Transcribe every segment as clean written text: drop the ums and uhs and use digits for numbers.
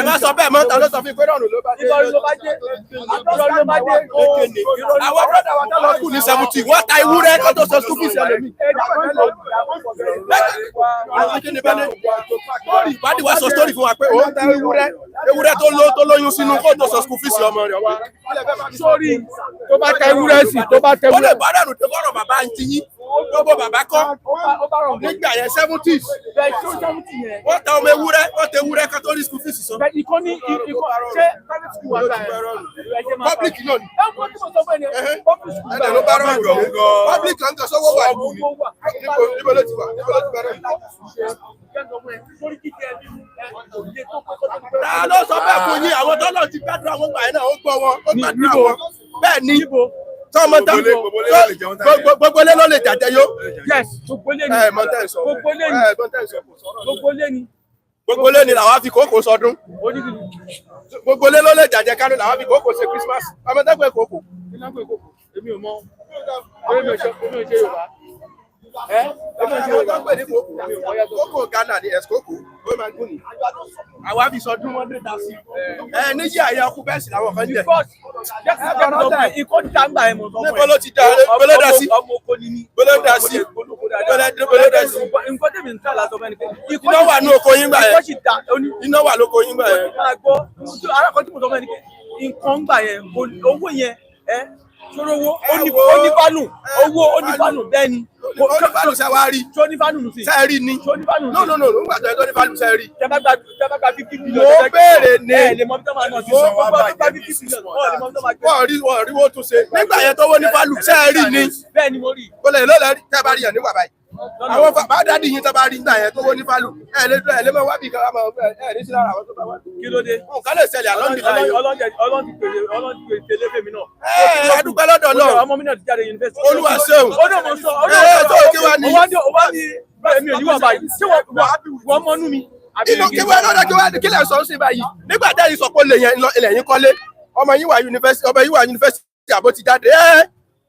má sọ bẹ́ẹ̀ mọ́ ta ló sọ fún ìpínlẹ̀ ọ̀run ló bá dé. Àwọn brọ́dà wa tó lọ kù ní 70 wọ́n ta ewúrẹ́ kó tó sọ school fees ẹlòmíì. Ìwádìí wa sọ story fún wa pé òun ta ewúrẹ́ tó lóyún sínú kó tó sọ school fees ọmọ rẹ̀ wá. Sórí tó bá ta ewúrẹ́ sí tó bá tẹ ewúrẹ́. Ó lè bá dànù tó bọ̀rọ̀ bàbá ń ti yín. Gbogbo bàbá kọ́ nígbà yẹn 70s. Wọ́n ta ọmọ ewúrẹ́, wọ́n ta ewúrẹ́ kan tó ní school fees sọ. Ìkọ́ ní ṣé private school wà láyé? Public náà ni. Ẹ̀dẹ̀ ló bá rọrùn lọ. Public kan kan sọ́wọ́ wà ní. Níbo ló ti wà? Ta ló sọ bẹ́ẹ̀ fún yín? Àwọn tọ́lọ̀ ti gbàdúrà wọn gbà yẹn náà, ó gbọ́ wọn, ó gbàdúrà wọn. Bẹ́ẹ̀ ni. Tọ́mọ tán gbogbo lé ló lè jàjẹ yó. Yes, gbogbo lé ni. Gbogbo lé ni. Gbogbo lé ni làwọn fi kókò sọdún. Gbogbo lé ló lè jàjẹ kánú làwọn fi kókò ṣe Christmas. Ọmọ tán pé kókò. Èmi ò mọ̀. Èmi ò ṣe Yorùbá. Kókò Ghana ni ẹ̀sìkókò. Ó máa gún ni. Àwa fi sọdún wọn dé ta sí. Níyì àyè ọkú bẹ́ẹ̀ sì làwọn kan jẹ. Ikọ́ ti ta ń gbà ẹ̀ mọ̀ sọ́kùnrin. Níbo ló ti dá bolo dá sí? Bolo dá sí. Bolo dá sí. Nǹkan tẹ̀mí ń tà lásán fẹ́ni pé. Iná wà ní oko yín gbà yẹn. Iná wà lóko yín gbà yẹn. Arákọ̀ọ́ tí mo sọ fẹ́ni pé nǹkan gbà yẹn owó yẹn sọ̀rọ̀ owó onífàlù owó onífàlù bẹ́ẹ̀ ni. Onífàlù ṣe wá rí. Tí onífàlù nù sí. Ṣé rí ni? No. Nígbà tó yẹ tó onífàlù ṣe rí. Tẹ́ bá gba 50 million. Mo béèrè ní. Lè mọ bí tó máa nà sí. Mo gba 50 million. Lè mọ bí tó máa gbé. Wọ́n rí wọ́n tún ṣe. Nígbà yẹn tó wọ́n onífàlù ṣe rí ni. Bẹ́ẹ̀ ni mo rí. Bọ́lá ló lẹ́rí tẹ́ bá rí yàn níwà báyìí. Àwọn bá dádì yín tó bá rí nígbà yẹn tó wọ́n onífàlù. Lè mọ wá bí kan máa ní sí lára àwọn tó bá wá. Kí ló dé? Nǹkan lè ṣẹlẹ̀ àlọ́ nígbà yẹn. Ọlọ́run ti pèsè fèmí náà. Adúpẹ́ lọ́dọ̀ náà. Ọmọ mi náà ti jáde yunifásitì. Olúwa ṣeun. Ó náà mo sọ. Ó wá ní èmi ò ní wà báyìí. Ṣé wọ́n mọ́nú mi? Kí lè sọ sí báyìí? Nígbà tẹ́yìn sọ pé ilẹ̀ yín kọ́lé, ọmọ yín wà yunifásitì àbó ti jáde.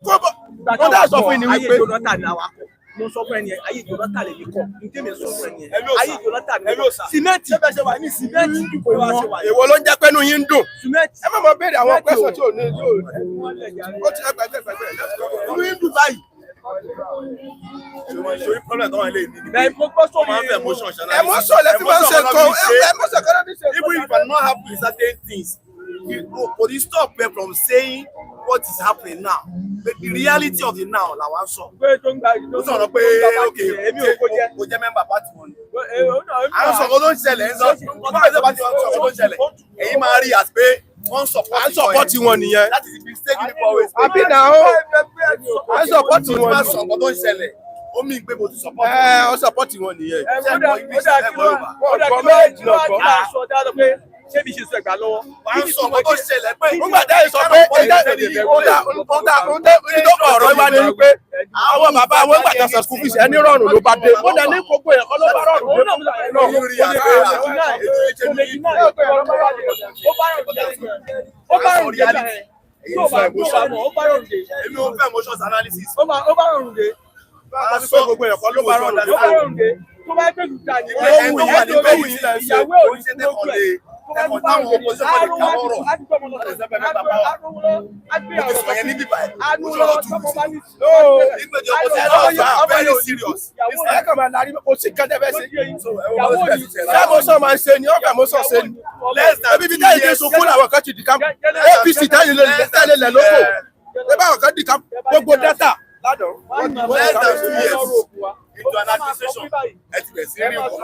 Wọ́n dá sọ fún ìní wípé. Ayé Jonathan ni àwa kọ́. Mo sọ fún ẹni yẹn, ayé Jonathan lè mi kọ́. Ǹjẹ́ mi sọ fún ẹni yẹn? Ayé Jonathan ni kọ́. Sìmẹ́ǹtì. Èwo ló ń jẹ́ pẹ́nu yín dùn? Sìmẹ́ǹtì. Ẹ má mọ béèrè àwọn pẹ́sọ̀ tí ò ní yóò. Ó ti ẹgbẹ̀gbẹ̀. Inú yín dùn báyìí. Ṣorí problem tó wà lé ní. Bẹ́ẹ̀ mo gbọ́ sórí emotion lẹ fi máa ń ṣe kan. Emotion kan náà ní ṣe. Even if I'm not happy with certain things, could you stop me from saying what is happening now? The reality of the now la wa sọ. Ó sọ̀rọ̀ pé okay, o jẹ́ member party wọn. Àwọn sọ̀rọ̀ ló ń ṣẹlẹ̀ ń sọ. Báwo ṣe bá ti sọ̀rọ̀ ló ń ṣẹlẹ̀? Èyí máa rí as pé wọ́n support wọn nìyẹn. That is the mistake people always make. Àbí náà ó support wọn. Ó máa sọ̀rọ̀ tó ń ṣẹlẹ̀. Ó mí pé mo ti support. Ó support wọn nìyẹn. Ṣé bí ṣe sọ ẹ̀gbà lọ́wọ́? Wà á sọ ọmọ tó ṣẹlẹ̀ pé nígbà tí ẹ sọ pé ìdókòwò ọ̀rọ̀ ìwà ni pé àwọn bàbá àwọn ìgbà tó sọ school fees ẹni rọrùn ló bá dé. Ó dẹ̀ ní gbogbo yẹn kọ́ ló bá rọrùn dé. Ó bá rọrùn dé. Èmi ò fẹ́ emotions analysis. Ó bá rọrùn dé. Bá sọ gbogbo yẹn kọ́ ló bá rọrùn dé. Ó bá rọrùn dé. Tó bá gbé ìjà ní ìyàwó òyìnbó Ẹ̀kọ́ táwọn opposition bá lè ká mọ́rọ̀. Very serious. Ẹ̀kọ́ máa lárí kó sì kẹ́tẹ́ bẹ́ẹ̀ sí. Ẹ̀mọ́sọ̀ máa ń ṣe ni, ọ̀gá ẹ̀mọ́sọ̀ ṣe ni. Ẹbí bí táyì dé sunkún làwọn kan ti di ká. APC táyì lẹ̀ lóko. Ẹbí àwọn kan di ká gbogbo dátà. Less than 2 years into an administration, ẹ ti bẹ̀rẹ̀ sí rí ọ̀pọ̀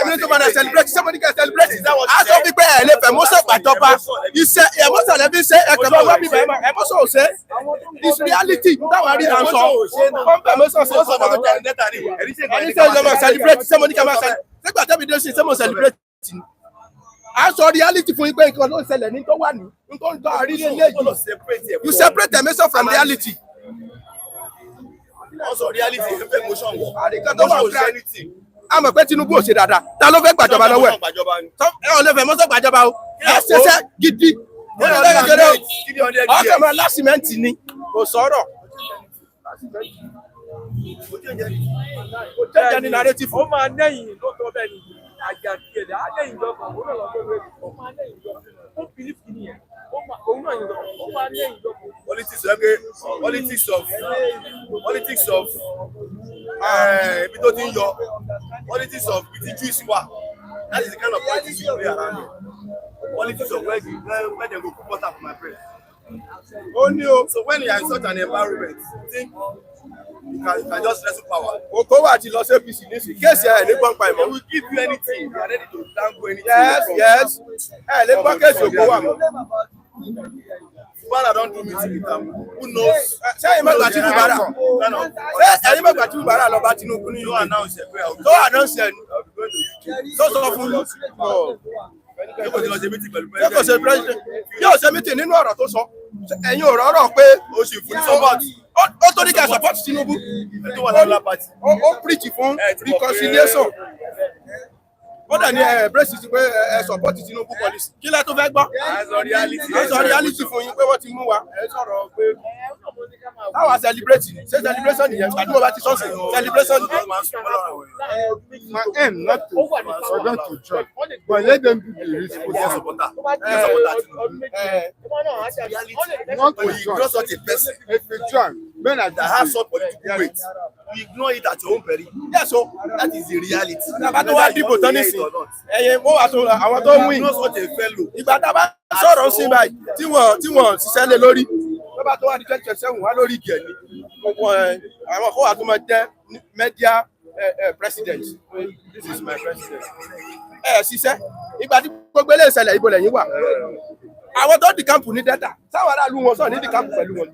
Every time I celebrate, somebody can celebrate. As of people, I live emotion gbàjọba. Iṣẹ́ emotion lẹ́bí ṣe ẹ̀kọ́ bá wá bíbẹ̀ emotion ò ṣe. It's reality. Táwọn rí náà sọ. Wọ́n bẹ̀ emotion ṣe. Ẹni sẹ́yìn lọ́mọ celebrate, somebody can celebrate. Ṣégbà tẹ́bi dé ṣe sẹ́mo celebrate. A sọ reality fún yín pé nǹkan ló ń ṣẹlẹ̀ ní tó wà ní. Nǹkan tó àrílé léyìí. You separate emotion from reality. Also reality emotion. Àríkà tó wà fún anything. A mọ̀ pé Tinubu ò ṣe dáadáa. Ta ló fẹ́ gbàjọba lọ́wọ́ ẹ̀? Ẹ ò lè fẹ́ mọ́sọ̀ gbàjọba o. Ẹ ṣẹṣẹ́ gidi. Ọkọ̀ máa lásìmẹ́ǹtì ni. Kò sọ̀rọ̀. Kò jẹ́ ní narrative. Ó máa nẹ́yìn lóòótọ́ bẹ́ẹ̀ ni àjàdí ẹ̀dá á lẹ́yìn lọ́kàn ó náà lọ́kàn lórí ó máa nẹ́yìn lọ́kàn ó bìlíf kìíní yẹn òun náà yìí lọ́kàn ó máa nẹ́yìn lọ́kàn. Politics of ibi tó ti ń yọ politics of ibi tí Jews wà that is the kind of politics we play around here. Politics of where dem go put butter for my bread. So when you are in such an environment, you think you can just wrestle power. Okowa ti lọ sí APC nísìnyí. Kéèsì ẹ̀ lè gbọ́n pa ìmọ̀. They will give you anything. They are ready to dangle anything. Yes. Ẹ lè gbọ́n kéèsì Okowa mọ̀. Fubara don do meeting with am. Who knows? Ṣé ẹ̀yin mẹ́gbàá tí Fubara? Ṣé ẹ̀yin mẹ́gbàá tí Fubara lọ bá Tinubu ní Don't announce it. tó announce ẹ̀ tó sọ fún un? Ṣé kò ṣe president? Yóò ṣe meeting nínú ọ̀rọ̀ tó sọ. Ẹ̀yin ò rọ̀rọ̀ pé ó ṣe fún support. Ó tó ní ká support Tinubu. Ó preach fún reconciliation. Ó dà ní brace ti pé support Tinubu policy. Kí lẹ tó fẹ́ gbọ́? Ẹ sọ reality fún yín pé wọ́n ti mú wa. Ẹ sọ̀rọ̀ pé táwa celebrate ṣé celebration nìyẹn àdúgbò bá ti sọ́ọ̀sì celebration nìyẹn. My aim not to for them to join, but let them do the responsible. Not to join. Such a person If you join, men are that have such political weight, you ignore it at your own peril. Yes, so That is the reality. Bàbá tó wá dìbò tán nísìn, ẹ̀yin mo wà tó àwọn tó ń win. You know such a fellow. Ìgbà tá a bá sọ̀rọ̀ sí báyìí tí wọ́n ṣiṣẹ́ lé lórí. Bàbá tó wá di 2027 wá lórí ìgẹ̀ ni. Àwọn kó wà tó máa jẹ́ media president. This is my president. Ṣiṣẹ́. Ìgbà tí gbogbo eléyìí ṣẹlẹ̀ ibo lẹ́yìn wà. Àwọn tó di kámpù ní Delta. Sáwọn aráàlú wọn sọ ní di kámpù pẹ̀lú wọn.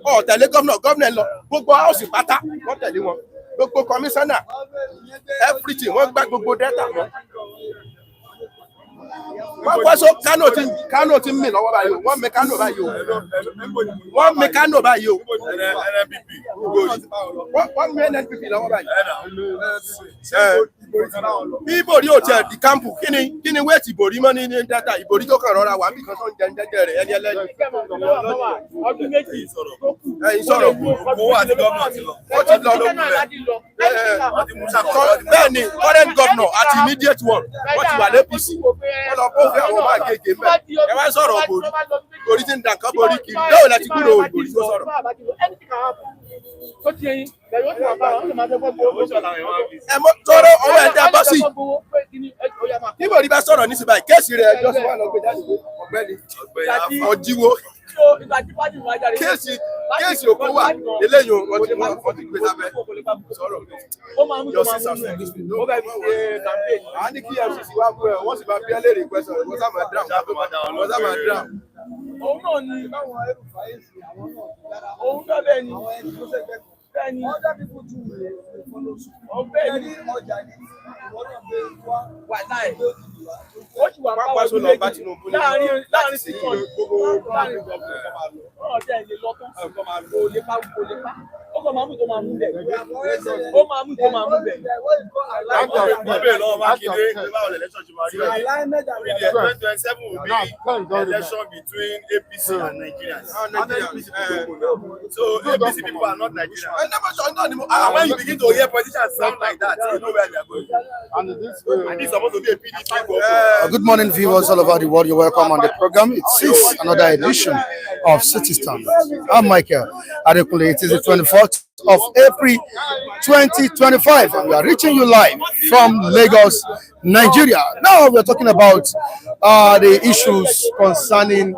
Ó tẹ̀lé gómìnà lọ. Gbogbo house pátá wọ́n tẹ̀lé wọn. Gbogbo commissioner everything wọ́n gbá gbogbo Delta wọn. Wọ́n wá so Kano ti ń mì lọ́wọ́ báyìí o. Wọ́n mẹ Kano báyìí o. Wọ́n mẹ Kano báyìí o. Wọ́n mẹ NNPP lọ́wọ́ báyìí. Bí ìbòrí ò tiẹ̀ di kámpù, kí ni wéètì ìbòrí mọ́ ní Delta? Ìbòrí tó kàn rọra wà níbi kan tó ń jẹ jẹjẹ rẹ̀ ẹni ẹlẹ́yìn. Ọdún méjì Ẹ̀yin sọ̀rọ̀ Owó àti gómìnà ti lọ. ó ti lọ lókun rẹ̀. Bẹ́ẹ̀ ni current governor àti immediate one wọ́n ti wà l'APC. Wọ́n lọ kó fẹ́ àwọn máa gègé mẹ́. Ẹ wá sọ̀rọ̀ òbòrí. Òbòrí ti ń dàn kán borí kiri. Bẹ́ẹ̀ lẹ ti kúrò òbòrí tó sọ̀rọ̀. Ẹ mọ tọrọ ọwọ́ ẹ̀ dá bọ́ sí. Níbo ni bá sọ̀rọ̀ nísìnyí báyìí kéèsì rẹ̀ ẹjọ́ sí wà lọ gbé jáde ọ̀gbẹ́ni ọ̀jíwó. Kéèsì Okowa eléyìí wọ́n ti gbé sábẹ́ sọ̀rọ̀. Yọ sí sàfẹ́. A ní kí FCC wá bú ẹ, wọ́n sì máa bí ẹ léèrè pẹ́sọ̀, wọ́n sá máa dram. Òun náà ni òun náà bẹ́ẹ̀ ni wà láì ó ti wà Pápá sọ lọ bá Tinubu ní láàrin sí kan ọ̀dẹ́ ilé lọ́tọ́ kò lè pa ó kọ́ máa mú tó máa mú bẹ̀ ó máa mú tó máa mú bẹ̀. Election between APC and Nigerians. So APC people are not Nigerians. And when you begin to hear politicians sound like that, you know where they are going. And this is supposed to be a PDP. Good morning, viewers all over the world. You're welcome on the program. It is another edition of City Standard. I'm Michael Adekunle. It is the 24th of April 2025, and we are reaching you live from Lagos, Nigeria. Now we're talking about the issues concerning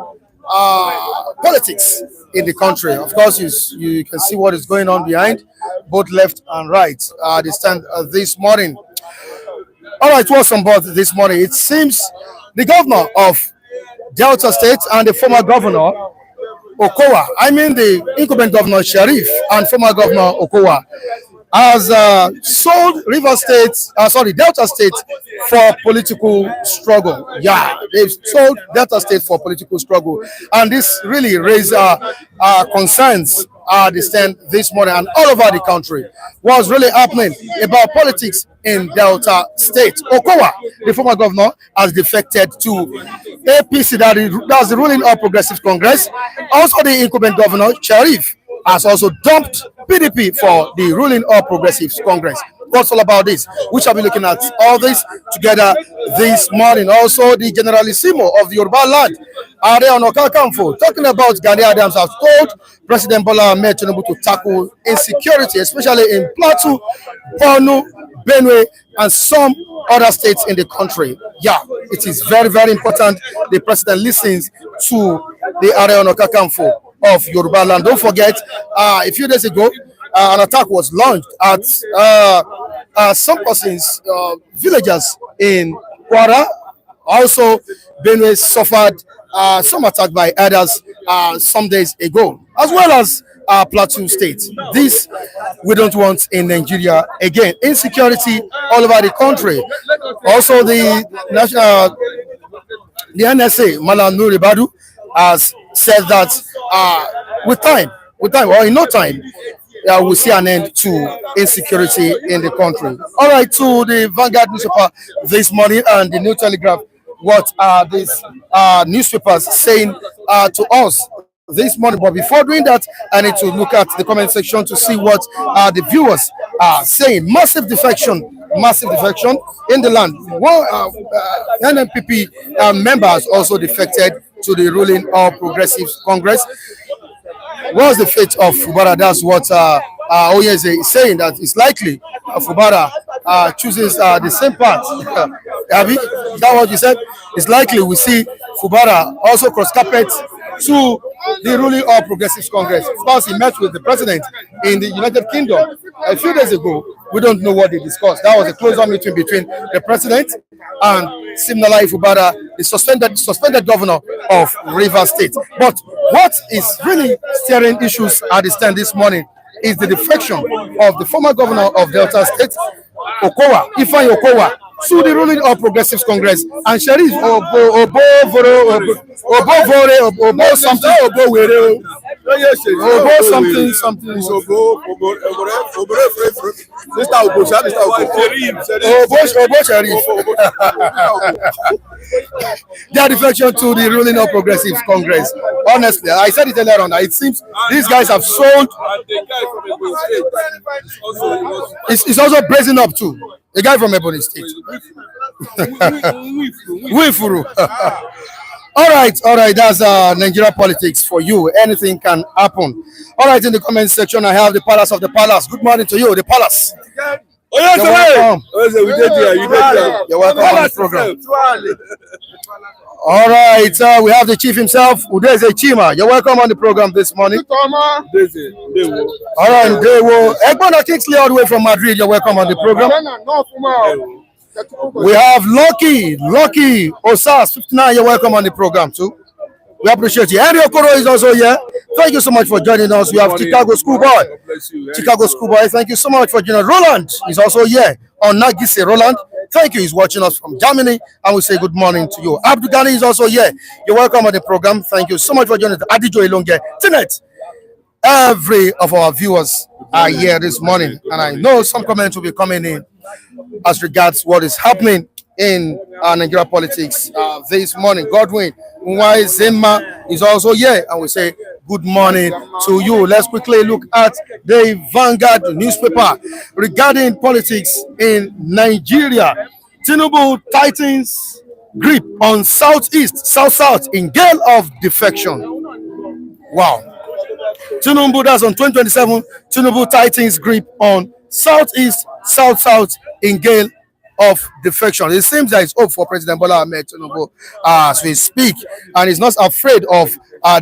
politics in the country. Of course, you can see what is going on behind, both left and right. They stand this morning. All right, what's on board this morning? It seems the governor of Delta State and the former governor Okowa, I mean the incumbent governor Sharif and former governor Okowa, has sold Delta State for political struggle. Yeah, they've sold Delta State for political struggle, and this really raised concerns understand this morning and all over the country. What's really happening about politics in Delta State? Okowa, the former governor, has defected to APC, that's the ruling All Progressives Congress. Also, the incumbent governor, Sharif, has also dumped PDP for the ruling All Progressives Congress. What's all about this? We shall be looking at all this together this morning. Also, the Generalissimo of the Yoruba land, Are Onokakanfo, talking about Gani Adams, has told President Bola Tinubu to tackle insecurity, especially in Plateau, Borno, Benue, and some other states in the country. Yeah, it is very, very important the president listens to the Are Onokakanfo of Yoruba land. Don't forget, a few days ago, an attack was launched at some persons, villagers in Kwara. Also, Benue suffered some attack by others some days ago, as well as Plateau State. This we don't want in Nigeria again. Insecurity all over the country. Also, the national, the NSA, Malam Nuribadu, has said that with time, or in no time, we'll see an end to insecurity in the country. All right, to the Vanguard newspaper this morning and the New Telegraph. What are these newspapers saying to us this morning? But before doing that, I need to look at the comment section to see what the viewers are saying. Massive defection in the land. One NNPP members also defected to the ruling All Progressives Congress. What's the fate of Fubara? That's what Oyeze is saying, that it's likely Fubara chooses the same path. Abi, is that what you said? It's likely we see Fubara also cross carpet to the ruling All Progressives Congress. Of course, he met with the president in the United Kingdom a few days ago. We don't know what they discussed. That was a close-up meeting between the president and Siminalayi Fubara, the suspended governor of Rivers State. But what is really stirring issues at the stand this morning is the defection of the former governor of Delta State, Okowa, Ifeanyi Okowa, to the ruling All Progressives Congress, and Sharif Oborevwori, Obo something, Oborevwori, Obo something. Obo Sharif. Their defection to the ruling All Progressives Congress. Honestly, I said it earlier on. It seems these guys have sold. It's also brazen up too. A guy from Ebony State. Wifuru. All right. That's Nigeria politics for you. Anything can happen. All right, in the comment section, I have the Palace of the Palace. Good morning to you, the Palace. Oh, yes, You're welcome. We did here. You did here. You're welcome on the program. All right, we have the chief himself, Udeze Chima. You're welcome on the program this morning. All right, Dewo. Egbona Kingsley all the way from Madrid. You're welcome on the program. We have Lucky Osas 59. You're welcome on the program too. We appreciate you. Henry Okoro is also here. Thank you so much for joining us. We have Chicago Schoolboy. Thank you so much for joining us. Roland is also here on Nagise. Roland, thank you. He's watching us from Germany, and we say good morning to you. Abdul Ghani is also here. You're welcome on the program. Thank you so much for joining us. Adijo Ilonge, Tinet. Every of our viewers are here this morning, and I know some comments will be coming in as regards what is happening in Nigeria politics this morning. Godwin Nwai Zema is also here, and we say good morning to you. Let's quickly look at the Vanguard newspaper regarding politics in Nigeria. Tinubu tightens grip on South in gale of defection. Wow. Tinubu, that's on 2027. Tinubu tightens grip on South in gale of defection. It seems there is hope for President Bola Tinubu as we speak, and he's not afraid of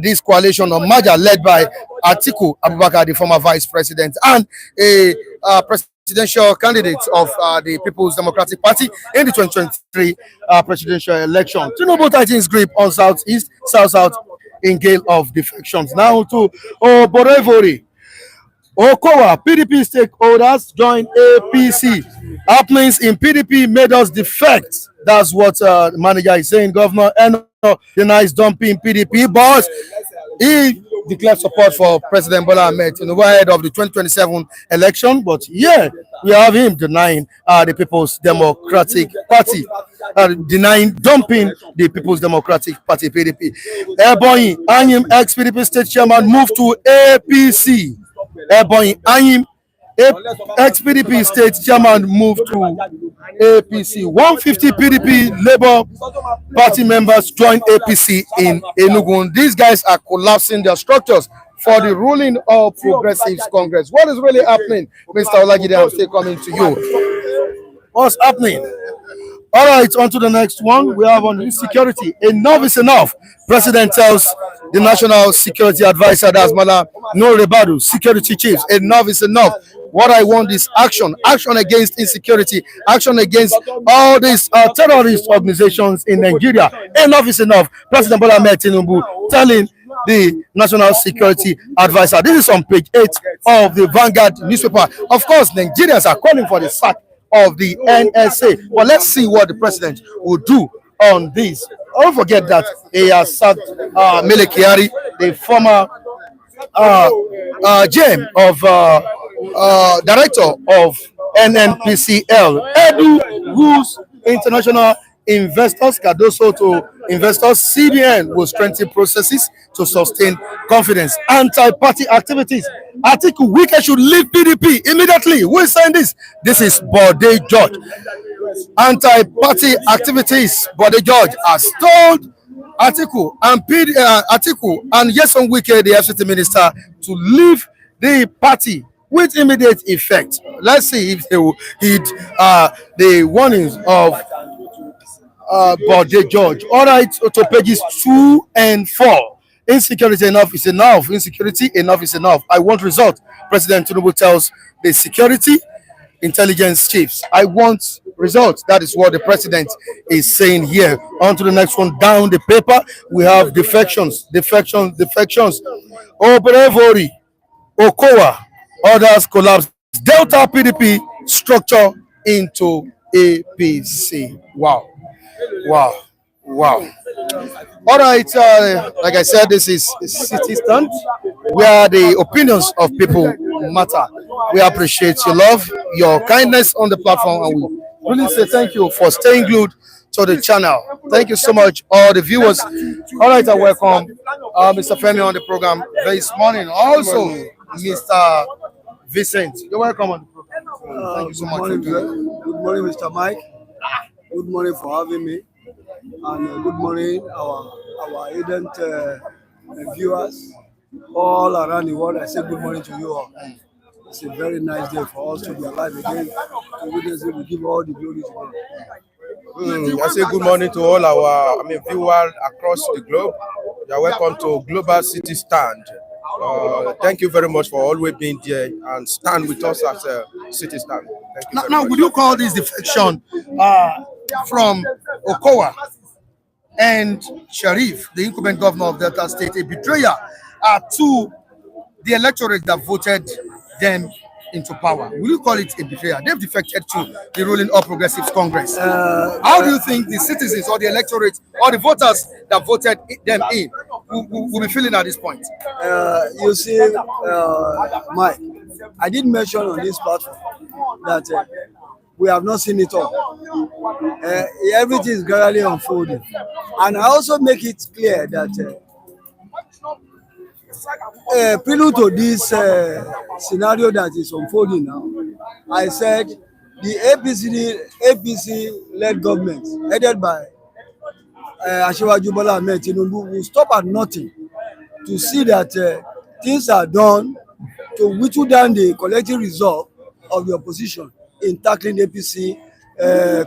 this coalition of merger led by Atiku Abubakar, the former vice president, and a presidential candidate of the People's Democratic Party in the 2023 presidential election. Tinubu tightens grip on South in gale of defections. Now to Oborevwori. Okowa, PDP stakeholders join APC. Happenings in PDP made us defect. That's what the manager is saying. Governor Eno denies dumping PDP, but He declared support for President Bola Tinubu ahead of the 2027 election, but yeah, we have him denying the People's Democratic Party, denying dumping the People's Democratic Party (PDP). Ebonyi Anyim, ex-PDP state chairman, moved to APC. Ebonyi Anyim, ex-PDP state chairman, moved to APC. 150 PDP Labour Party members joined APC in Enugu. These guys are collapsing their structures for the ruling of Progressives Congress. What is really happening, Mr. Olajide? I'm still coming to you. What's happening? All right, on to the next one. We have on insecurity. Enough is enough. President tells the National Security Advisor, that's Mala Norebadu, security chiefs, enough is enough. What I want is action. Action against insecurity. Action against all these terrorist organizations in Nigeria. Enough is enough. President Bola Tinubu telling the National Security Advisor. This is on page 8 of the Vanguard newspaper. Of course, Nigerians are calling for the sack of the NSA. Well, let's see what the president will do on this. Don't forget that he has sacked Mele Kyari, the former GM of director of NNPCL. Edu rules international investors, Cardoso to investors. CBN will strengthen processes to sustain confidence. Anti-party activities. Atiku Wike should leave PDP immediately. Who is saying this? This is Bode George. Anti-party activities. Bode George has told Atiku and Nyesom Wike, the FCT minister, to leave the party with immediate effect. Let's see if they will heed the warnings of Bode George. All right, to pages 2 and 4. Insecurity, enough is enough. Insecurity, enough is enough. I want results. President Tinubu tells the security intelligence chiefs, I want results. That is what the president is saying here. On to the next one. Down the paper, we have defections. Oborevwori, Okowa, others collapse. Delta PDP structure into APC. Wow. All right, like I said, this is City Stand, where the opinions of people matter. We appreciate your love, your kindness on the platform, and we really say thank you for staying glued to the channel. Thank you so much, all the viewers. All right, I welcome Mr. Femi on the program this morning. Also, Mr. Vincent, you're welcome on the program. Thank you so much. Good morning, Mr. Mike. Good morning for having me. And good morning, our ardent viewers all around the world. I say good morning to you all. It's a very nice day for us to be alive again. We give all the glory to God. I say good morning to all our viewers across the globe. You are welcome to Global City Stand. Thank you very much for always being there and stand with us as a City Stand. Thank you. Now, would you call this defection from Okowa and Sharif, the incumbent governor of Delta State, a betrayal to the electorate that voted them into power? Will you call it a betrayal? They've defected to the ruling All Progressives Congress. How do you think the citizens or the electorate or the voters that voted them in will be feeling at this point? You see, Mike, I did mention on this platform that we have not seen it all. Everything is gradually unfolding. And I also make it clear that prelude to this scenario that is unfolding now, I said the APC-led government, headed by Asiwaju Bola Tinubu, will stop at nothing to see that things are done to whittle down the collective resolve of the opposition in tackling APC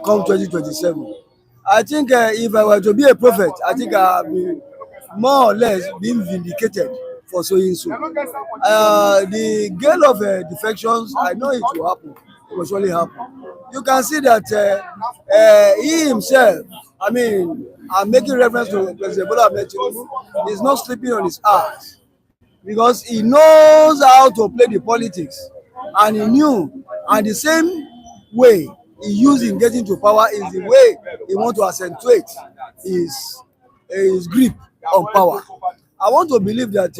come 2027. I think if I were to be a prophet, I think I have been more or less been vindicated for saying so. The gale of defections, I know it will happen. It will surely happen. You can see that he himself, I'm making reference to President Bola Tinubu, is not sleeping on his ass because he knows how to play the politics, and he knew, and the same way he used in getting to power is the way he wants to accentuate his grip on power. I want to believe that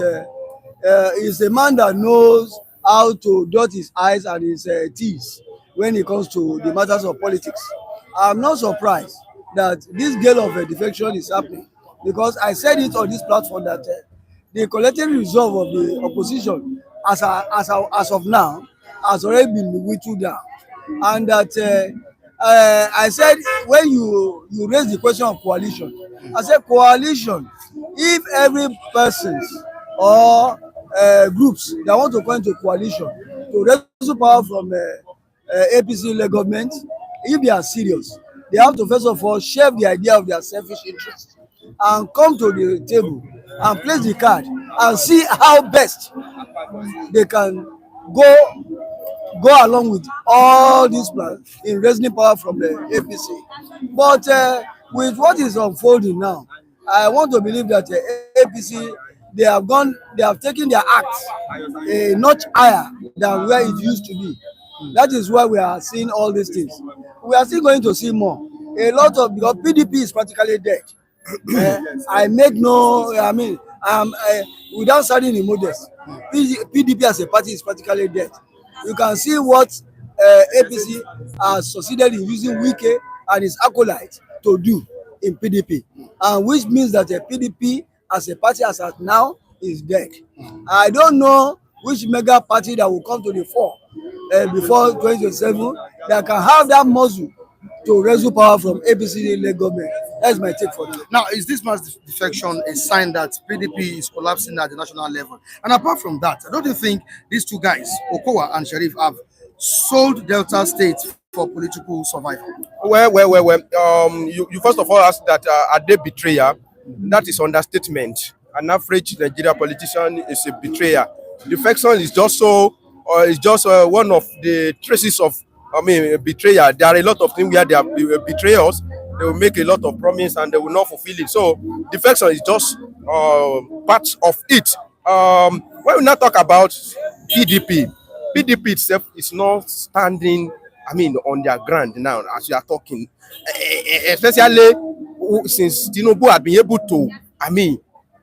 he's a man that knows how to dot his I's and his T's when it comes to the matters of politics. I'm not surprised that this gale of defection is happening, because I said it on this platform that the collective resolve of the opposition as of now has already been whittled down, and that I said when you raise the question of coalition, I said coalition, if every persons or groups that want to come into coalition to wrestle power from APC-led government, if they are serious, they have to first of all shelve the idea of their selfish interest and come to the table and place the card and see how best they can go along with all these plans in raising power from the APC. But with what is unfolding now, I want to believe that APC, they have taken their act a notch higher than where it used to be. That is why we are seeing all these things. We are still going to see more. A lot of, because PDP is practically dead. Without sounding immodest, PDP as a party is practically dead. You can see what APC has succeeded in using Wike and his acolytes to do in PDP, and which means that PDP as a party as at now is dead. I don't know which mega party that will come to the fore before 2027 that can have that muscle to wrestle power from APC-led government. That's my take for that. Now, is this mass defection a sign that PDP is collapsing at the national level? And apart from that, don't you think these two guys, Okowa and Sheriff, have sold Delta State for political survival? Well. You first of all asked that are they betrayer? That is understatement. An average Nigerian politician is a betrayer. Defection is just one of the traces of betrayal. There are a lot of things where they are betrayers. They will make a lot of promise and they will not fulfill it. So defection is just part of it. When we now talk about PDP itself is not standing, on their ground now as we are talking. Especially since Tinubu had been able to,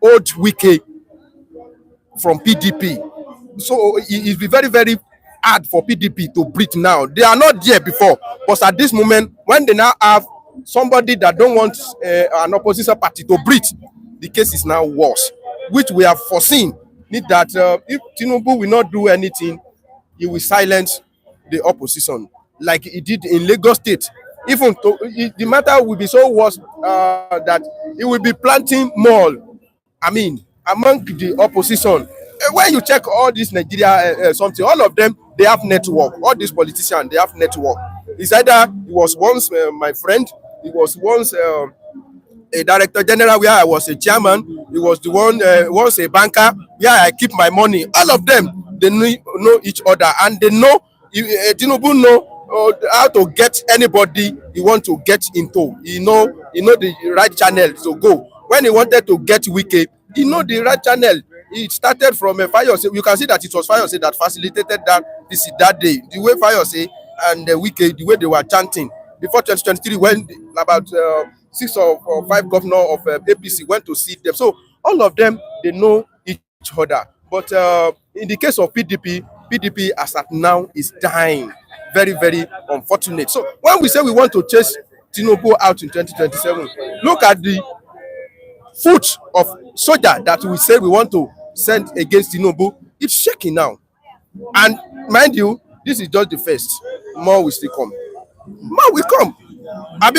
hold Wike from PDP. So it will be very, very hard for PDP to breathe now. They are not there before, but at this moment, when they now have somebody that don't want an opposition party to breathe, the case is now worse, which we have foreseen. That if Tinubu will not do anything, he will silence the opposition like he did in Lagos State. Even the matter will be so worse that he will be planting more, among the opposition. When you check all this Nigeria something, all of them, they have network. All these politicians, they have network. It's either he was once my friend, he was once a director general where I was a chairman, he was the one once a banker where I keep my money. All of them, they know each other, and they know Tinubu know how to get anybody he want to get into. He know the right channel to go. When he wanted to get Wike, he know the right channel. It started from a Fayose. You can see that it was Fayose that facilitated that day. The way Fayose and Wike, the way they were chanting before 2023, when about 6 or 5 governors of APC went to see them. So all of them, they know each other. But in the case of PDP as at now is dying. Very, very unfortunate. So when we say we want to chase Tinubu out in 2027, look at the foot of soldier that we say we want to send against Tinubu. It's shaking now. And mind you, this is just the first. More will still come. More will come. Are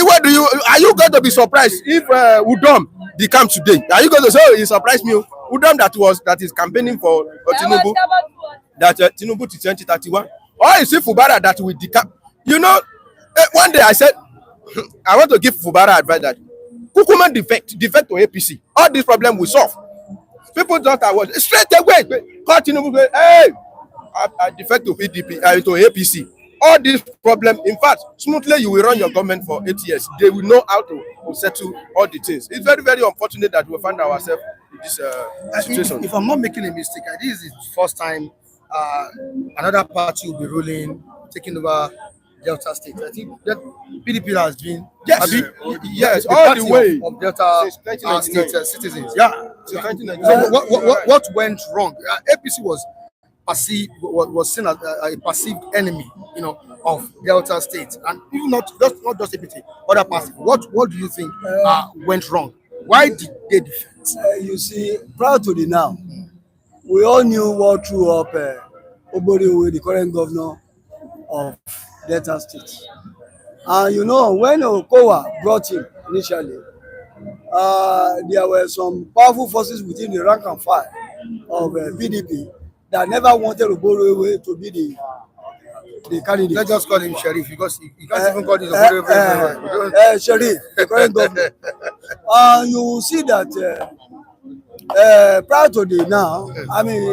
you going to be surprised if Udom become today? Are you going to say, oh, he surprised me? Udom that is campaigning for Tinubu, that Tinubu to 2031. Or is it Fubara that will decamp? One day I said, I want to give Fubara advice that Kukuma defect to APC. All this problem will solve. People thought I was straight away. Call Tinubu, hey, I defect to PDP, to APC. All this problem, in fact, smoothly you will run your government for 8 years. They will know how to settle all the things. It's very, very unfortunate that we find ourselves in this situation. If I'm not making a mistake, this is the first time another party will be ruling, taking over Delta State. I think that PDP has been yes, all the way of Delta State citizens. Yeah. So what went wrong? APC was perceived was seen as a perceived enemy, of Delta State, and even not just APC, other parties. What do you think went wrong? Why did they defect? You see, prior to the now, we all knew what threw up Oborevwori, the current governor of Delta State. And when Okowa brought him initially, there were some powerful forces within the rank and file of PDP that never wanted Oborevwori to be the candidate. Let's just call him Sheriff, because you can't even call this Oborevwori. Sheriff, the current governor. You will see that prior to the now,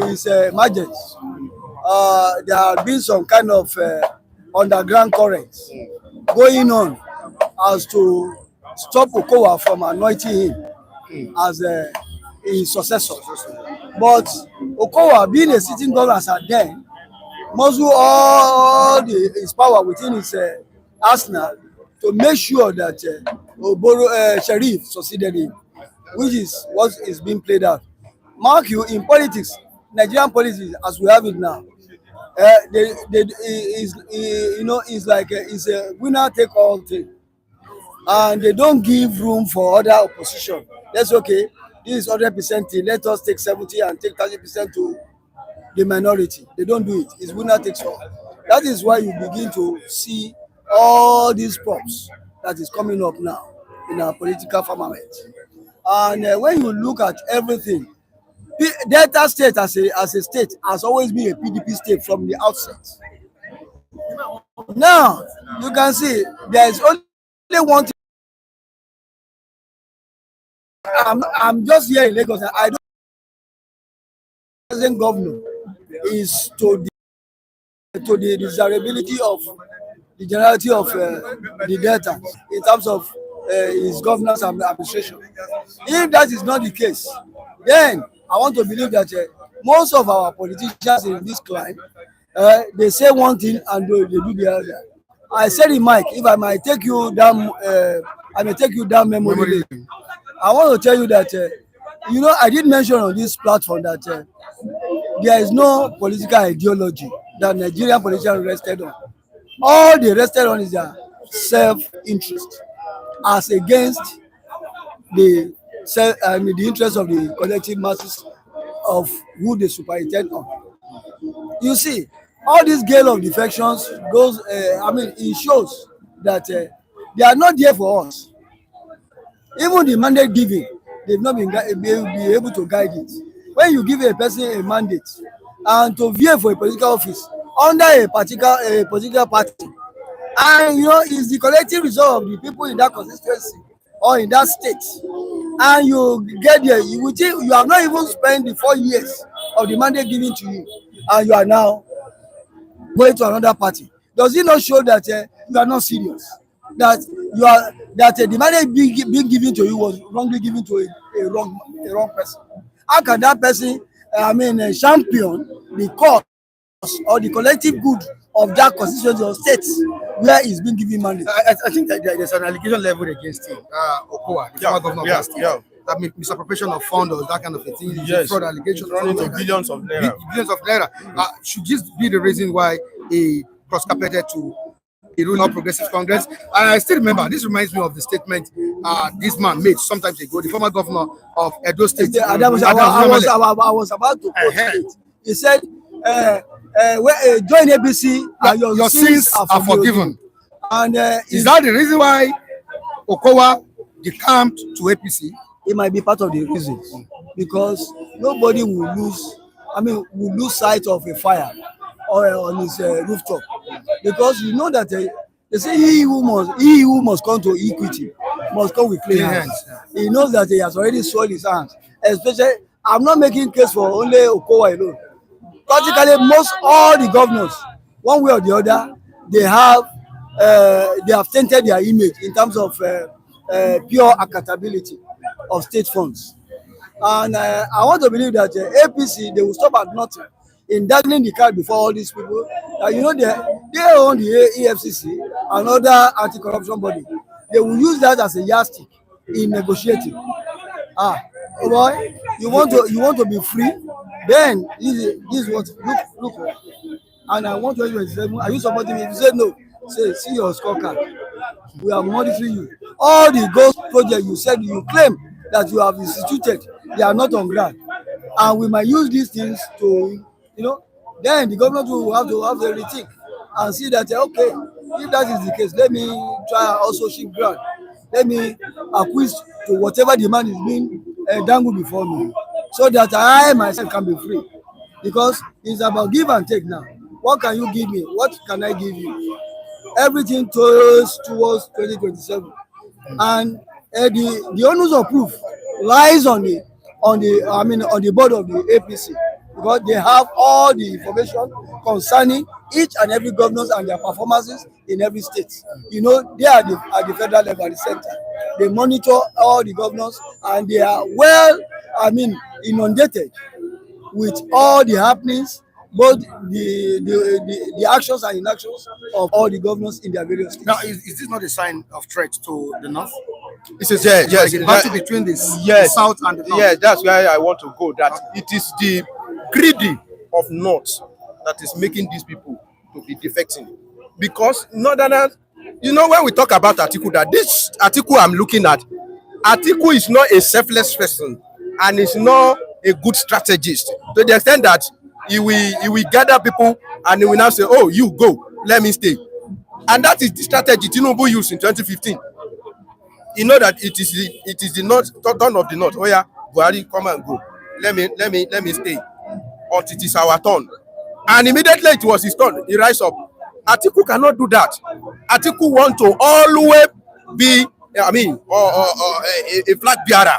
it's emergence. There have been some kind of underground currents going on as to stop Okowa from anointing him as his successor. But Okowa, being a sitting governor as at then, muzzle all his power within his arsenal to make sure that Sheriff succeeded him, which is what is being played out. Mark you, in politics, Nigerian politics as we have it now, it's like it's a winner take all thing, and they don't give room for other opposition. That's okay. This is 100%. Let us take 70 and take 30% to the minority. They don't do it. It's winner takes all. That is why you begin to see all these props that is coming up now in our political firmament. And when you look at everything, Delta State as a state has always been a PDP state from the outset. Now you can see there is only one thing. I'm just here in Lagos. I don't. Present governor is to the desirability of the generality of the Delta in terms of his governance and administration. If that is not the case, then I want to believe that most of our politicians in this climb, they say one thing and they do the other. I said in Mike, if I might take you down, I may take you down memory lane. I want to tell you that, I did mention on this platform that there is no political ideology that Nigerian politicians rested on. All they rested on is their self-interest as against the interest of the collective masses of who they superintend on. You see, all this gale of defections goes, it shows that they are not there for us. Even the mandate giving, they've not been able to guide it. When you give a person a mandate and to vie for a political office under a particular party, and it's the collective result of the people in that constituency or in that state, and you get there, you have not even spent the 4 years of the mandate given to you, and you are now going to another party. Does it not show that you are not serious? That the mandate being given to you was wrongly given to a wrong person? How can that person, champion the cause or the collective good of that constituency or state where he's been given mandate? I think that there's an allegation leveled against him, Okowa, the former governor of that state. Misappropriation of funds or that kind of a thing. Yes. Fraud allegations. Running to billions of naira. Billions of naira. Should this be the reason why he cross-carpeted to the ruling Progressive Congress? And I still remember, this reminds me of the statement this man made sometimes ago, the former governor of Edo State. I was about to quote it. He said, join ABC and your sins are forgiven. And is that the reason why Okowa decamped to APC? It might be part of the reasons, because nobody will lose sight of a fire or on his rooftop, because you know that they say he who must come to equity must come with clean hands. He knows that he has already soiled his hands. Especially, I'm not making case for only Okowa alone. Practically, all the governors, one way or the other, they have tainted their image in terms of pure accountability of state funds. And I want to believe that APC, they will stop at nothing in dangling the card before all these people. They own the EFCC and other anti-corruption body. They will use that as a yardstick in negotiating. Oh boy. you want to be free, then this is what look. And I want 2027. Are you supporting me? If you say no, say see your scorecard. We are monitoring you. All the ghost projects you said you claim that you have instituted, they are not on ground, and we might use these things to, then the government will have to rethink and see that okay, if that is the case, let me try and also shift ground. Let me acquiesce to whatever demand is being dangled before me, so that I myself can be free. Because it's about give and take now. What can you give me? What can I give you? Everything towards 2027, and the onus of proof lies on the board of the APC, because they have all the information concerning each and every governors and their performances in every state. They are at the federal level, at the center. They monitor all the governors, and they are inundated with all the happenings, both the actions and inactions of all the governors in their various states. Now, is this not a sign of threat to the north? It is yes, like a battle between the south and the north. Yes, that's where I want to go. That it is the greedy of north that is making these people to be defecting. Because northerners, when we talk about Atiku, that this Atiku I'm looking at, Atiku is not a selfless person, and is not a good strategist, to the extent that he will gather people and he will now say, oh, you go, let me stay. And that is the strategy Tinubu used in 2015. You know that it is the north, turn of the north. Oh yeah, Buhari, come and go. Let me stay until it is our turn. And immediately it was his turn. He rise up. Atiku cannot do that. Atiku want to always be, a flag bearer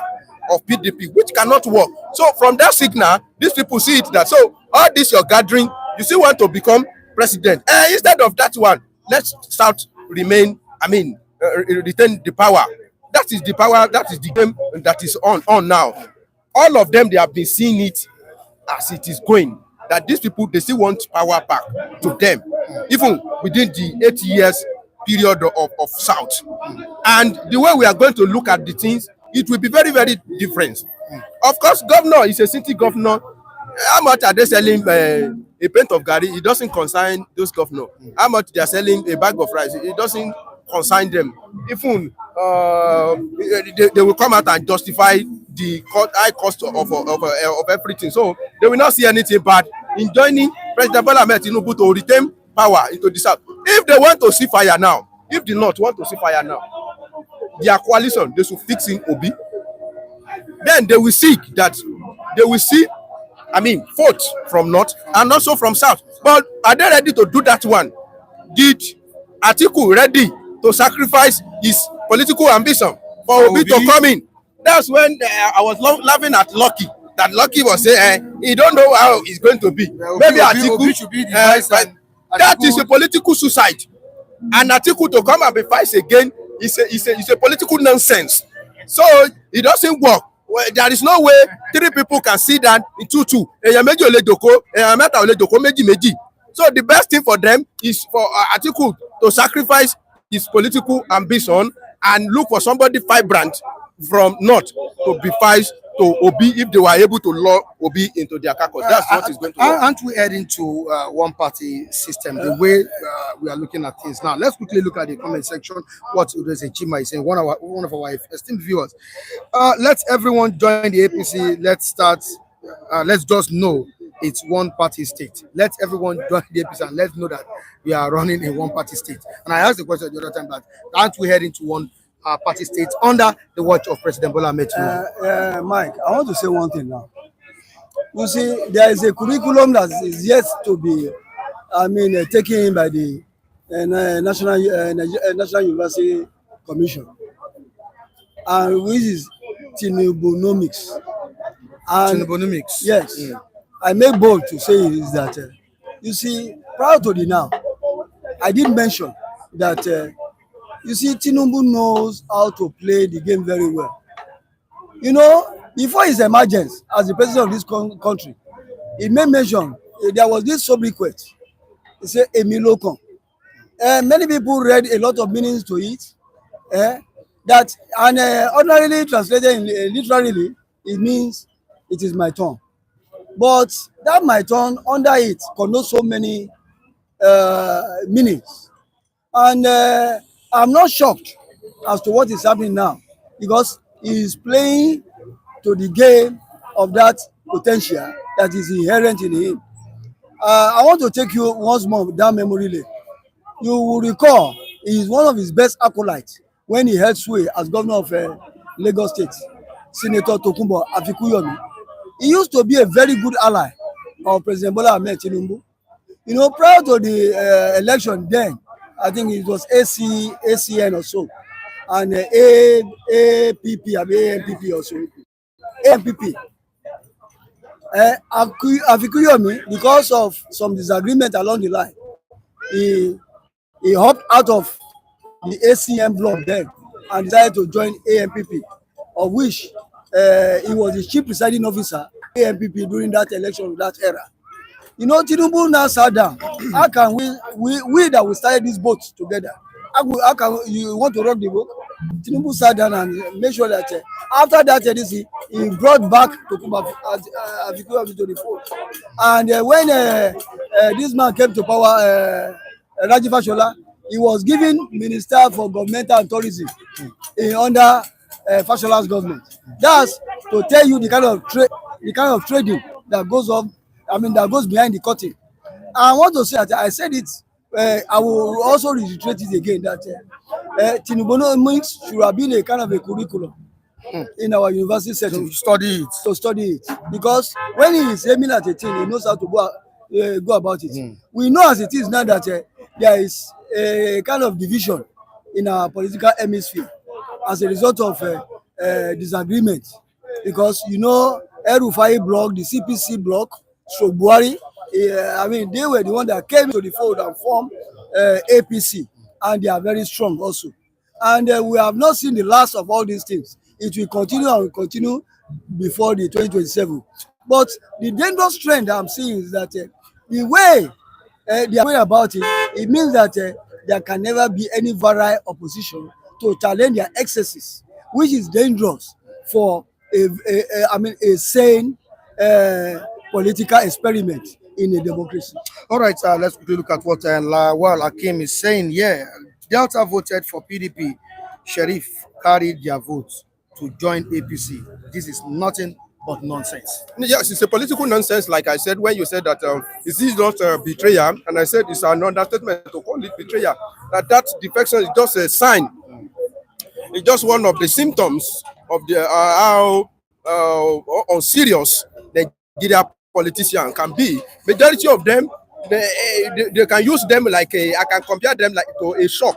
of PDP, which cannot work. So from that signal, these people see it that, so all this you're gathering, you still want to become president. Instead of that one, let's start retain the power. That is the power, that is the game that is on now. All of them, they have been seeing it as it is going. That these people, they still want power back to them, even within the 8 years period of South. And the way we are going to look at the things, it will be very, very different. Of course, governor is a city governor. How much are they selling a pint of garri? It doesn't concern those governors. How much they are selling a bag of rice? It doesn't concern them. Even they will come out and justify the high cost of everything. So they will not see anything bad in joining President Bola Tinubu to retain power into the south. If they want to see fire now, if the north want to see fire now, their coalition, they should fix in Obi. Then they will see vote from north and also from south. But are they ready to do that one? Did Atiku ready to sacrifice his political ambition for Obi to come in? That's when I was laughing at Lucky. That Lucky was saying he don't know how it's going to be. Maybe Atiku should be the vice. That is a political suicide. And Atiku to come and be vice again is a political nonsense. So it doesn't work. Well, there is no way 3 people can sit down in 2-2. So the best thing for them is for Atiku to sacrifice his political ambition and look for somebody vibrant from north to be vice to Obi, if they were able to lure Obi into their caucus. That's what is going to work. Aren't we heading to one party system, the way we are looking at things now? Let's quickly look at the comment section. What Udeze Chima is saying, one of our esteemed viewers. Let everyone join the APC. Let's start. Let's just know it's one party state. Let everyone join the APC and let's know that we are running a one party state. And I asked the question the other time that aren't we heading to one party states under the watch of President Bola Tinubu? Mike, I want to say one thing now. You see, there is a curriculum that is yet to be, taken by the National University Commission, and which is Tinubu'S. Tinubu'S. Yes, I make bold to say is that you see, prior to the now, I did mention that. You see, Tinubu knows how to play the game very well. Before his emergence as the president of this country, he made mention, there was this sobriquet. He said, Emilokon. Many people read a lot of meanings to it. Ordinarily translated literally, it means it is my turn. But that my turn under it connotes so many meanings. And I'm not shocked as to what is happening now because he is playing to the game of that potential that is inherent in him. I want to take you once more down memory lane. You will recall he is one of his best acolytes when he held sway as governor of Lagos State, Senator Tokunbo Afikuyomi. He used to be a very good ally of President Bola Tinubu. You know, prior to the election then, I think it was ACN or so, and APP, I mean AMPP or so. AMPP. Afikuyomi, because of some disagreement along the line, he hopped out of the ACN bloc then and decided to join AMPP, of which he was the chief presiding officer AMPP during that election of that era. You know, Tinubu now sat down. How can we that we started this boat together? How can you want to rock the boat? Tinubu sat down and made sure that after that he brought back Tokunbo Afikuyomi to the fold. And when this man came to power, Raji Fashola, he was given Minister for Governmental and Tourism under Fashola's government. That's to tell you the kind of trading that goes on. I mean, that goes behind the curtain. I want to say that I said it. I will also reiterate it again that Tinubu should have been a kind of a curriculum in our university setting. To study it. To study it. Because when he is aiming at a thing, he knows how to go about it. We know as it is now that there is a kind of division in our political hemisphere as a result of disagreement. Because, you know, El-Rufai bloc, the CPC bloc, Buhari, I mean, they were the one that came to the fold and formed APC, and they are very strong also. And we have not seen the last of all these things. It will continue and will continue before the 2027. But the dangerous trend I'm seeing is that the way they are going about it, it means that there can never be any virile opposition to challenge their excesses, which is dangerous for a sane political experiment in a democracy. All right, let's quickly look at what Lawal Hakim is saying. Yeah, Delta voted for PDP. Sheriff carried their vote to join APC. This is nothing but nonsense. Yes, it's a political nonsense. Like I said, when you said that is this not betrayal, and I said it's an understatement to call it betrayal. That defection is just a sign. It's just one of the symptoms of the how unserious the Nigeria politician can be. Majority of them, they can use them like I can compare them like to a shock.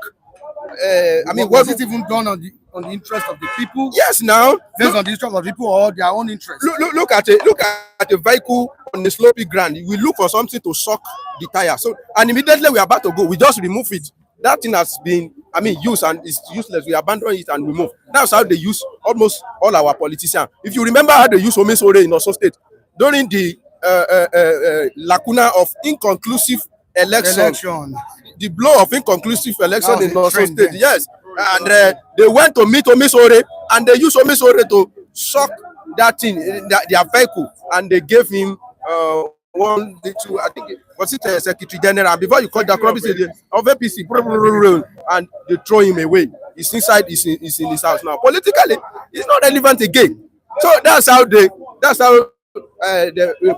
I mean, was it even done on the interest of the people? Yes, now based on the interest of the people or their own interest. Look at a vehicle on the slopy ground. We look for something to suck the tire. So and immediately we are about to go, we just remove it. That thing has been, I mean, used and it's useless. We abandon it and we move. That's how they use almost all our politicians. If you remember how they use Omisore in Osun State during the lacuna of inconclusive election, the blow of inconclusive election in Osun State. Yes, and they went to meet Omisore and they used Omisore to suck that thing, their vehicle, and they gave him one, two, I think was it a secretary general. Before you call that of APC, and they throw him away. He's inside. He's in his house now. Politically, it's not relevant again. So that's how the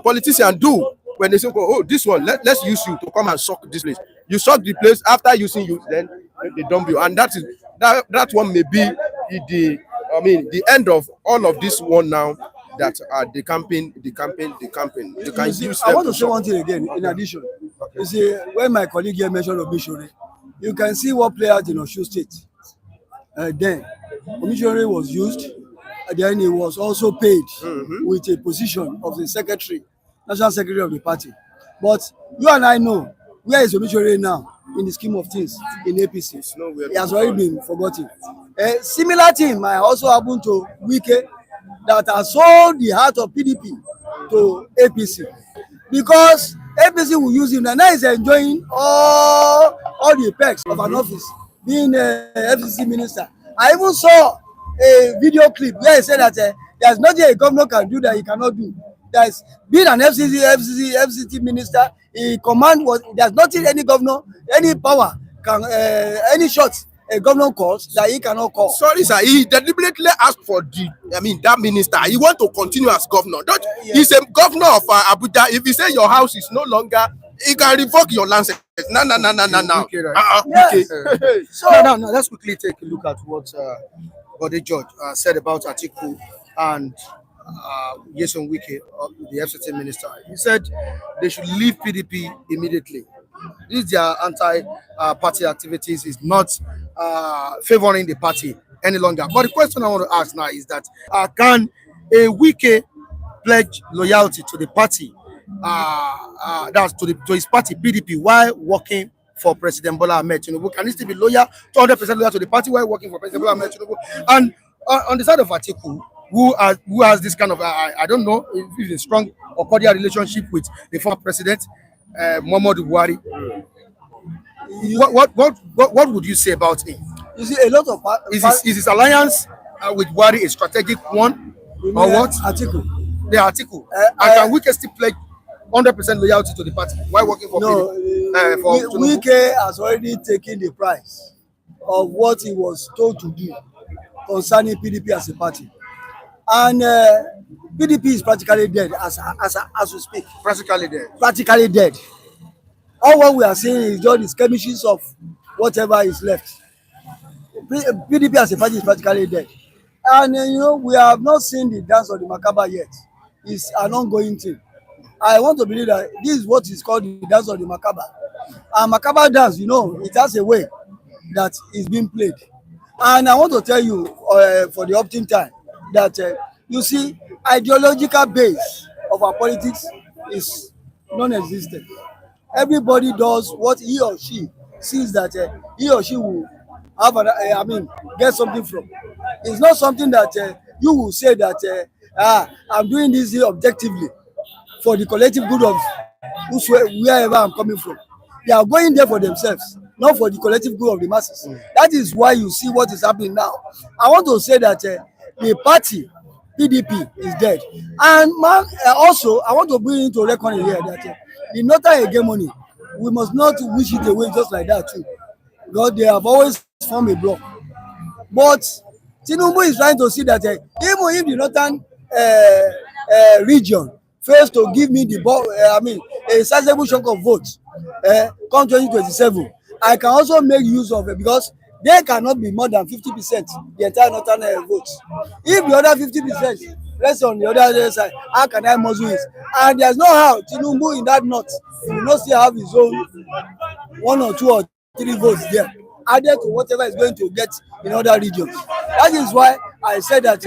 politicians do when they say, "Oh, this one, let's use you to come and suck this place." You suck the place. After using you, then they dump you, and that one may be the end of all of this one now. That are the campaign. You can use them. I want to say one thing again. In addition, you see, when my colleague here mentioned Omisore, you can see what played out in Osun State. Then Omisore was used, and then he was also paid with a position of the national secretary of the party. But you and I know where is Omisore now in the scheme of things in APC. He has already been forgotten. Similar thing might also happen to Wike, that has sold the heart of PDP to APC, because APC will use him and now he's enjoying all the perks of an office, being a FCC minister. I even saw a video clip where he said that There's nothing a governor can do that he cannot do. There's being an FCT minister, he command what there's nothing any governor, any power can any shots a governor calls that he cannot call. Sorry, sir. He deliberately asked for that minister. He want to continue as governor. He's a governor of Abuja. If he say your house is no longer, he can revoke your license. No. Okay, right. Yes. So now, let's quickly take a look at what Bode George said about Atiku and Nyesom Wike, the FCT minister. He said they should leave PDP immediately. This their anti-party activities is not favoring the party any longer. But the question I want to ask now is that can a Wike pledge loyalty to the party, that's to his party PDP, while working for President Bola Tinubu? Can he still be loyal, 200% loyal to the party while working for President Bola Tinubu? And on the side of Atiku, who has this kind of I don't know if it's a strong or cordial relationship with the former president Oborevwori. What would you say about him? You see, a lot of is his alliance with Buhari a strategic one, or what? Atiku. The Atiku. And can Wike still pledge 100% loyalty to the party while working for Wike has already taken the price of what he was told to do concerning PDP as a party, and PDP is practically dead as we speak. Practically dead. All what we are seeing is just the skirmishes of whatever is left. PDP as a party is practically dead, and we have not seen the dance of the Makaba yet. It's an ongoing thing. I want to believe that this is what is called the dance of the Makaba. And Makaba dance, it has a way that is being played. And I want to tell you for the opting time that you see, ideological base of our politics is non-existent. Everybody does what he or she sees that he or she will have get something from. It's not something that you will say that I'm doing this objectively for the collective good of wherever I'm coming from. They are going there for themselves, not for the collective good of the masses. That is why you see what is happening now. I want to say that the party PDP is dead, and also I want to bring into reckoning here that the northern hegemony, we must not wish it away just like that too, because they have always formed a block. But Tinubu is trying to see that even if the northern region fails to give me a sizable chunk of votes come 2027, I can also make use of it, because they cannot be more than 50%, the entire northern votes. If the other 50% rests on the other side, how can I muzzle it? And there's no how Tinubu in that north will not still have his own 1 or 2 or 3 votes there, added to whatever is going to get in other regions. That is why I said that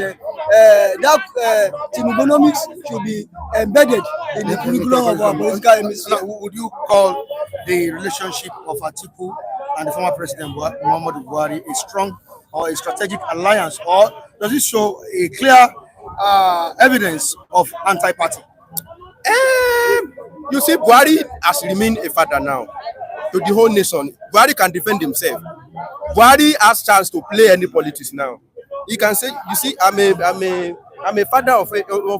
Tinubu'nomics should be embedded in the curriculum of our political hemisphere. Would you call the relationship of Atiku and the former president Oborevwori a strong or a strategic alliance, or does it show a clear evidence of anti-party? You see, Buhari has remained a father now to the whole nation. Buhari can defend himself. Buhari has chance to play any politics now. He can say, you see, I'm a father of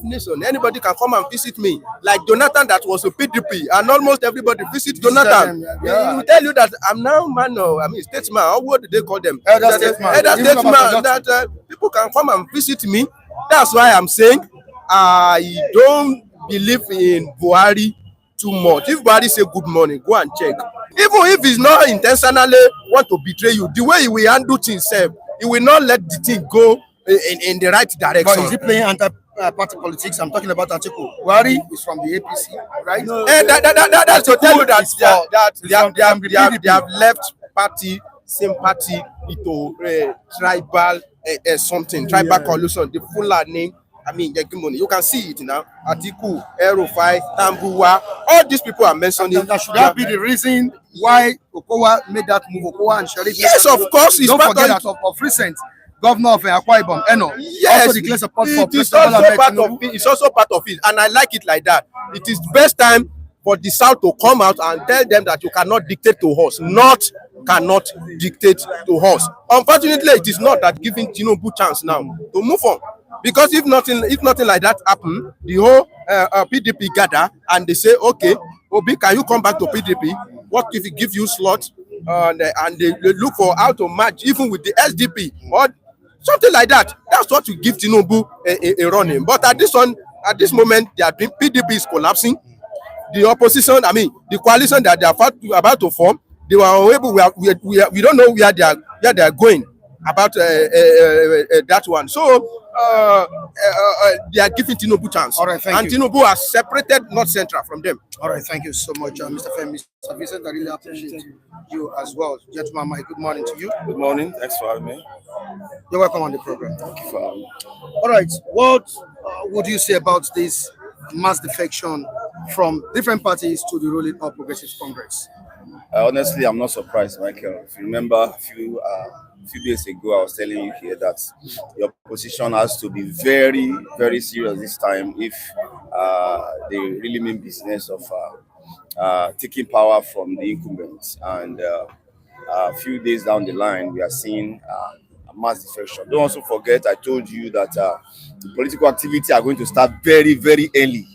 nation. Anybody can come and visit me. Like Jonathan, that was a PDP, and almost everybody visit Jonathan. He will tell you that I'm now statesman. Or what do they call them? Elder statesman. That people can come and visit me. That's why I'm saying I don't believe in Buhari too much. If Buhari say good morning, go and check. Even if he's not intentionally want to betray you, the way he will handle things, he will not let the thing go in the right direction. But is he playing anti-party politics? I'm talking about Atiku. Buhari is from the APC, right? No, that's to tell you that they have left party, same party, into tribal tribal collusion. The fuller name, you can see it now. Atiku, Erufai, Tambuwa, all these people are mentioning. And should that be the reason why Okowa made that move? Okowa and Sharif. Yes, of course. Don't forget that of recent, Governor of Akwa Ibom, yes, also declared support for It's also part of it, and I like it like that. It is the best time for the South to come out and tell them that you cannot dictate to us. Cannot dictate to us. Unfortunately, it is not that giving Tinubu chance now to move on. Because if nothing like that happen, the whole PDP gather and they say, okay, Obi, can you come back to PDP? What if he give you slot? And they look for how to match even with the SDP or something like that. That's what you give Tinubu a running. But at this moment, the PDP is collapsing. The opposition, I mean, the coalition that they are about to form, they were unable. We don't know where they are going about that one. So they are giving Tinubu chance. All right, thank you. And Tinubu has separated North Central from them. All right, thank you so much, Mr. Femi. Mr. Vincent, I really appreciate you as well. Gentlemen, my good morning to you. Good morning. Thanks for having me. You're welcome on the program. Thank you for having me. All right, what would you say about this mass defection from different parties to the ruling All Progressives Congress? Honestly, I'm not surprised, Michael. If you remember a few days ago, I was telling you here that your position has to be very, very serious this time if they really mean business of taking power from the incumbents. And a few days down the line, we are seeing mass defection. Don't also forget, I told you that the political activity are going to start very, very early.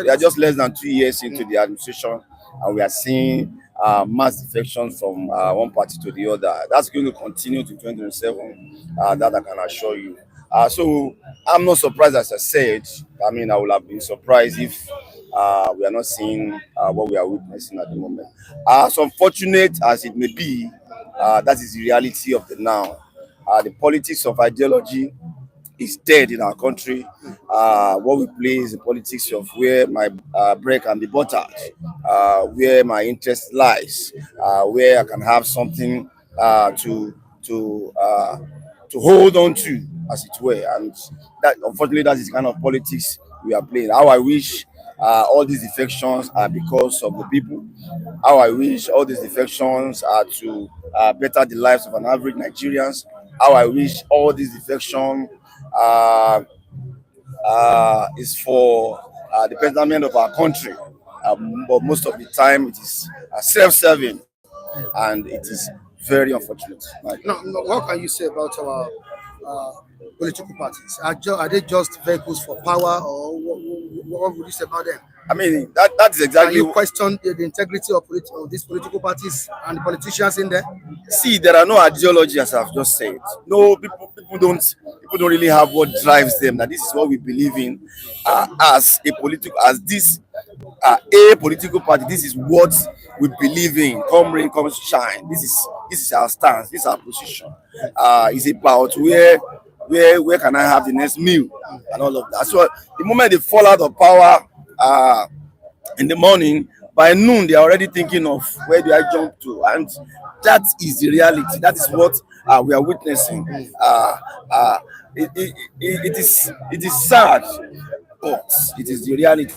We are just less than 2 years into the administration, and we are seeing mass defection from one party to the other. That's going to continue to 2027. That I can assure you. So I'm not surprised, as I said. I mean, I would have been surprised if we are not seeing what we are witnessing at the moment. As unfortunate as it may be, that is the reality of the now. The politics of ideology is dead in our country. What we play is the politics of where my bread can be buttered, where my interest lies, where I can have something to hold on to, as it were. And that, unfortunately, that is the kind of politics we are playing. How I wish all these defections are because of the people. How I wish all these defections are to better the lives of an average Nigerians. How I wish all these defections is for the betterment of our country. But most of the time it is self-serving, and it is very unfortunate. No, what can you say about our political parties? Are they just vehicles for power, or what would you say about them? I mean, that is exactly. Can you question the integrity of these political parties and the politicians in there? See, there are no ideology, as I've just said. No, people don't really have what drives them. That this is what we believe in as a political party. This is what we believe in. Come rain, come shine. This is our stance. This is our position. It's about where can I have the next meal and all of that. So the moment they fall out of power in the morning, by noon they are already thinking of where do I jump to, and that is the reality. That is what we are witnessing. It is sad, but it is the reality.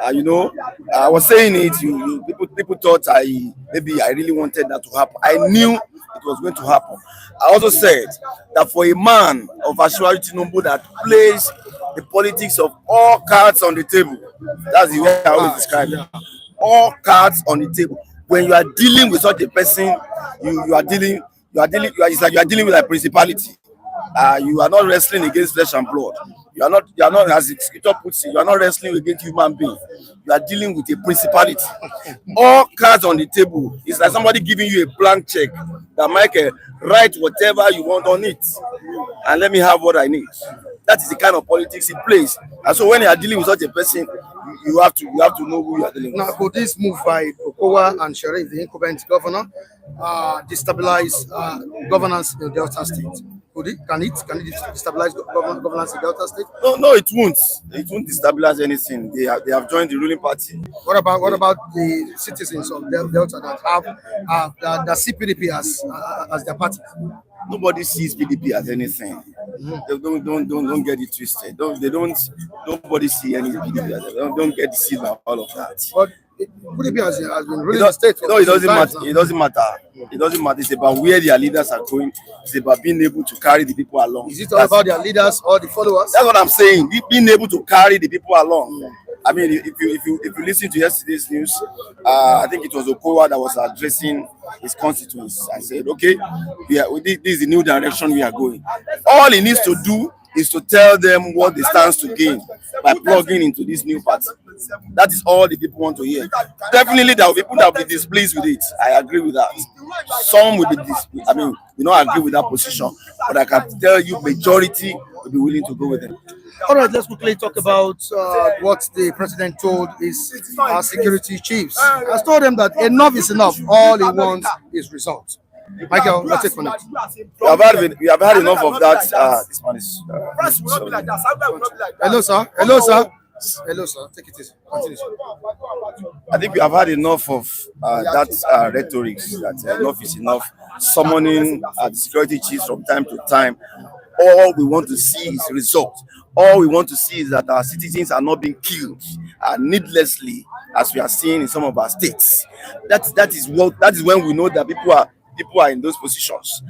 I was saying it. People thought maybe I really wanted that to happen. I knew it was going to happen. I also said that for a man of Ifeanyi Tinubu that plays the politics of all cards on the table, that's the way I always describe it. All cards on the table. When you are dealing with such a person, it's like you are dealing with a principality. You are not wrestling against flesh and blood. You are not, as the scripture puts it, you are not wrestling against human beings. You are dealing with a principality. All cards on the table. It's like somebody giving you a blank check that Michael, write whatever you want on it, and let me have what I need. That is the kind of politics he plays. And so when you are dealing with such a person, you have to know who you are dealing with. Now, could this move by Okowa and Sheriff, the incumbent governor, destabilize governance in Delta State? Can it destabilize governance in Delta State? No, it won't. It won't destabilize anything. They have joined the ruling party. What about the citizens of Delta that that see PDP as their party? Nobody sees PDP as anything. Don't get it twisted. Nobody see any PDP as anything. Don't get deceived by all of that. But PDP has been ruling the state. No, it doesn't matter. It doesn't matter. It doesn't matter. It's about where their leaders are going. It's about being able to carry the people along. Is it all about their leaders or the followers? That's what I'm saying. Being able to carry the people along. I mean, if you listen to yesterday's news, I think it was Okowa that was addressing his constituents. I said, okay, this is the new direction we are going. All he needs to do is to tell them what they stand to gain by plugging into this new party. That is all the people want to hear. Definitely, there will be people that will be displeased with it. I agree with that. Some will be displeased. I mean, we don't agree with that position, but I can tell you, majority will be willing to go with them. All right, let's quickly talk about what the president told his security chiefs. Has told them that enough is enough. All he wants is results. Michael, let's take on it. We have had enough of that. This man is. Hello, sir. Hello, sir. Hello, sir. Take it easy. Continue. I think we have had enough of that rhetoric. That enough is enough. Summoning the security chiefs from time to time. All we want to see is results. All we want to see is that our citizens are not being killed needlessly, as we are seeing in some of our states. That is when we know that people are in those positions.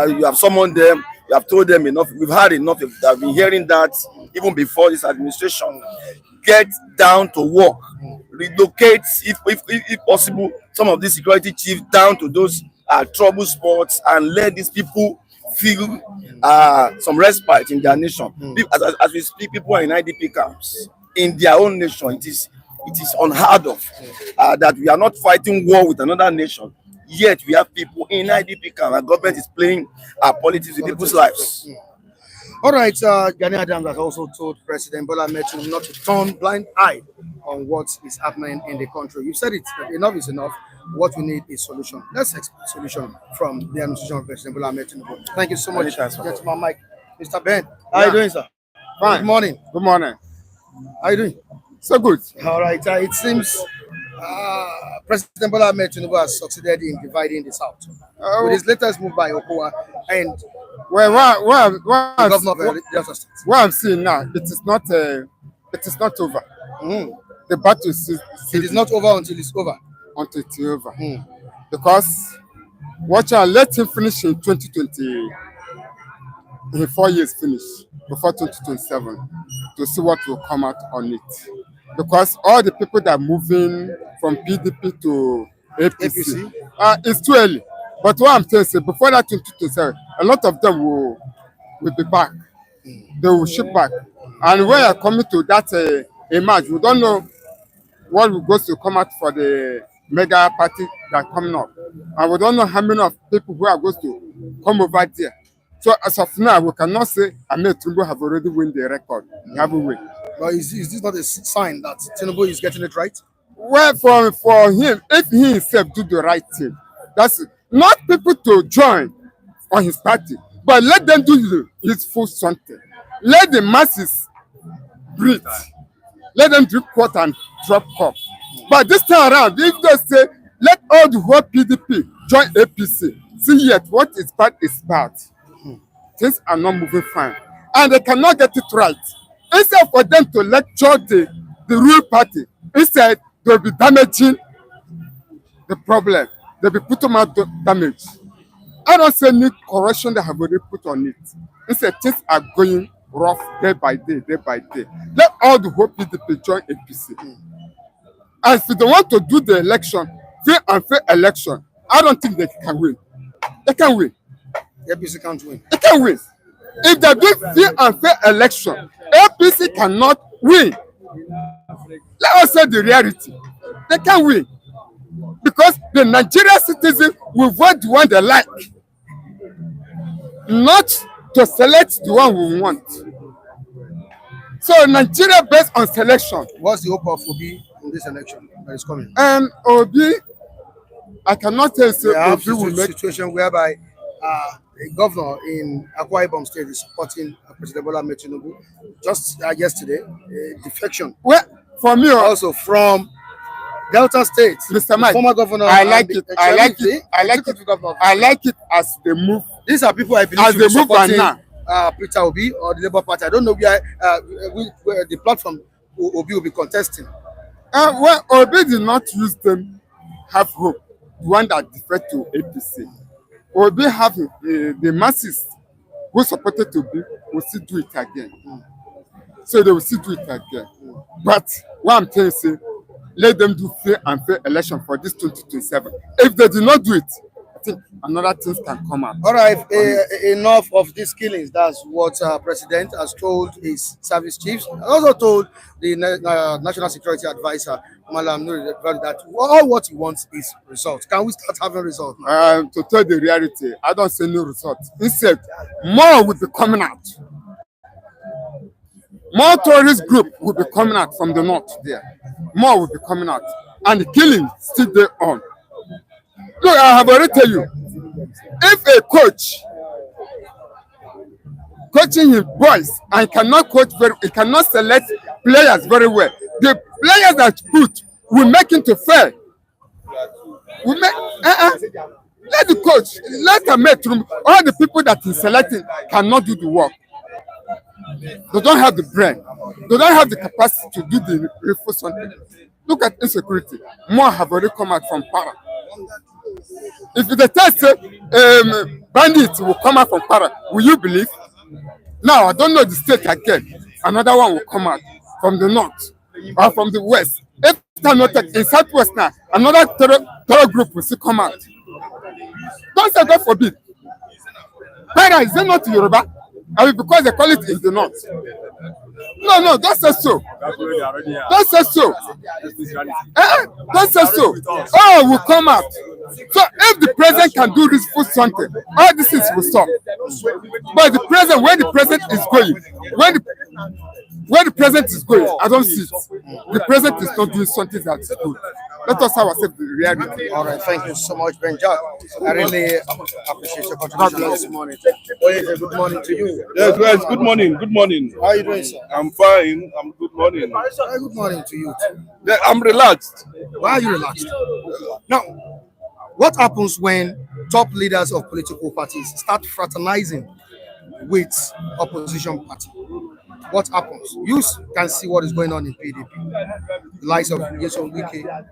You have summoned them. You have told them enough. We've had enough. I've been hearing that even before this administration. Get down to work. Relocate, if possible, some of these security chiefs down to those trouble spots and let these people feel some respite in their nation. As we speak, people are in IDP camps in their own nation. It is unheard of that we are not fighting war with another nation. Yet we have people in IDP camp. Our government is playing politics with people's lives. All right, Gani Adams has also told President Bola Tinubu not to turn blind eye on what is happening in the country. You said it, that enough is enough. What we need is solution. Let's expect solution from the administration of President Bola Tinubu. Thank you so much. Gentleman Mike. Mr. Ben, how are you doing, sir? Fine. Good morning. Good morning. How are you doing? So good. All right, it seems President Bola Tinubu has succeeded in dividing the South. With his latest move by Okowa and the governor of Delta State. What I'm seeing now, it is not over. The battle it is not over until it's over. Until it's over. Because let him finish in 2020, in 4 years finish, before 2027, to see what will come out on it. Because all the people that are moving from PDP to APC. It's too early. But what I'm telling you, before that 2027, a lot of them will be back. They will ship back. And when you're coming to that emerge, we don't know what will go to come out for the mega party that coming up. And we don't know how many of people who are going to come over there. So as of now, we cannot say Tinubu have already won the record. He haven't won. But is this not a sign that Tinubu is getting it right? Well, for him, if he himself do the right thing, that's not people to join on his party, but let them do his full something. Let the masses breathe. Let them drink water and drop cup. But this time around, if they say, let all the whole PDP join APC, see yet what is bad is bad. Things are not moving fine. And they cannot get it right. Instead for them to lecture the real party, instead they'll be damaging the problem. They'll be putting out damage. I don't say any correction they have already put on it. Instead, things are going rough day by day, day by day. Let all the whole PDP join APC. And if they want to do the election, fair and fair election, I don't think they can win. They can win. APC can't win. They can win. If they do fair and fair election, APC cannot win. Let us say the reality. They can win. Because the Nigerian citizens will vote the one they like. Not to select the one we want. So Nigeria based on selection. What's the hope of Obi in this election that is coming? Obi, I cannot tell you. We have a situation whereby a governor in Akwa Ibom State is supporting President Bola Tinubu. Just yesterday, Defection. Well, for me also from Delta State, Mr. Mike, former governor. I like it. I like it as they move. These are people I believe as they move supporting Peter Obi or the Labour Party. I don't know where the platform Obi will be contesting. Well, Obi did not use them. Have hope. The one that defected to APC. Obi have the masses who supported Obi will still do it again. So they will still do it again. But what I'm telling you, let them do fair and fair election for this 2027. If they do not do it, I think another things can come out. All right, enough of these killings. That's what President has told his service chiefs. Also told the National Security Advisor, Malam Nuri, that all what he wants is results. Can we start having results now? To tell the reality, I don't see no results. Instead, more will be coming out. More tourist group will be coming out from the north there. More will be coming out. And the killing still there on. Look, I have already tell you, if a coach coaching his boys and he cannot select players very well, the players that put will make him to fail. We make let the coach, let them make room. All the people that he's selecting cannot do the work. They don't have the brain. They don't have the capacity to do the real something. Look at insecurity. More have already come out from Para. If the test bandits will come out from Para, will you believe? Now, I don't know the state again. Another one will come out from the north or from the west. If not in southwest now, another terror group will still come out. Don't say God forbid. Para, is it not Yoruba? I mean, because they call it in the north. No, don't say so. Don't say so. Don't say so. Oh, will come out. So if the president can do this for something, all these things will stop. But the president, where the president is going, where the president is going, I don't see it. The president is not doing something that's good. Let us have ourselves the reality. All right, thank you so much, Benjamin. I really appreciate your contribution this morning. Good morning to you. Yes, good morning. Good morning. How are you doing, sir? I'm fine. Good morning. Good morning to you too. I'm relaxed. Why are you relaxed? Now, what happens when top leaders of political parties start fraternizing with opposition party? What happens? You can see what is going on in PDP. The likes of Yeson Wike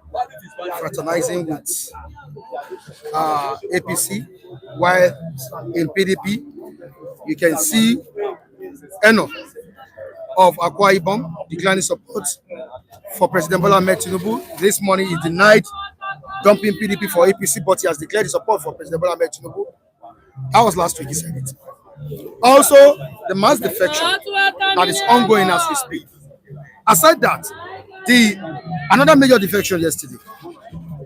fraternizing with APC, while in PDP you can see Eno of Akwa Ibom declining support for President Bola Tinubu. This morning he denied dumping PDP for APC, but he has declared his support for President Bola Tinubu. That was last week, he said it. Also, the mass defection that is ongoing as we speak. Aside that, another major defection yesterday,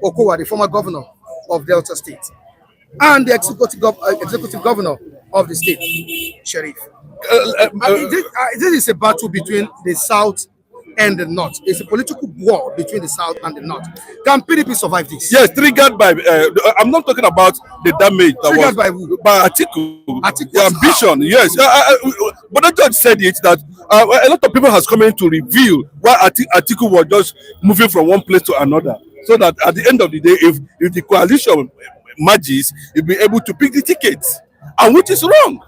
Okowa, the former governor of Delta State, and the executive governor of the state, Sheriff. This is a battle between the South and the North. It's a political war between the South and the North. Can PDP survive this? Yes, triggered by. I'm not talking about the damage that Triggered was by who? by Atiku. Atiku. The ambition. Yes, but the judge said it that a lot of people has come in to reveal why Atiku was just moving from one place to another, so that at the end of the day, if the coalition merges, you'll be able to pick the tickets, and which is wrong.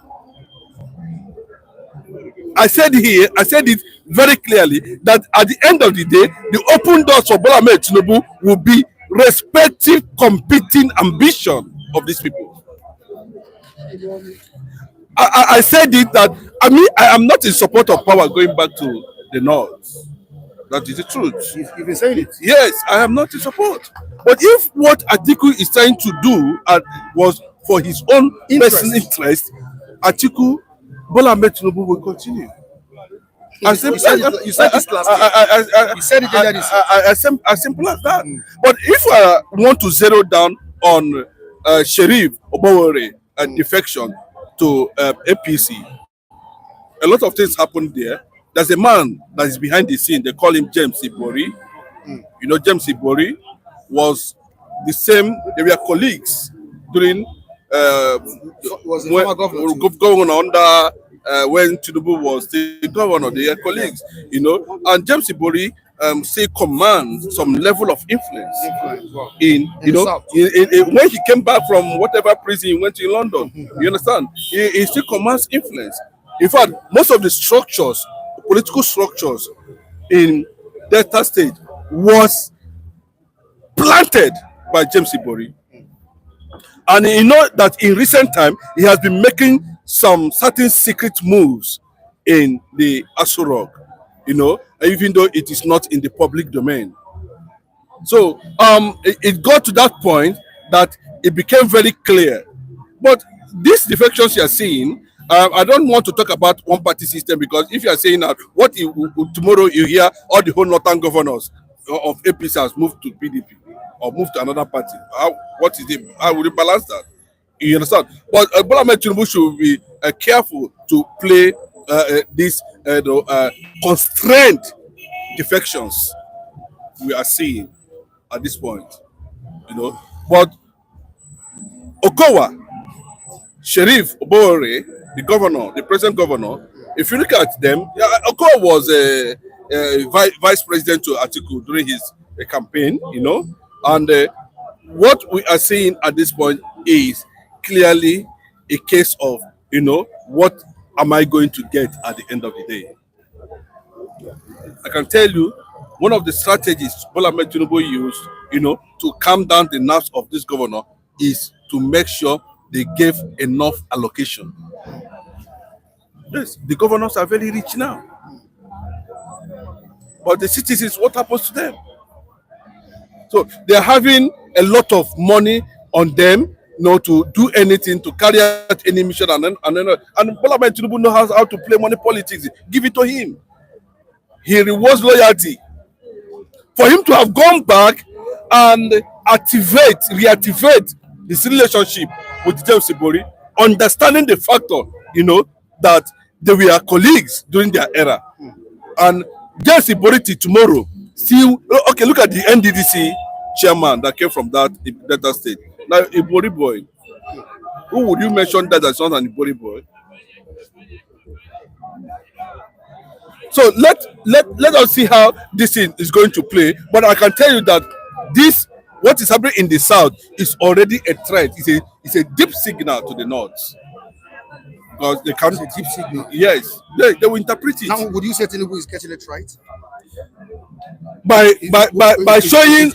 I said it very clearly that at the end of the day, the open doors for Bola Tinubu will be respective competing ambition of these people. I said it that I am not in support of power going back to the north. That is the truth. You've been saying it. Yes, I am not in support. But if what Atiku is trying to do was for his own personal interest, Atiku, Bola Tinubu will continue. You said this last year. You said it earlier this year. As simple as that. But if I want to zero down on Sheriff Oborevwori and defection to APC, a lot of things happened there. There's a man that is behind the scene. They call him James Ibori. You know, James Ibori was the same. They were colleagues during was the governor under when Tinubu was the governor. They were colleagues, you know. And James Ibori still commands some level of influence in when he came back from whatever prison he went to in London. You understand? He still commands influence. In fact, most of the structures, political structures in Delta State was planted by James Ibori. And you know that in recent time, he has been making some certain secret moves in the Aso Rock, you know, even though it is not in the public domain. So it got to that point that it became very clear. But these defections you are seeing, I don't want to talk about one party system, because if you are saying that tomorrow you hear all the whole northern governors of APC has moved to PDP or moved to another party, what is it? How would you balance that? You understand? But Bola Tinubu should be careful to play these constrained defections we are seeing at this point. But Okowa, Sheriff Oborevwori, the governor, the present governor, if you look at them, Okowa was a vice president to Atiku during his campaign, and what we are seeing at this point is clearly a case of, what am I going to get at the end of the day? I can tell you, one of the strategies Bola Tinubu used, to calm down the nerves of this governor is to make sure they gave enough allocation. Yes, the governors are very rich now. But the citizens, what happens to them? So they're having a lot of money on them, to do anything, to carry out any mission, and Bola Tinubu knows how to play money politics. Give it to him. He rewards loyalty. For him to have gone back and reactivate this relationship with James Ibori, understanding the factor, that they were colleagues during their era. And James Ibori tomorrow, okay, look at the NDDC chairman that came from that Delta state. Now, Ibori boy. Who would you mention that as not an Ibori boy? So let us see how this thing is going to play. But I can tell you that what is happening in the south is already a threat. It's a deep signal to the north. Because they can't. It's a deep signal. Yes, they will interpret it. Now, would you say Tinubu is getting it right? By trying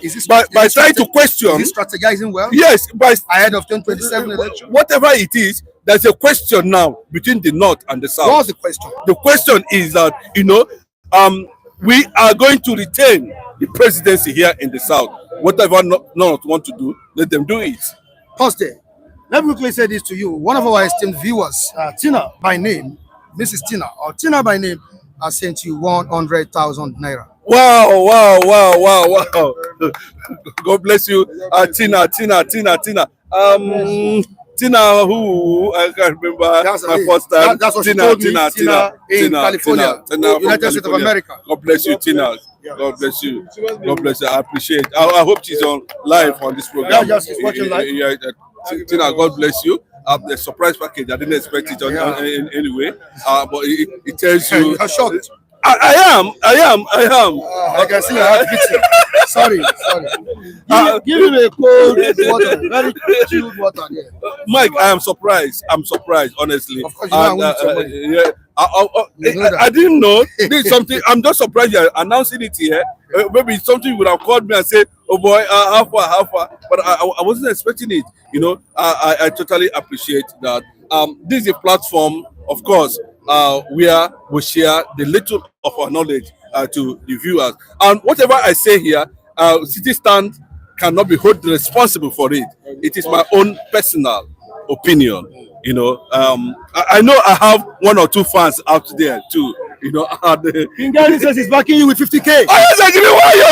to question. Is he strategizing well? Yes, ahead of 2027 election. Whatever it is, there's a question now between the north and the south. What's the question? The question is that we are going to retain the presidency here in the south. Whatever north want to do, let them do it. Pause there. Let me quickly say this to you. One of our esteemed viewers, Tina by name, Mrs. Tina, or Tina by name, has sent you 100,000 naira. Wow. God bless you. Tina. Tina, who I can't remember my first time. That's what Tina in California, United States of America. God bless you, Tina. God bless you. God bless you. I appreciate it. I hope she's on live on this program. Yeah, she's watching live. Yeah, Tina, God bless you. The surprise package, I didn't expect it in any way. But it tells you. You're shocked. I am. I can see your heart beating. Sorry. Give him a cold water, very chilled water there. Mike, I am surprised. Honestly. Of course, you I didn't know. This is something. I'm just surprised you're announcing it here. Maybe it's something you would have called me and said, "Oh boy, how far?" But I wasn't expecting it. I totally appreciate that. This is a platform, of course, where we share the little of our knowledge to the viewers. And whatever I say here, City Stand cannot be held responsible for it. It is my own personal opinion. I know I have one or two fans out there too. Kingani says he's backing you with 50K. Oh, yes, I didn't want you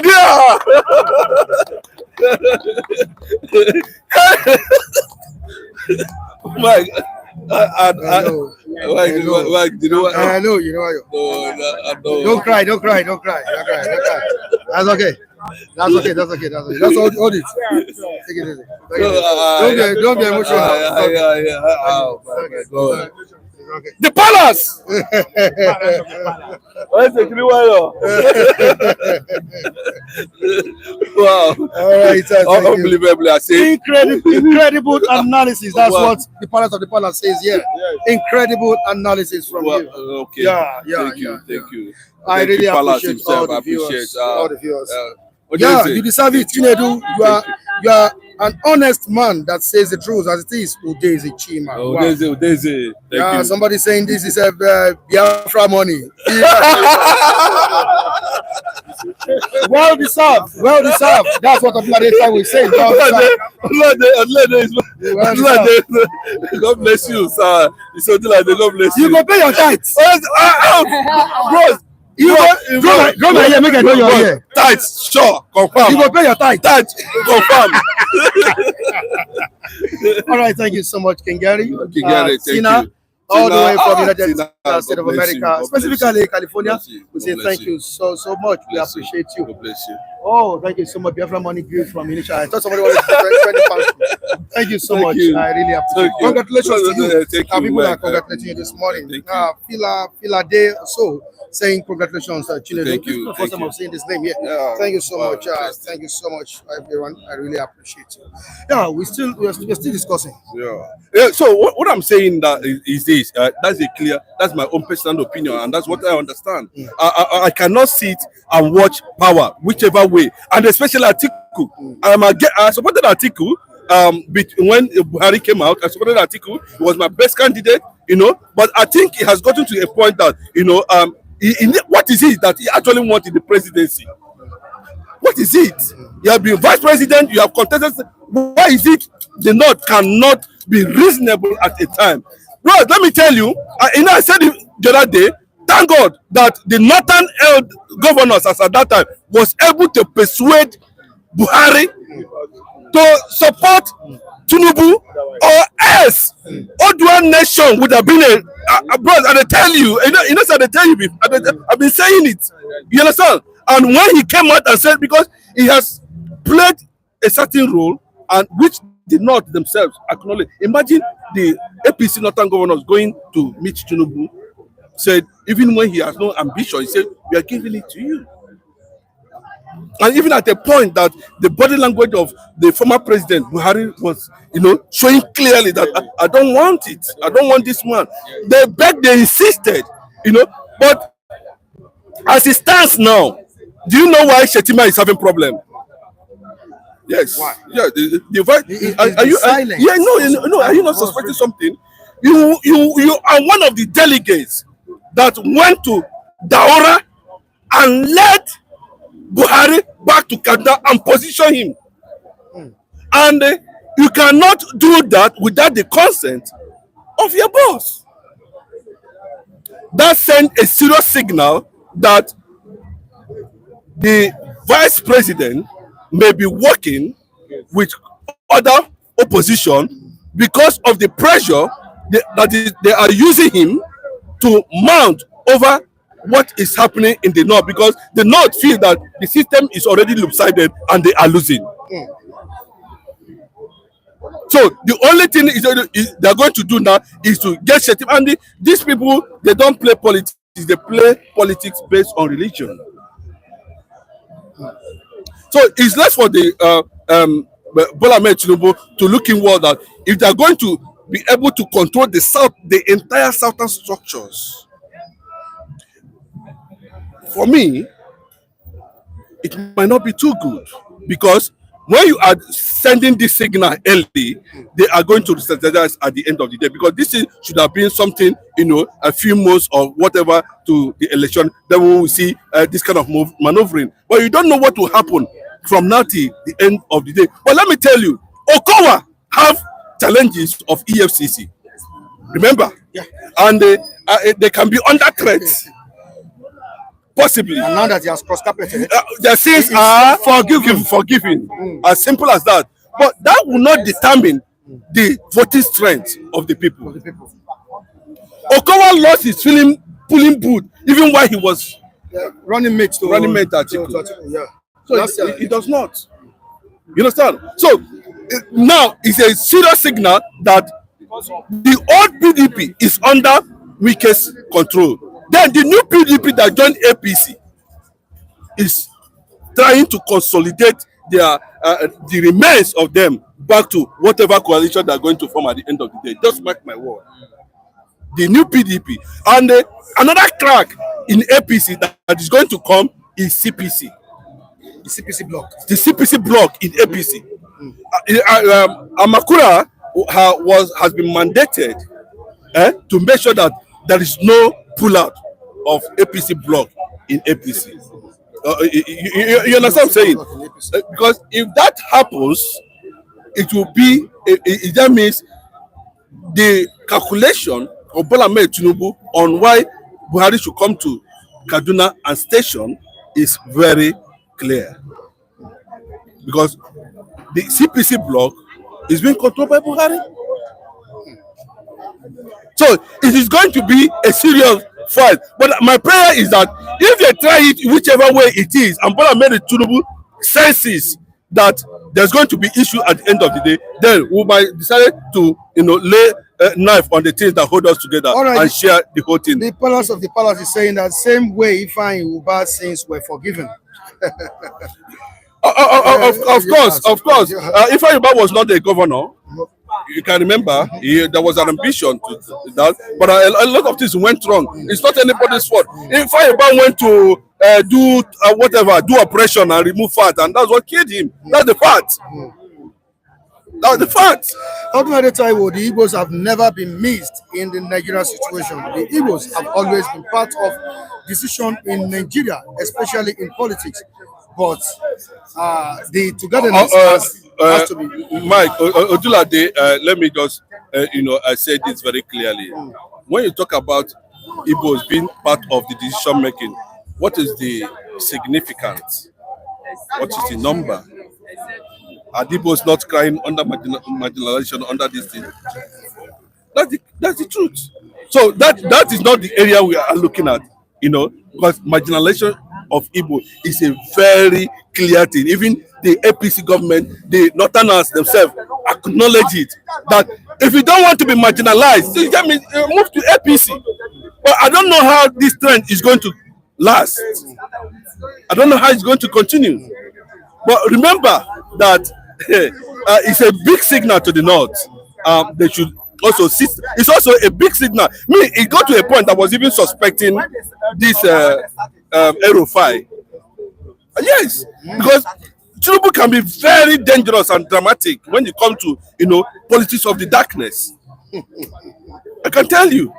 there. Mike, I know. No. Don't cry. That's okay. That's all it. Take it easy. Don't be emotional. Yeah. Okay. The palace. Wow. All right. Unbelievable. I say incredible analysis. That's what the palace of the palace says here. Incredible analysis from you. Okay. Thank you. I really appreciate all the viewers. You deserve it, Chinedu. You are an honest man that says the truth as it is. Udeze Chima. Udeze. Thank you. Somebody saying this is a Biafra money. Well deserved. Well deserved. That's what Abdullah will say. Well deserved. God bless you, sir. It's something like God bless you. You go pay your tithes. Bro, Go my here, make I know your here. Tithes, sure, confirm. You go pay your tithes. Tithes, confirm. All right, thank you so much, Kengari. Thank Tina, you. all the way from the United Tina, States of God bless America, you. specifically California. We say God bless thank you. you so much. We Bless you. appreciate you. God bless you. Oh, thank you so much. Biafra Money Grill from Initial. I thought somebody wanted to 20 pounds. Thank you so Thank much. you. I really appreciate it. Thank you. Congratulations to you. Thank Our you. people are congratulating you this morning. Thank you. Fila Day so saying congratulations, Chinedu. Thank This is you. the first Thank time you. I'm saying this name here. Yeah. Thank you so Wow, much. interesting. Thank you so much, everyone. I really appreciate you. Yeah, we're still discussing. Yeah. So what I'm saying that is this. That's my own personal opinion, and that's what I understand. I cannot sit and watch power whichever way, and especially Atiku. I supported Atiku. When Buhari came out, I supported Atiku. He was my best candidate, But I think it has gotten to a point that, what is it that he actually wants in the presidency? What is it? You have been vice president, you have contested. Why is it the North cannot be reasonable at a time? Bro, let me tell you, I said it the other day, thank God that the northern governors as at that time was able to persuade Buhari to support Tinubu, or else Oduan nation would have been a bro. And I tell you, I tell you, I've been saying it. You understand? And when he came out and said, because he has played a certain role, and which the North themselves acknowledge. Imagine the APC Northern governors going to meet Tinubu, said, even when he has no ambition, he said, we are giving it to you. And even at the point that the body language of the former president Buhari was, showing clearly that I don't want it. I don't want this man. They begged, they insisted, But as it stands now, do you know why Shetima is having problem? Yes. Why? Yeah. Are you silent? Yeah. No. Are you not suspecting something? You are one of the delegates that went to Daura and led Buhari back to Kaduna and position him. And you cannot do that without the consent of your boss. That sent a serious signal that the vice president may be working with other opposition because of the pressure that they are using him to mount over what is happening in the North, because the North feel that the system is already lopsided and they are losing. So the only thing they're going to do now is to get set. And these people, they don't play politics, they play politics based on religion. So it's less for the Bola Tinubu to look inward that if they're going to be able to control the entire southern structures, for me, it might not be too good, because when you are sending this signal early, they are going to strategize at the end of the day, because this should have been something, a few months or whatever to the election. Then we will see this kind of maneuvering. But you don't know what will happen from now to the end of the day. But let me tell you, Okowa have challenges of EFCC. Remember? Yeah. And they can be under threat. Possibly. And now that he has cross-carpeted, their sins are forgiven. As simple as that. But that will not determine the voting strength of the people. Okowa lost his pulling boot even while he was running mate article. Yeah. So it does not. You understand? So now it's a serious signal that the old PDP is under weakest control. Then the new PDP that joined APC is trying to consolidate the remains of them back to whatever coalition they are going to form at the end of the day. Just mark my word. The new PDP. And another crack in APC that is going to come is CPC. The CPC block. The CPC block in APC. Amakura has been mandated to make sure that there is no pullout of APC block in APC. You understand what I'm saying? Because if that happens, it will be that means the calculation of Bola Tinubu on why Buhari should come to Kaduna and station is very clear, because the CPC block is being controlled by Buhari. So it is going to be a serious fight. But my prayer is that if they try it whichever way it is, and Bola Tinubu senses that there's going to be issue at the end of the day, then we might decide to lay a knife on the things that hold us together and share the whole thing. The palace of the palace is saying that same way Ifeanyi Uba's sins were forgiven. Of course. Ifeanyi Uba was not the governor. You can remember there was an ambition to that, but a lot of things went wrong. It's not anybody's fault. Ifeanyi Uba went to do operation and remove fat, and that's what killed him. That's the fact. That's the fact. Ordinary Taiwo, the Igbos have never been missed in the Nigerian situation. The Igbos have always been part of decision in Nigeria, especially in politics. But the togetherness has to be. Mike Odulade, let me just I said this very clearly. When you talk about Igbos being part of the decision making, what is the significance? What is the number? Are Igbos not crying under marginalization under this thing? That's the truth. So that is not the area we are looking at, because marginalization of Igbo is a very clear thing. Even the APC government, the Northerners themselves acknowledge it. That if you don't want to be marginalized, so you move to APC. But I don't know how this trend is going to last. I don't know how it's going to continue. But remember that it's a big signal to the North. They should also see. It's also a big signal. It got to a point I was even suspecting this Erufai. Yes, because Tinubu can be very dangerous and dramatic when you come to politics of the darkness. I can tell you.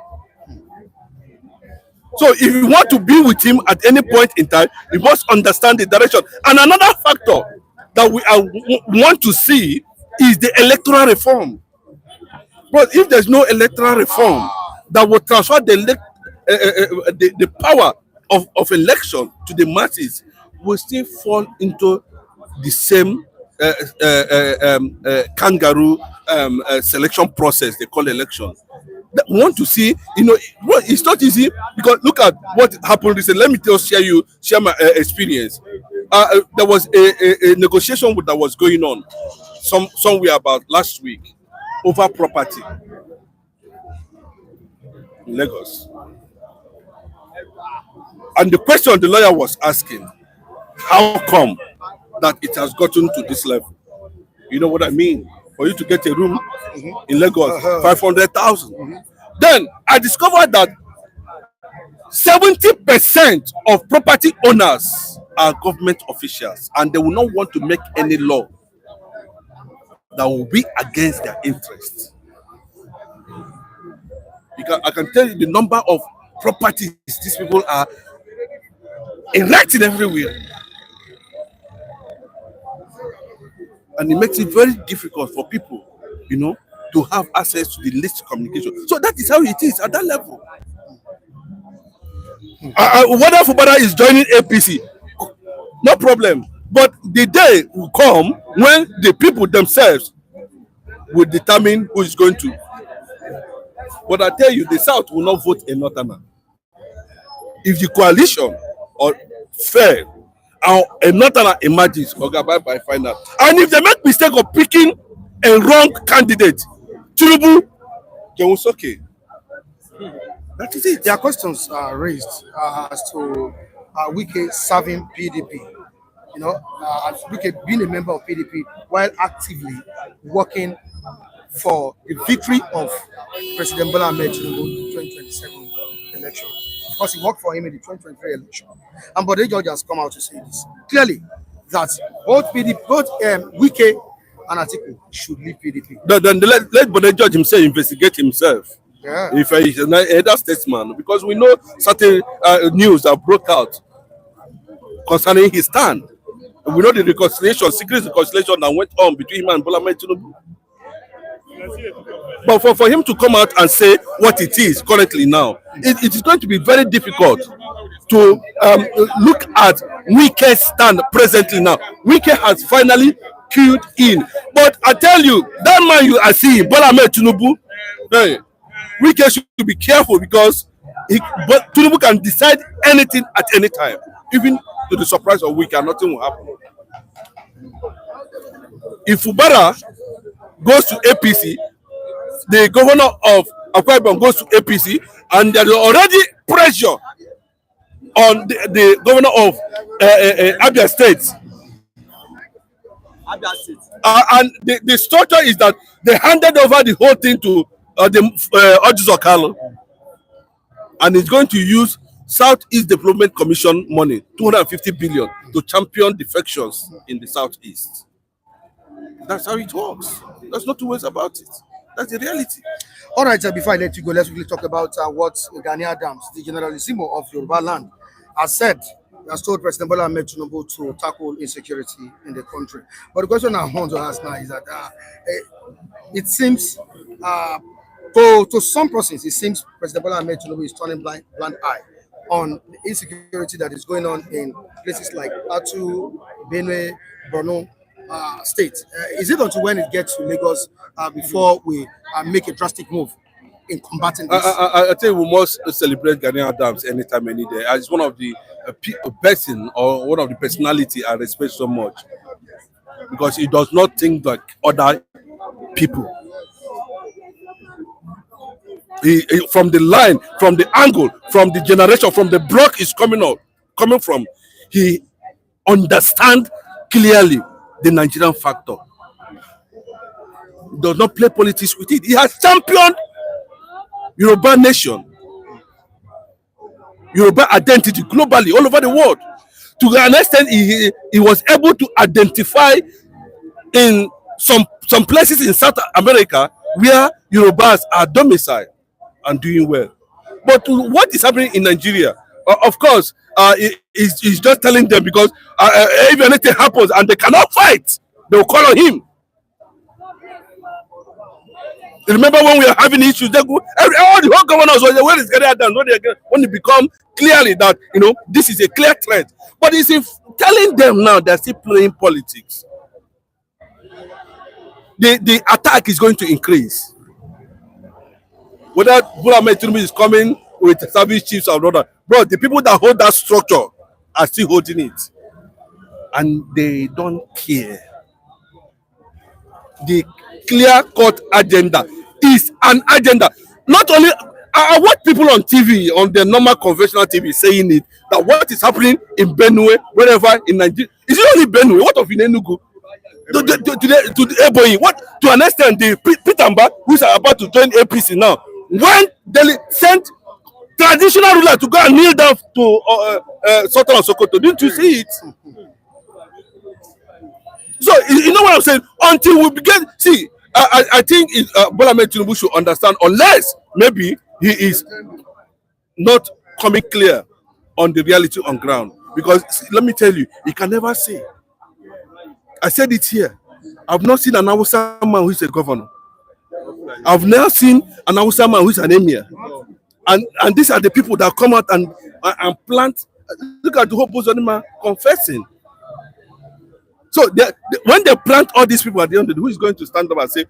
So if you want to be with him at any point in time, you must understand the direction. And another factor that we want to see is the electoral reform. But if there's no electoral reform that will transfer the power of election to the masses, will still fall into the same kangaroo selection process they call election. We want to see, it's not easy, because look at what happened recently. Let me just share my experience. There was a negotiation that was going on somewhere about last week over property in Lagos. And the question the lawyer was asking, how come that it has gotten to this level? You know what I mean? For you to get a room in Lagos, 500,000. Then I discovered that 70% of property owners are government officials, and they will not want to make any law that will be against their interests. I can tell you the number of properties these people are erecting everywhere. And it makes it very difficult for people, to have access to the least communication. So that is how it is at that level. Whether Fubara is joining APC, no problem. But the day will come when the people themselves will determine who is going to. But I tell you, the South will not vote a Northerner. If the coalition or fail, a Northerner emerges, by final. And if they make mistake of picking a wrong candidate, Tinubu, they will okay. That is it. There are questions raised as to Wike serving PDP. Wike being a member of PDP while actively working for the victory of President Bola Tinubu 2027 election. Of course, he worked for him in the 2023 election. And Bode George has come out to say this clearly, that both Wike and Atiku should leave PDP. Then let Bode George himself investigate himself. Yeah. If he's an elder statesman, because we know certain news that broke out concerning his stand. We know the reconciliation, secret reconciliation that went on between him and Bola Tinubu. But for him to come out and say what it is currently now, it is going to be very difficult to look at Wike's stand presently now. Wike has finally queued in. But I tell you, that man you are seeing, Bola Tinubu, hey, Wike should be careful because but Tinubu can decide anything at any time, even to the surprise of Wike, and nothing will happen. If Fubara goes to APC, the governor of Akwa Ibom goes to APC, and there is already pressure on the governor of Abia State. And the structure is that they handed over the whole thing to the Ojuzokalo, and it's going to use Southeast Development Commission money, 250 billion, to champion defections in the Southeast. That's how it works. There's no two ways about it. That's the reality. All right, before I let you go, let's really talk about what Gani Adams, the Generalissimo of Yoruba land, has said. He has told President Bola Tinubu to tackle insecurity in the country. But the question I want to ask now is that it seems, to some persons, it seems President Bola Tinubu is turning blind eye on the insecurity that is going on in places like Atu, Benue, Borno State. Is it until when it gets to Lagos before we make a drastic move in combating this? I think we must celebrate Gani Adams anytime, any day. As one of the person or one of the personality I respect so much, because he does not think like other people. He from the line, from the angle, from the generation, from the block is coming from, he understands clearly the Nigerian factor. Does not play politics with it. He has championed Yoruba nation, Yoruba identity globally, all over the world. To an extent, he was able to identify in some places in South America where Yorubas are domiciled and doing well. But what is happening in Nigeria? Of course, he's just telling them because if anything happens and they cannot fight, they will call on him. Remember when we were having issues, they go, all the whole governors were where is getting done when it become clearly that this is a clear threat. But he's telling them now they're still playing politics. The attack is going to increase. Whether Bola Tinubu is coming with service chiefs or not, bro, the people that hold that structure are still holding it, and they don't care. The clear-cut agenda is an agenda. Not only I watch people on TV, on the normal conventional TV, saying it, that what is happening in Benue, wherever in Nigeria, is it only Benue? What of in Enugu? To the Ebonyi, what to an extent the Pitamba, who is about to join APC now, when they sent traditional ruler to go and kneel down to Sultan of Sokoto, didn't you see it? So you know what I'm saying? Until we begin, see, I think Bola Tinubu should understand, unless maybe he is not coming clear on the reality on ground. Because let me tell you, he can never say. I said it here. I've not seen an Hausa man who is a governor. I've never seen an Hausa man who is an emir. And these are the people that come out and plant. Look at the whole Bozonima confessing. So when they plant all these people at the end of the day, who is going to stand up and say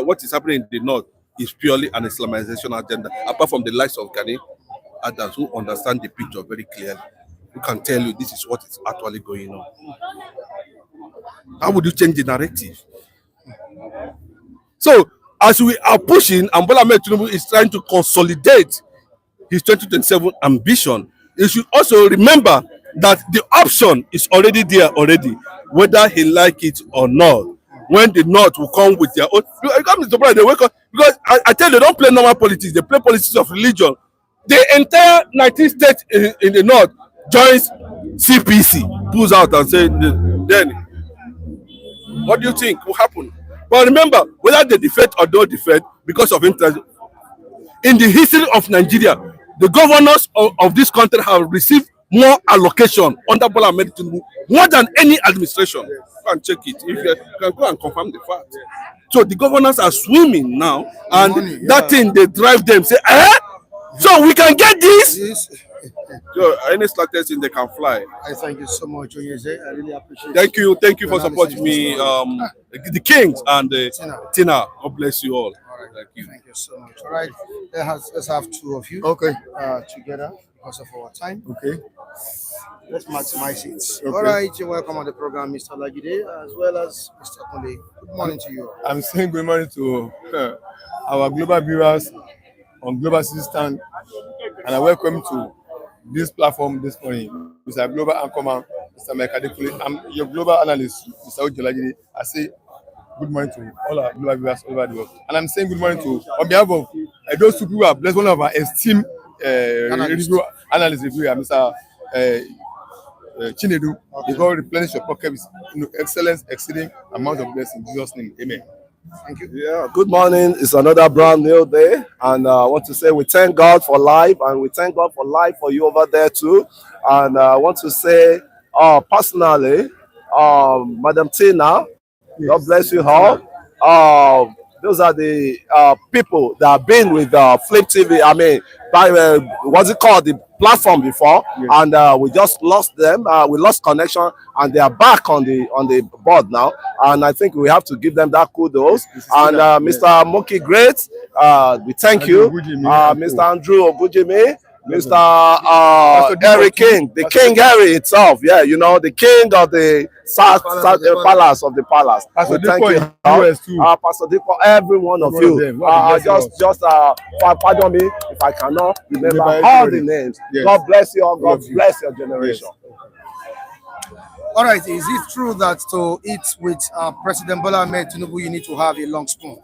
what is happening in the north is purely an Islamization agenda, apart from the likes of Gani Adams, who understand the picture very clearly, who can tell you this is what is actually going on. How would you change the narrative? So as we are pushing, and Bola Tinubu is trying to consolidate his 2027 ambition, you should also remember that the option is already there already, whether he like it or not. When the North will come with their own, they wake up, because I tell you, they don't play normal politics, they play politics of religion. The entire 19 states in the North joins CPC, pulls out and say, then what do you think will happen? But remember, whether they defect or don't defect, because of interest, in the history of Nigeria, the governors of this country have received more allocation under Bola Tinubu, more than any administration. Go and check it. If you can go and confirm the fact. So the governors are swimming now, and that thing they drive them say, so we can get this. So any slightest thing they can fly. I thank you so much, Onyeze. I really appreciate it. Thank you for supporting me, the Kings and Tina. God bless you all. Thank you so much. All right, let's have two of you. Together because of our time. Okay. Let's maximize it. Okay. All right, you're welcome on the program, Mr. Lagide, as well as Mr. Kunle. Good morning to you. I'm saying good morning to our global viewers on Global System, and I welcome to this platform this morning. Mr. Global Anchorman, Mr. Mekadekule. I'm your global analyst, Mr. Lagide. I say good morning to all our global viewers all over the world. And I'm saying good morning to, on behalf of those two people who have blessed one of our esteemed analysts, Mr. Chinedu. May God replenish your pocket with excellence, exceeding amount of blessing. In Jesus' name, amen. Thank you. Yeah, good morning. It's another brand new day. And I want to say we thank God for life, and we thank God for life for you over there too. And I want to say personally, Madam Tina, God bless you all. Those are the people that have been with Flip TV. I mean, by what's it called, the platform before, and we just lost them. We lost connection, and they are back on the board now. And I think we have to give them that kudos. And Mr. Monkey Great, we thank you, Mr. Andrew Ogujimi. Mr. Eric King, the King Harry itself, the king of the palace of the palace. Pastor Thank you, Pastor Dipo, every one of you. Just pardon me if I cannot remember all the names. God bless you all. God bless your generation. All right, is it true that to eat with President Bola Tinubu, you need to have a long spoon?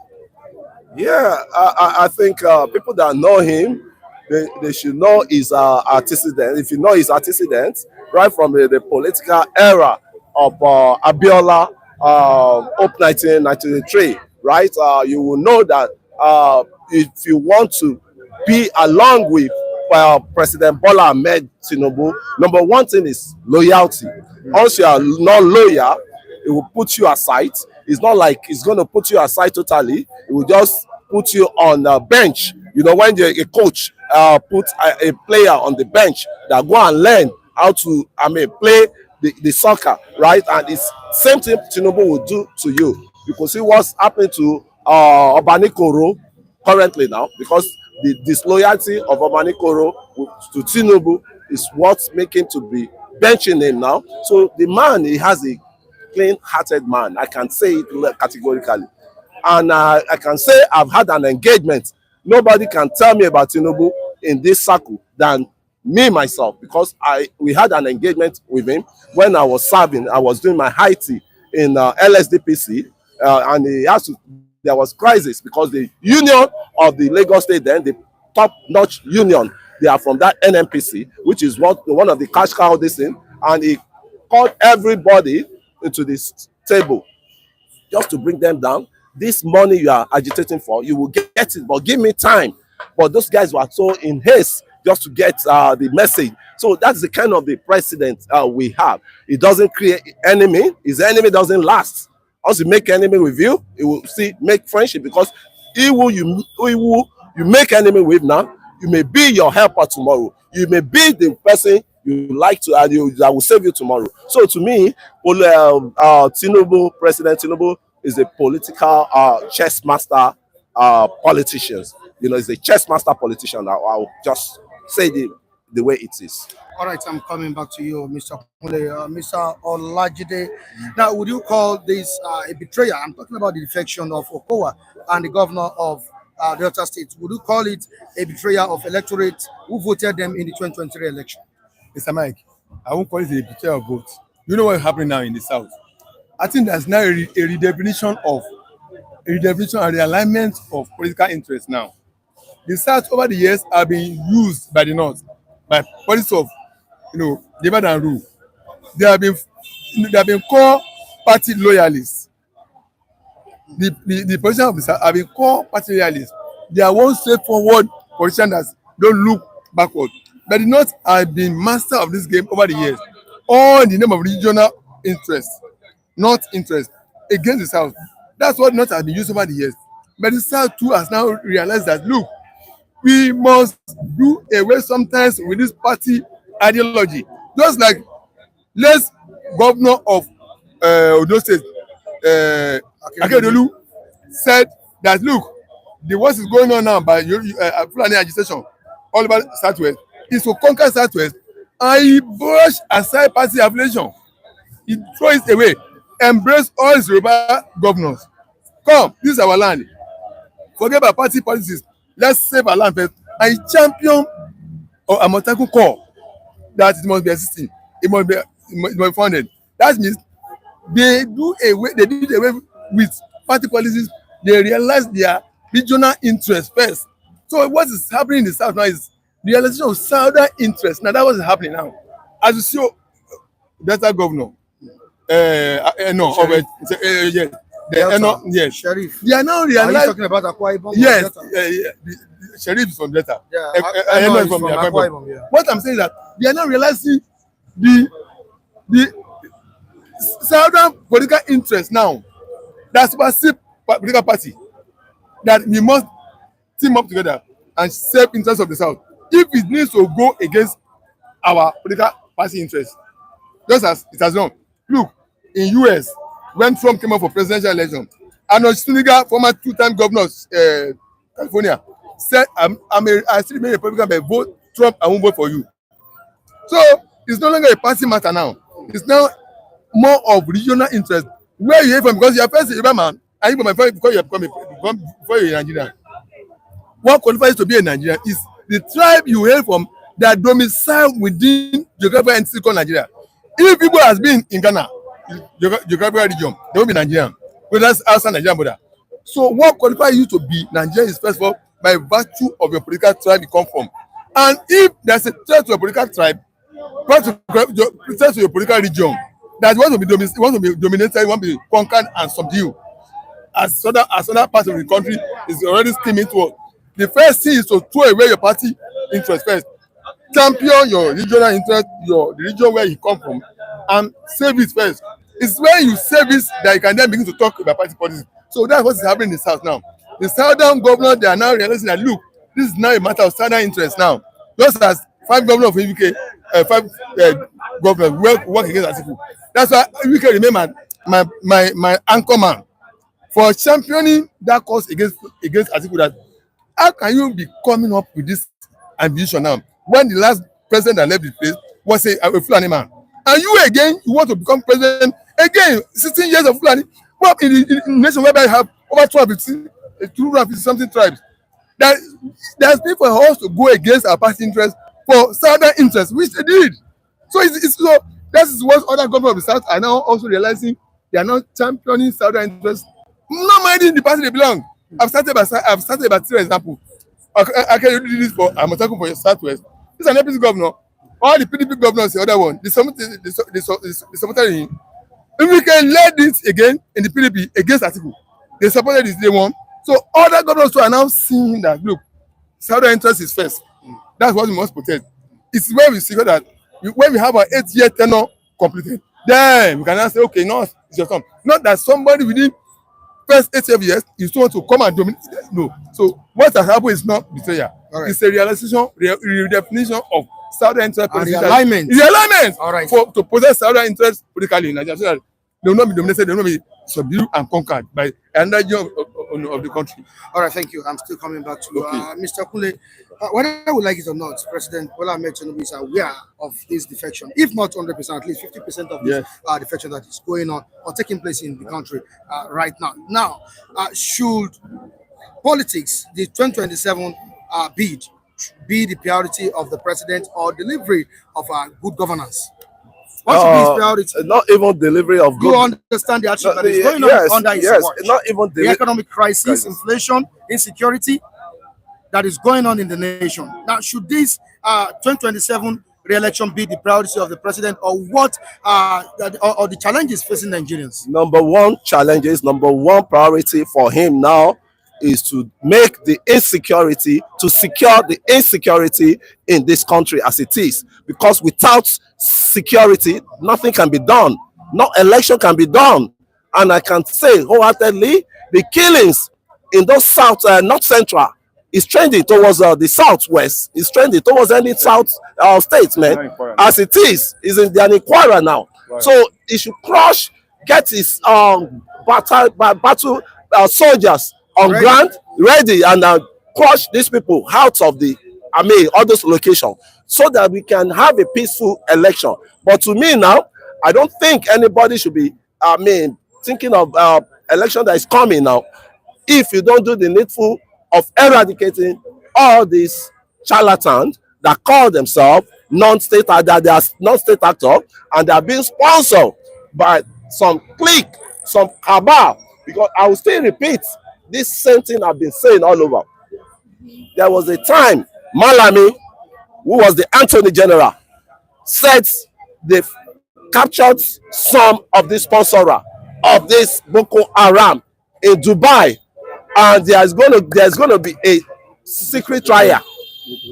Yeah, I think people that know him, they should know his antecedent. If you know his antecedent, right from the political era of Abiola, up 1993, right? You will know that if you want to be along with President Bola Ahmed Tinubu, number one thing is loyalty. Once you are not loyal, it will put you aside. It's not like it's going to put you aside totally. It will just put you on a bench. When you're a coach, put a player on the bench that go and learn how to, play the soccer, right? And it's same thing Tinubu will do to you. You can see what's happening to Obanikoro currently now, because the disloyalty of Obanikoro to Tinubu is what's making to be benching him now. So the man, he has a clean-hearted man. I can say it categorically. And I can say I've had an engagement. Nobody can tell me about Tinubu in this circle than me myself, because we had an engagement with him when I was serving. I was doing my IT in LSDPC, and there was crisis because the union of the Lagos State, then the top-notch union, they are from that NMPC, which is one of the cash cow this thing, and he called everybody into this table just to bring them down. This money you are agitating for, you will get it, but give me time. But those guys were so in haste just to get the message. So that's the kind of the president we have. He doesn't create enemy. His enemy doesn't last. Once you make enemy with you, he will make friendship, because you make enemy with now, you may be your helper tomorrow. You may be the person you like to, that will save you tomorrow. So to me, President Tinubu is a political chess master politician. Is a chess master politician. I'll just say the way it is. All right, I'm coming back to you, Mr. Mr. Olajide. Now, would you call this a betrayal? I'm talking about the defection of Okowa and the governor of Delta State. Would you call it a betrayal of electorate who voted them in the 2023 election? Mr. Mike, I won't call it a betrayal of vote. You know what's happening now in the South? I think there's now a redefinition and realignment of political interest now. The South over the years have been used by the North by policies of divide and rule. They have been core party loyalists. The politicians of the South have been core party loyalists. They are one straightforward politicians that don't look backward. But the North have been master of this game over the years, all in the name of regional interest, North interest against the South. That's what North has been used over the years. But the South too has now realized that, look, we must do away sometimes with this party ideology. Just like last governor of Odo State, Akeredolu, said that, look, the what is going on now by Fulani agitation all over Southwest is to conquer Southwest, and he brush aside party affiliation. He throw it away, embrace all his Yoruba governors. Come, this is our land. Forget about party policies. Let's save our land first. And he champion of Amotekun core that it must be existing. It must be funded. That means they did away with party policies. They realize their regional interest first. So what is happening in the South now is realization of Southern interest. Now that was happening now. As you see, Delta governor, yes, Sheriff. They are now Are realizing. you talking about Akwa Ibom? Yes, the Sheriff is from Delta. Yeah, Eno is is from Akwa Akwa Ibom, yeah. What I'm saying is that they are now realizing the Southern political interest now. That's supersede political party. That we must team up together and save interests of the South. If it needs to go against our political party interest, just as it has done. Look, in US, when Trump came up for presidential election, Arnold Schwarzenegger, former two-time governor of California, said, I still remain a Republican, but vote Trump, I won't vote for you. So it's no longer a party matter now. It's now more of regional interest. Where you hear from, because you are first a Yoruba man, and you before you're a Nigerian. What qualifies to be a Nigerian is the tribe you hail from that domicile within geographical entity called Nigeria. If people has been in Ghana, geographical region, they will be Nigerian. But that's outside Nigerian border. So what qualifies you to be Nigerian is first of all by virtue of your political tribe you come from. And if there's a threat to your political tribe, threat to your political region, that want to be dominated, want to be conquered and subdued. As other parts of the country is already scheming toward. The first thing is to throw away your party interest first. Champion your regional interest, the region where you come from, and save it first. It's when you save it that you can then begin to talk about party politics. So that's what is happening in the South now. The Southern governors, they are now realizing that, look, this is now a matter of Southern interest now. Just as 5 governors of the UK, 5 governors work against Atiku. That's why UK remain my anchor man for championing that cause against Atiku. That how can you be coming up with this ambition now when the last president that left the place was a Fulani man, and you again you want to become president again? 16 years of Fulani. Well, in the nation whereby you have over 250 something tribes, there's need for us to go against our party interest for Southern interest, which they did. So so that is what other governments of the South are now also realizing. They are not championing Southern interest, not minding the party they belong. I've started about 3 examples. I can do this for Amotekun for your Southwest. This is an APC governor. All the PDP governors, the other one, they supported him. If we can let this again in the PDP against Atiku, they supported this, they won. So other governors are now seeing that, look, Southern interest is first. That's what we must protect. It's where we see that when we have our 8-year tenure completed, then we can now say, okay, no, it's your turn. Not that somebody within first 8 years you still want to come and dominate. No. So what has happened is not betrayal. Right. It's a realization, redefinition of Southern interest. Realignment. All right. To possess Southern interest politically in Nigeria, so that they will not be dominated, they will not be subdued and conquered by another region of the country. All right, thank you. I'm still coming back to Mr. Kule. Whether we like it or not, President Bola Tinubu is aware of this defection. If not 100%, at least 50% of this defection that is going on or taking place in the country right now. Now, should politics, the 2027 bid, be the priority of the president or delivery of good governance? What should be his priority? Not even delivery of good. You understand the hardship that is going on under his watch. Not even the economic crisis, inflation, insecurity that is going on in the nation. Now, should this 2027 re-election be the priority of the president, or what or the challenges facing Nigerians? Number one priority for him now is to make the insecurity, to secure the insecurity in this country as it is. Because without security, nothing can be done. No election can be done. And I can say wholeheartedly, the killings in those north central is trending towards the southwest. It's trending towards any south states, man. As it is in the inquiry now. Right. So it should crush, get his battle soldiers on ground ready, and crush these people out of the all those locations, so that we can have a peaceful election. But to me now, I don't think anybody should be thinking of election that is coming now if you don't do the needful of eradicating all these charlatans that call themselves non-state, that they are non-state actors, and they are being sponsored by some clique, some cabal. Because I will still repeat this same thing I've been saying all over. There was a time Malami, who was the Attorney General, said they captured some of the sponsorer of this Boko Haram in Dubai, and there's going to be a secret trial.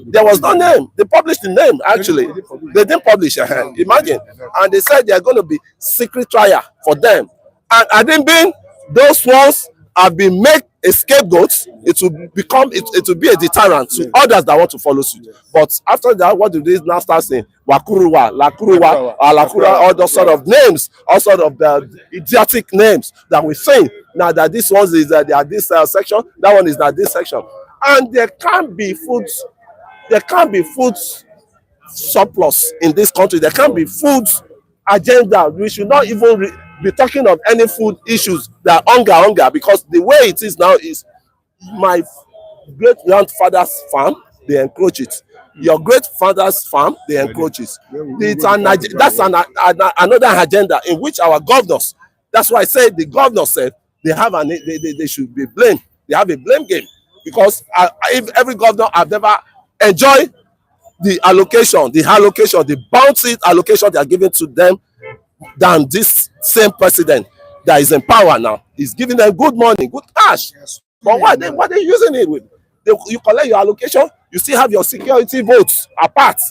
There was no name. They published the name, actually. They didn't publish. Imagine. And they said they're going to be secret trial for them. And I didn't mean those ones have been made a scapegoat. It will be a deterrent to others that want to follow suit. But after that, what do they now start saying? Wakuruwa, Lakuruwa, Lakura, all those sort of names, all sort of the idiotic names that we're saying now, that this one is they are this section, that one is that this section. And there can't be food surplus in this country. There can't be food agenda. We should not even be talking of any food issues that hunger, because the way it is now is my great grandfather's farm, they encroach it. Your great father's farm, they encroach it. That's another agenda in which our governors. That's why I said the governors said they should be blamed. They have a blame game, because if every governor have never enjoyed the bounty allocation they are giving to them, than this same president that is in power now is giving them good money, good cash. Yes. But what are they using it with? You collect your allocation, you still have your security votes apart.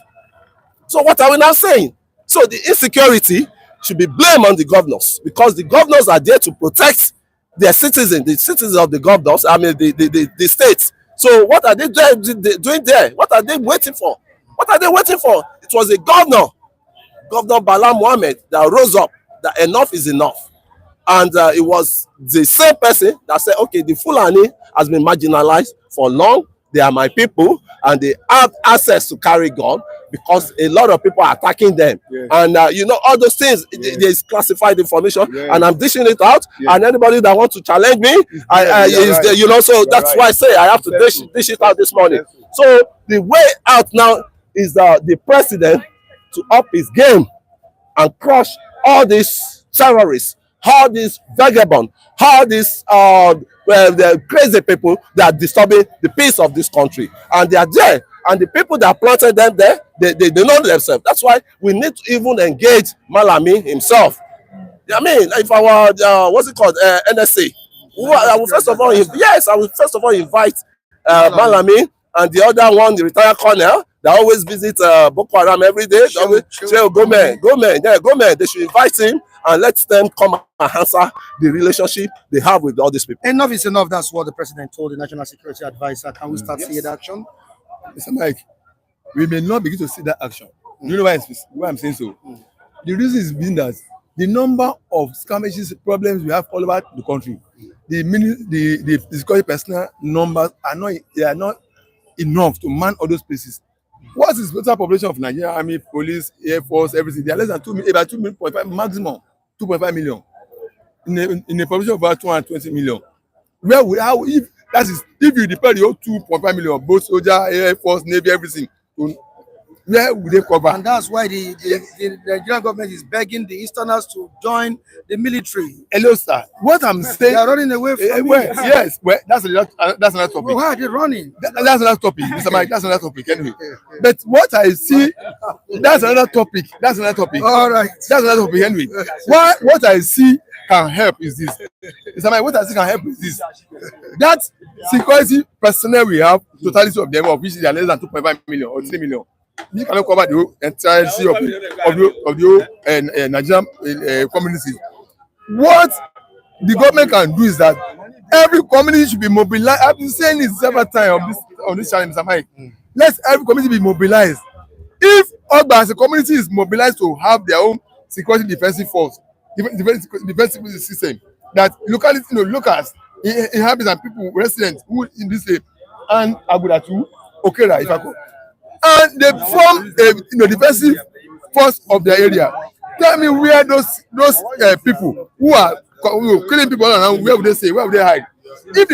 So what are we now saying? So the insecurity should be blamed on the governors, because the governors are there to protect their citizens, the citizens of the governors, the states. So what are they doing there? What are they waiting for? What are they waiting for? It was a Governor Bala Mohammed, that rose up that enough is enough. And it was the same person that said, okay, the Fulani has been marginalized for long. They are my people, and they have access to carry gun, because a lot of people are attacking them. Yes. And all those things, yes. There's classified information, yes. And I'm dishing it out. Yes. And anybody that wants to challenge me, so that's why I say I have to dish it out this morning. Yes. So the way out now is the president to up his game and crush all these terrorists, all these vagabonds, all these the crazy people that are disturbing the peace of this country. And they are there. And the people that planted them there, they know themselves. That's why we need to even engage Malami himself. I mean, if our NSA, I will first of all invite Malami, and the other one, the retired colonel, that always visit Boko Haram every day. Go man. They should invite him and let them come and answer the relationship they have with all these people. Enough is enough. That's what the president told the National Security Advisor. Can we start seeing action? Mr. Mike, we may not begin to see that action. You know why I'm saying so? The reason is being that the number of skirmishes problems we have all over the country, the security personnel numbers are not enough to man all those places. What is the total population of Nigeria Army, Police, Air Force, everything? They are less than 2.5 maximum 2.5 million in a population of about 220 million. If you depend your 2.5 million, both soldier, Air Force, Navy, everything, where would they cover? And that's why the Nigerian government is begging the Easterners to join the military. Hello, sir. What I'm saying, they are running away from it. Yes, that's another topic. Well, why are they running? That's another topic, Mr. Mike. That's another topic anyway. But what I see, that's another topic. All right. That's another topic anyway. What I see can help is this. What I say can help is this. That security personnel we have, totality of them, of which they are less than 2.5 million or 3 million. You cannot cover the whole entirety of the Nigerian community. What the government can do is that every community should be mobilized. I've been saying it several times on this channel, Mr. Mike. Let every community be mobilized. If Ogba as a community is mobilized to have their own security defensive force, defensive system, that locality, locals, inhabitants and people, residents who in this and Agudatu, Okera, Ifako, and they form a defensive force of their area. Tell me where those people who are killing people around, where would they say? Where would they hide? If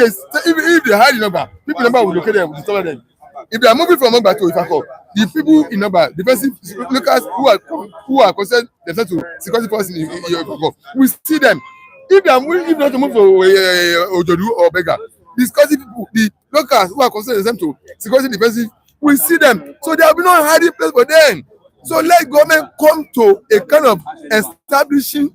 they hide in number, people number will locate them, will discover them. If they are moving from Ogba to Ifako, the people in number, defensive locals who are concerned themselves to security force in Ifako, we see them. If they are moving, if not to move to Ojodu or Bega, the security people, the locals who are concerned themselves to security defensive, we see them. So there will be no hiding place for them. So let government come to a kind of establishing,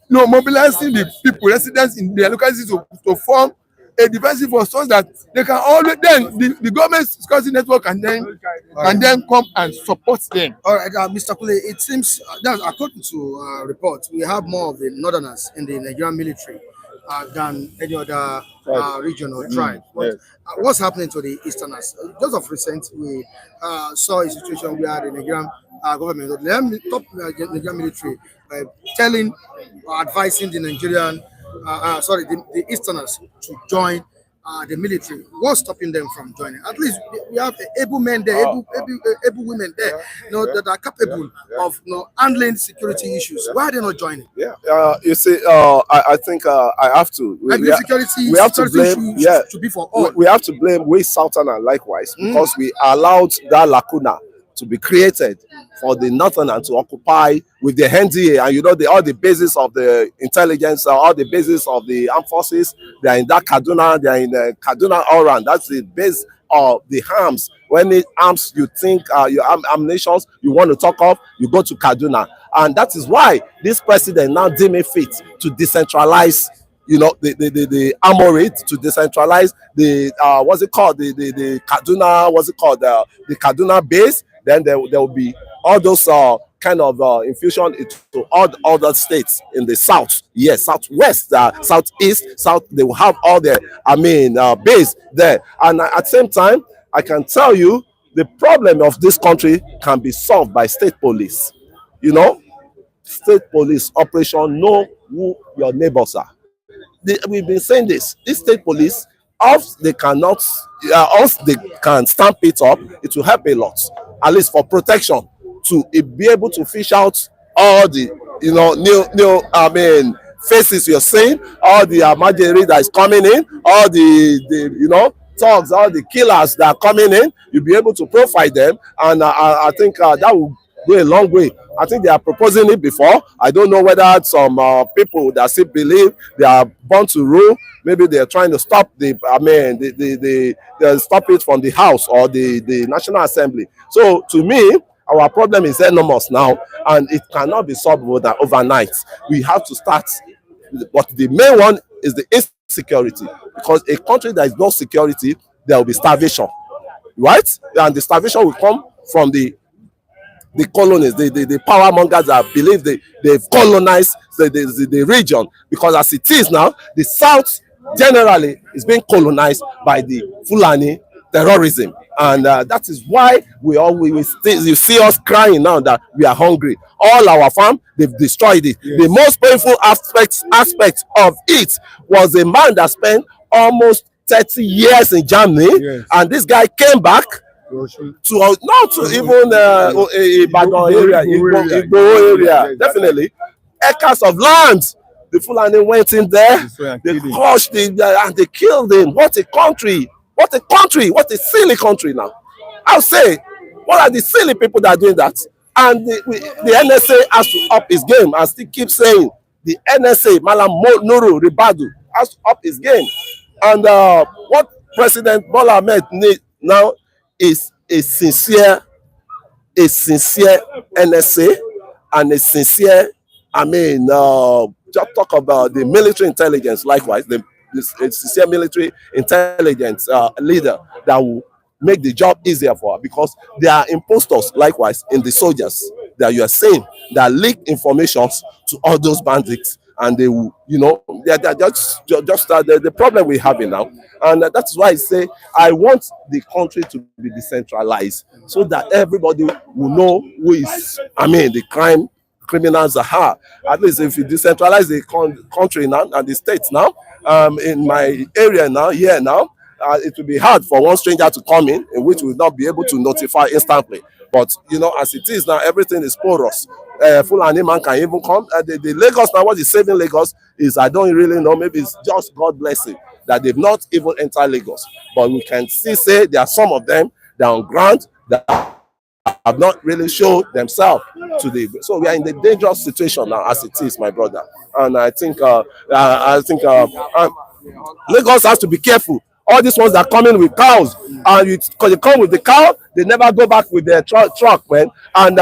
mobilizing the people, residents in their localities to form a defensive force so that they can always then the government security network can then come and support them. All right, Mr. Kule, it seems that according to reports, we have more of the northerners in the Nigerian military than any other region or tribe. But what's happening to the easterners? Just of recent, we saw a situation where the Nigerian government, the top Nigerian military, telling or advising the Nigerian, the easterners to join the military. What's stopping them from joining? At least we have able men there, able women there, that are capable of handling security issues. Why are they not joining? Yeah, you see, I think I have to. We have to blame. Should be for all. We have to blame we Southerners likewise because we allowed that lacuna to be created for the Northerners to occupy with the NDA and all the bases of the intelligence, all the bases of the armed forces. They are in that Kaduna. They are in the Kaduna all around. That's the base of the arms. When it arms, you think your ammunitions you want to talk of, you go to Kaduna, and that is why this president now deem it fit to decentralize. The armory, to decentralize the what's it called, the Kaduna, what's it called, the Kaduna base. Then there will be all those kind of infusion into all the other states in the south, southwest, southeast, south. They will have all their, base there. And at the same time, I can tell you the problem of this country can be solved by state police. State police operation, know who your neighbors are. We've been saying this. This state police, if they can stamp it up, it will help a lot, at least for protection, to be able to fish out all the new faces you're seeing, all the imagery that is coming in, all the thugs, all the killers that are coming in. You'll be able to profile them, and I think that will go a long way. I think they are proposing it before. I don't know whether some people that still believe they are born to rule, maybe they are trying to stop they stop it from the House or the National Assembly. So to me, our problem is enormous now, and it cannot be solved overnight. We have to start, but the main one is the insecurity, because a country that is no security, there will be starvation, right? And the starvation will come from the colonies, the power mongers that believe they've colonized the region, because as it is now, the South generally is being colonized by the Fulani terrorism, and that is why you see us crying now that we are hungry. All our farm, they've destroyed it. Yes. The most painful aspect of it was a man that spent almost 30 years in Germany, yes, and this guy came back to not to even Ibadan area, Igbo area, definitely acres of land. The Fulani went in there, they crushed it, and they killed him. What a country! What a country! What a silly country now. I'll say, what are the silly people that are doing that? And the NSA has to up his game, and still keep saying the NSA, Malam Nuru Ribadu, has to up his game. And what President Bola Ahmed needs now is a sincere NSA and a sincere, just talk about the military intelligence, likewise, the sincere military intelligence leader that will make the job easier for her, because there are impostors, likewise, in the soldiers that you are saying that leak informations to all those bandits, and they will, they're just the problem we're having now. And that's why I say I want the country to be decentralized, so that everybody will know who is, the criminals are. At least if you decentralize the country now and the states now, in my area now, here now, it will be hard for one stranger to come in which will not be able to notify instantly. But as it is now, everything is porous. Fulani man can even come. The Lagos now, what is saving Lagos is, I don't really know, maybe it's just God blessing that they've not even entered Lagos. But we can say there are some of them that are on ground that have not really showed themselves to the. So we are in the dangerous situation now, as it is, my brother. And I think Lagos has to be careful. All these ones that are coming with cows, and because they come with the cow, they never go back with their truck, man. And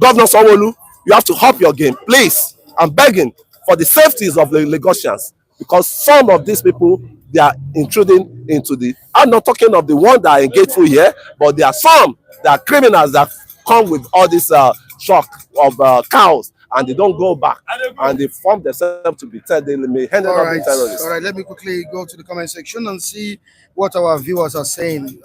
Governor Sanwo-Olu, you have to up your game, please. I'm begging for the safeties of the Lagosians, because some of these people, they are intruding into the. I'm not talking of the one that are engageful here, but there are some that are criminals that come with all this truck of cows, and they don't go back, and they form themselves to be they may end up being terrorists. All right, let me quickly go to the comment section and see what our viewers are saying.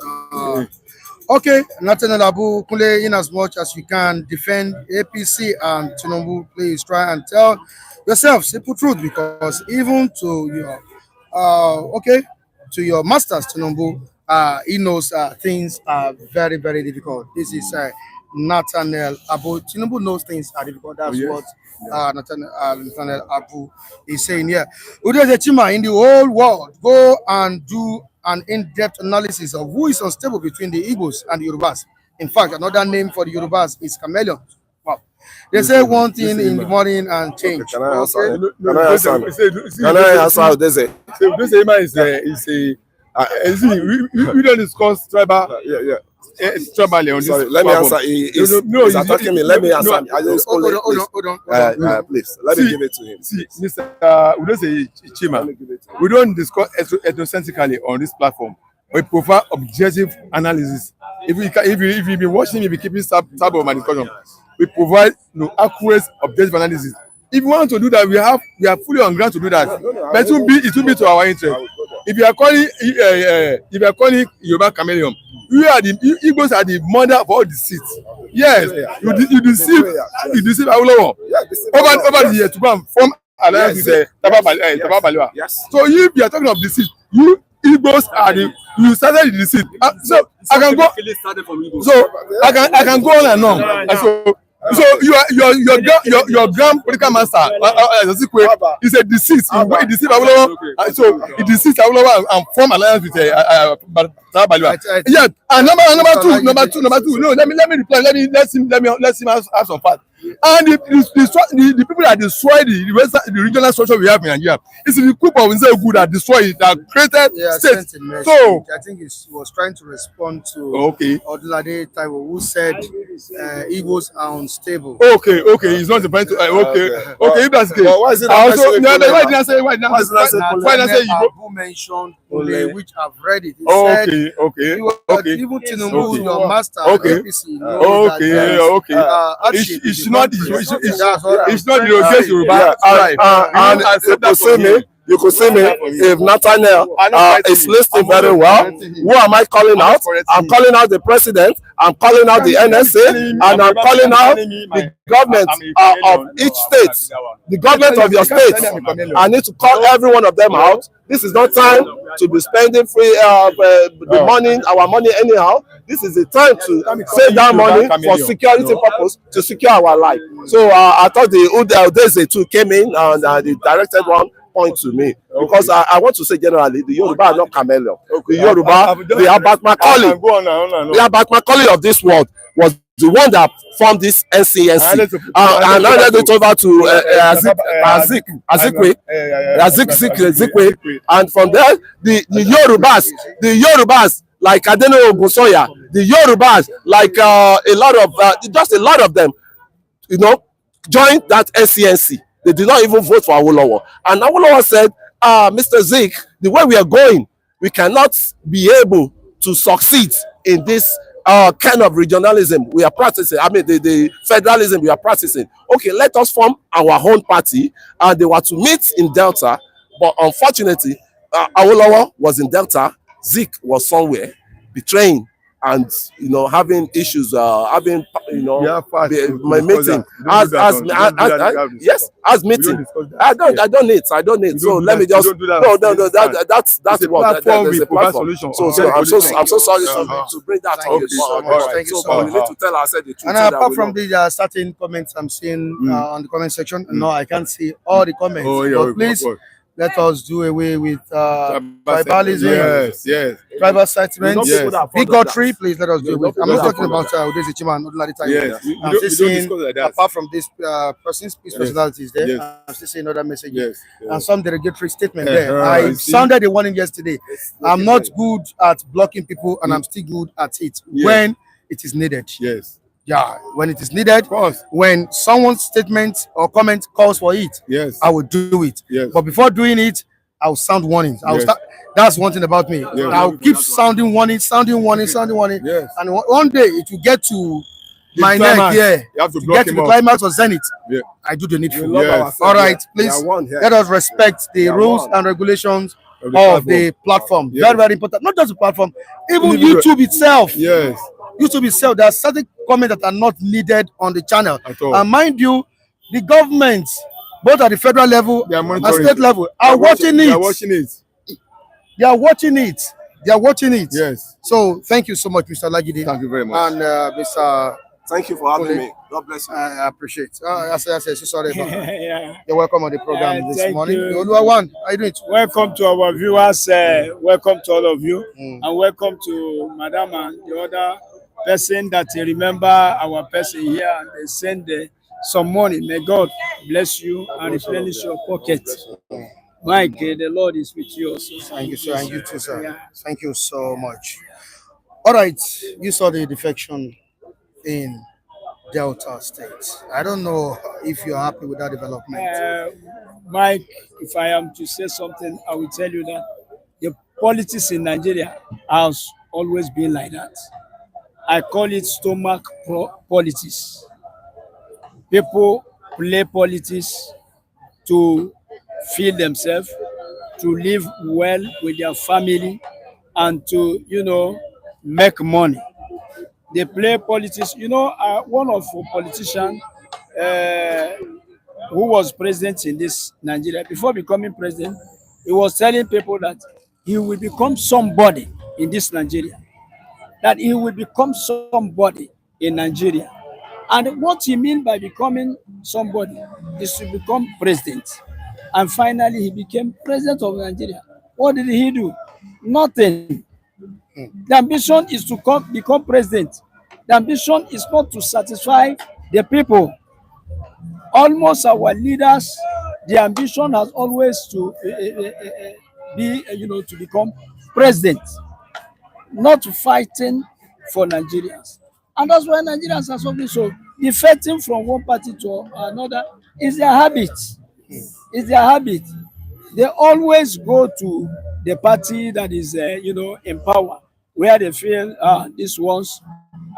Okay, Nathaniel Abu Kule, in as much as you can defend APC and Tinubu, please try and tell yourself simple truth, because even to your to your masters, Tinubu, he knows things are very, very difficult. This is Nathaniel Abu. Tinubu knows things are difficult. That's what Nathaniel Abu is saying here. Udeze Chima, in the whole world, go and do an in-depth analysis of who is unstable between the Igbos and the Yorubas. In fact, another name for the Yorubas is chameleon. Wow. They say one thing in the morning and change. Can I answer? Can I answer? We don't discuss tribal. Tribal on this. Sorry, let me answer. He's attacking me. Let me answer. Hold on. Please, let me give it to him. See, Mr. Udose Chima, we don't discuss ethnocentrically on this platform. We provide objective analysis. If you've been watching me, be keeping tab of my discussion. We provide accurate, objective analysis. If you want to do that, we are fully on ground to do that. But it will be to our interest. If you are calling Yoruba chameleon, the Igbos are the mother of all deceit. Yes, you deceive Awolowo over the year to go and form alliance with Tafawa Balewa. Yes. So if you are talking of deceit, you Igbos are you started the deceit. So I can go. So I can go on and on. So your grand political master is a deceit. He deceive Awolowo, so he deceive Awolowo and form alliance with Tafawa Balewa. Yeah, and number two. No, let me reply. Let him have some facts. And the people that destroy the regional structure we have in Nigeria, it's the group of Nzegu that destroy it, that created states. So I think he was trying to respond to Odulade Taiwo, who said Igbos are unstable. Okay, he's not replying to if that's the case. Why is it why did I say Abu mentioned Ole, which I've read it. He said, even Tinubu, your master, APC, it's not the Yoruba. And you could see me if Nathaniel is listening very well. Who am I calling out? I'm calling out the president, I'm calling out the NSA, and I'm calling out the government of each state, the government of your state. I need to call every one of them out. This is not time to be spending our money anyhow. This is the time to save that money for security purpose, to secure our life. So I thought the Udeze too came in and they directed one point to me, because I want to say generally the Yoruba are not chameleon. The Yoruba, the Abat Macaulay of this world was the one that formed this NCNC, and now let it over to Azikwe, and from there the Yorubas like Adeno Ogunsoya, the Yorubas like a lot of them, joined that NCNC. They did not even vote for Awolowo. And Awolowo said, Mr. Zik, the way we are going, we cannot be able to succeed in this kind of regionalism we are practicing. I mean, the federalism we are practicing. Okay, let us form our own party. And they were to meet in Delta. But unfortunately, Awolowo was in Delta. Zik was somewhere betraying and having issues, having my meeting as meeting. I don't need. So let me just that's what there's a platform. So I'm so sorry to bring that on. Thank you so So we much. need to tell ourselves the truth. And apart from the certain comments I'm seeing on the comment section, no, I can't see all the comments. But please let us do away with tribalism, tribal sentiments, bigotry. Please let us do away. I'm not talking about Udezi Chima and ordinary time. I'm still saying, apart from this person's personalities there, I'm still saying other messages and some derogatory statement there. I sounded a warning yesterday. I'm not good at blocking people, and I'm still good at it when it is needed. Yeah, when it is needed, when someone's statement or comment calls for it, I will do it. But before doing it, I'll sound warnings. That's one thing about me. I'll keep sounding warning. And one day it will get to my neck. You have to get to the climax or zenith. I do the needful. All right, please let us respect the rules and regulations of the platform. Very, very important. Not just the platform, even YouTube itself. YouTube itself, there are certain comments that are not needed on the channel. And mind you, the government, both at the federal level and state level, are watching it. They are watching it. So thank you so much, Mr. Lagide. Thank you very much. And Mr. Thank you for having me. God bless you. I appreciate it. I said, so sorry about that. You're welcome on the program this morning. Oluwawan, how you doing? Welcome to our viewers. Welcome to all of you. And welcome to Madam and the other person that remember our person here, and they send some money. May God bless you and replenish your pocket. Mike, the Lord is with you also. Thank you, sir. And you too, sir. Thank you so much. All right, you saw the defection in Delta State. I don't know if you're happy with that development. Mike, if I am to say something, I will tell you that the politics in Nigeria has always been like that. I call it stomach politics. People play politics to feed themselves, to live well with their family, and to, make money. They play politics. One of the politicians who was president in this Nigeria, before becoming president, he was telling people that he will become somebody in this Nigeria. That he will become somebody in Nigeria. And what he means by becoming somebody is to become president. And finally, he became president of Nigeria. What did he do? Nothing. The ambition is to become president. The ambition is not to satisfy the people. Almost our leaders, the ambition has always to be, to become president. Not fighting for Nigerians. And that's why Nigerians are suffering. So defecting from one party to another is their habit. It's their habit. They always go to the party that is, in power, where they feel these ones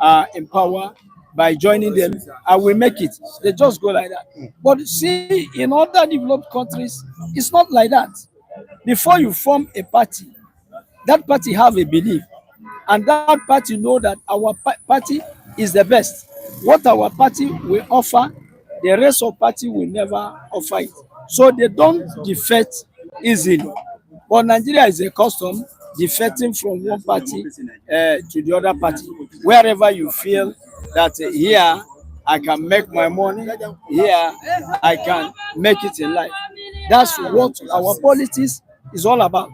are in power. By joining them, I will make it. They just go like that. But see, in other developed countries, it's not like that. Before you form a party, that party have a belief. And that party know that our party is the best. What our party will offer, the rest of party will never offer it. So they don't defect easily. But Nigeria is a custom, defecting from one party to the other party. Wherever you feel that here I can make my money, here I can make it in life. That's what our politics is all about.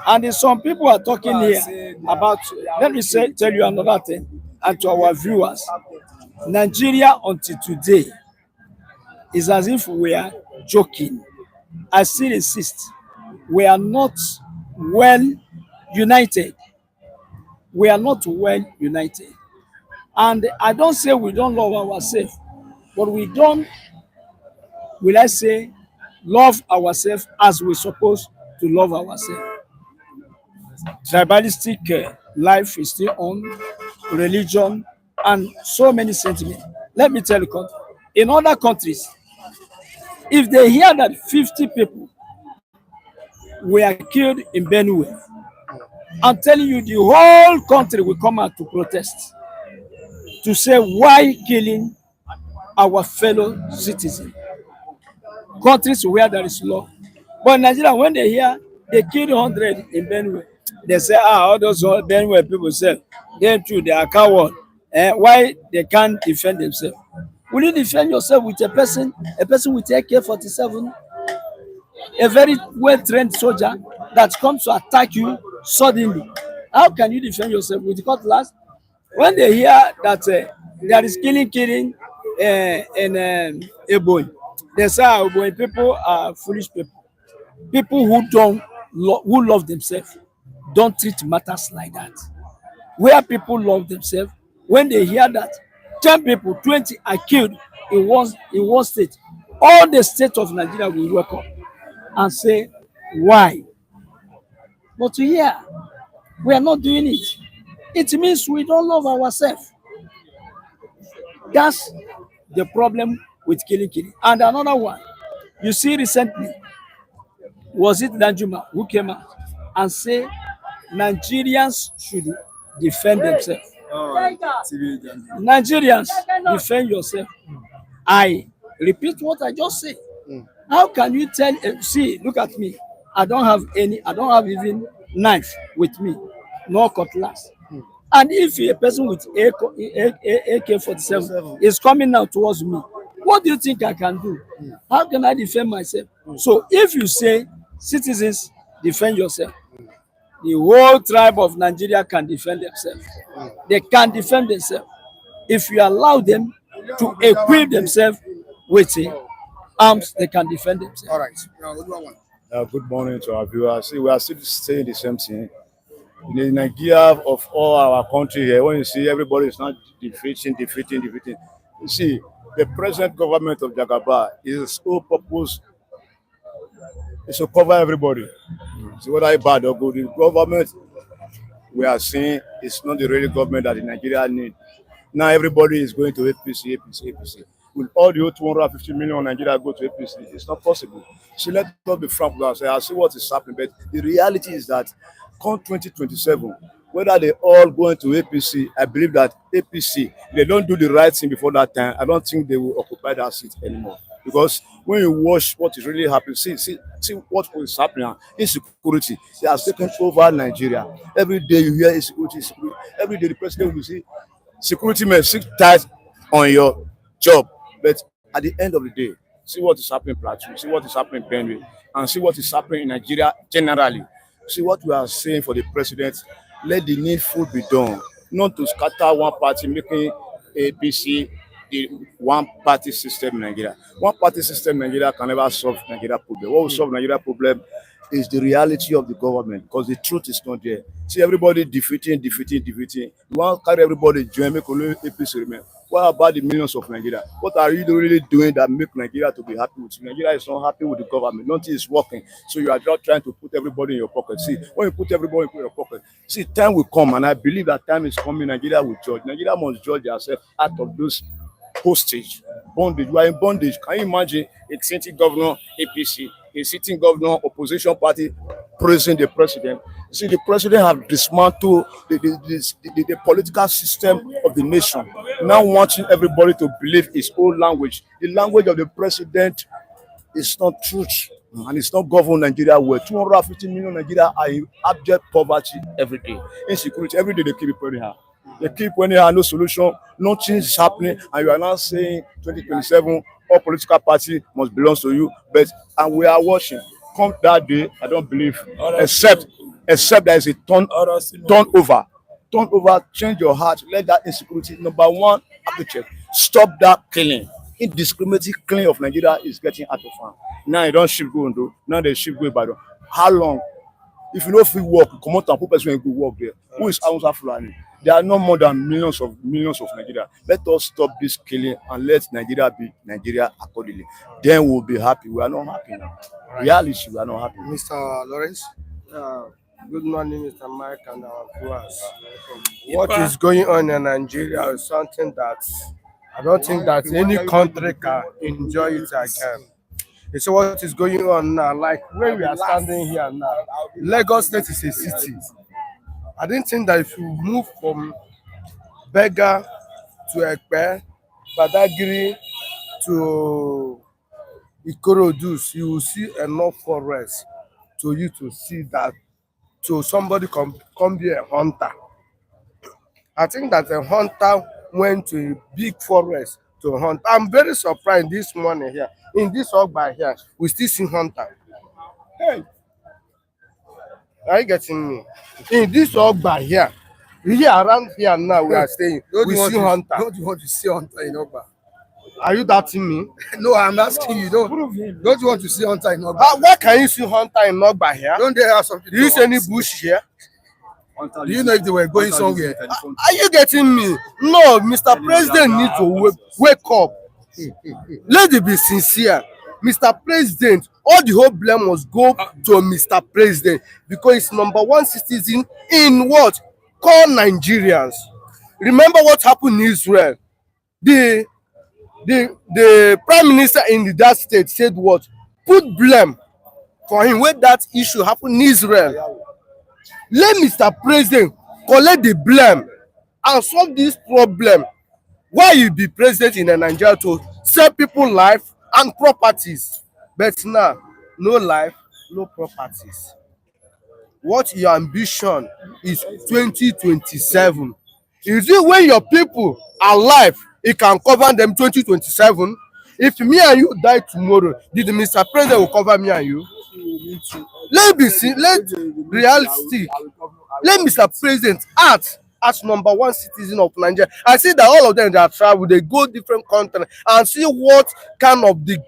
And some people are talking here about, let me tell you another thing, and to our viewers, Nigeria until today is as if we are joking. I still insist, we are not well united. We are not well united. And I don't say we don't love ourselves, but we don't will I say, love ourselves as we're supposed to love ourselves. Tribalistic life is still on, religion, and so many sentiments. Let me tell you, in other countries, if they hear that 50 people were killed in Benue, I'm telling you, the whole country will come out to protest, to say why killing our fellow citizens. Countries where there is law. But in Nigeria, when they hear they killed 100 in Benue, they say, all those Benue people say, they too, they are coward. Why they can't defend themselves? Will you defend yourself with a person with AK-47, a very well-trained soldier that comes to attack you suddenly? How can you defend yourself with cutlass? When they hear that there is killing in Ebonyi, they say Ebonyi people are foolish people. People who love themselves don't treat matters like that. Where people love themselves, when they hear that 10 people, 20 are killed in one state, all the states of Nigeria will wake up and say, why? But to hear, we are not doing it. It means we don't love ourselves. That's the problem with killing. And another one, you see recently, was it Danjuma who came out and said Nigerians should defend themselves? Nigerians, defend yourself. I repeat what I just said. How can you tell? See, look at me. I don't have even knife with me, no cutlass. And if a person with AK-47 is coming now towards me, what do you think I can do? How can I defend myself? So if you say citizens defend yourself, the whole tribe of Nigeria can defend themselves. They can defend themselves if you allow them to equip themselves with arms. They can defend themselves. All right. Good morning to our viewers. See, we are still saying the same thing. In the Nigeria of all our country here, when you see everybody is not defeating. You see, the present government of Jagaba is sole purpose is to cover everybody. So whether it's bad or good, the government we are seeing is not the real government that the Nigeria need. Now everybody is going to APC. Will all the 250 million Nigeria go to APC? It's not possible. So let us be frank with ourselves. I see what is happening, but the reality is that come 2027, whether they all go into APC, I believe that APC, if they don't do the right thing before that time, I don't think they will occupy that seat anymore. Because when you watch what is really happening, see what is happening now. Insecurity, they has taken over Nigeria. Every day you hear insecurity. Every day the president will see security men sit tight on your job. But at the end of the day, see what is happening in Plateau, see what is happening in Benue, and see what is happening in Nigeria generally. See what we are saying for the president, let the needful be done, not to scatter one party, making APC the one-party system in Nigeria. One-party system in Nigeria can never solve Nigeria problem. What will solve Nigeria problem is the reality of the government, because the truth is not there. See everybody defeating. You want to carry everybody join, make only APC remain. What about the millions of Nigeria? What are you really doing that make Nigeria to be happy with you? Nigeria is not happy with the government. Nothing is working. So you are just trying to put everybody in your pocket. See, when you put everybody in your pocket, see, time will come, and I believe that time is coming. Nigeria will judge. Nigeria must judge herself out of those hostage, bondage. We are in bondage. Can you imagine a sitting governor, APC, a sitting governor, opposition party, praising the president? See, the president has dismantled the political system of the nation. Now wanting everybody to believe his own language. The language of the president is not truth, and it's not govern Nigeria well. 250 million Nigeria are in abject poverty every day. Insecurity, every day they keep it anyhow. They keep anyhow, no solution, nothing is happening, and you are now saying 2027, all political parties must belong to you. And we are watching. Come that day, I don't believe, except there is a turnover. Change your heart. Let that insecurity, number one, appreciate. Stop that killing. Indiscriminate killing of Nigeria is getting out of hand. Now you don't ship go do. Now they ship go by. How long? If you know free work, come out and put person go work there. Who is Hausa Fulani? There are no more than millions of Nigeria. Let us stop this killing and let Nigeria be Nigeria accordingly. Then we'll be happy. We are not happy now. Reality, we are not happy. Mr. Lawrence? Good morning, Mr. Mike and our viewers. What is going on in Nigeria is something that I don't think that any country can enjoy it again. You see what is going on now, like where we are standing here now. Lagos State is a city. I didn't think that if you move from Bega to Ekpe, Badagry to Ikorodu, you will see enough forest to you to see that. So somebody come be a hunter. I think that a hunter went to a big forest to hunt. I'm very surprised this morning here. In this Ogba here, we still see hunter. Hey, are you getting me? In this Ogba here around here now we are staying. We see hunter. Don't you want to see hunter in Ogba? Are you doubting me? No, I'm asking you. Don't you want to see hunter in Ogba? Where can you see hunter in Ogba here? Don't they have something? Do you see any bush here? Do you know if they were going somewhere? Are you getting me? No, Mr. President needs to wake up. Let it be sincere. Mr. President, all the whole blame must go to Mr. President because he's #1 citizen in what? Call Nigerians. Remember what happened in Israel? The prime minister in that state said what? Put blame for him when that issue happened in Israel. Let Mr. President collect the blame and solve this problem. Why you be president in Nigeria to save people life and properties? But now, no life, no properties. What your ambition is 2027. Is it when your people are alive, it can cover them 2027? If me and you die tomorrow, did Mr. President will cover me and you? Let realistic. Let Mr. President act as #1 citizen of Nigeria. I see that all of them that travel, they go different countries and see what kind of the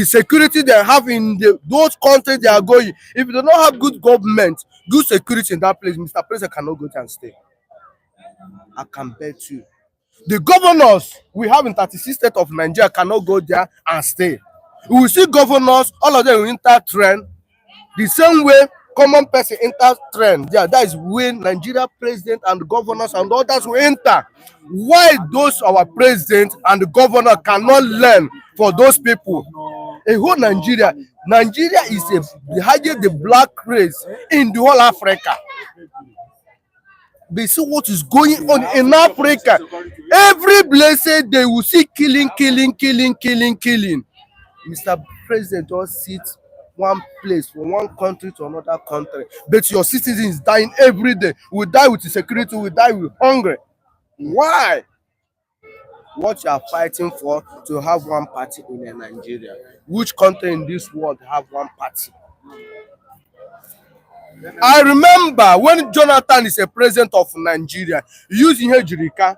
security they have in those countries they are going. If they don't have good government, good security in that place, Mr. President cannot go there and stay. I can bet you. The governors we have in 36 states of Nigeria cannot go there and stay. We will see governors, all of them will enter train. The same way common person enter trend, yeah, that is when Nigeria president and the governors and others will enter. Why those our president and the governor cannot learn for those people? A whole Nigeria is the highest the black race in the whole Africa. They see what is going on in Africa. Every blessed they will see killing. Mr. President just sits one place from one country to another country, but your citizens dying every day. We die with insecurity, we die with hunger. Why? What you are fighting for to have one party in Nigeria? Which country in this world have one party? I remember when Jonathan is a president of Nigeria, using Ejirika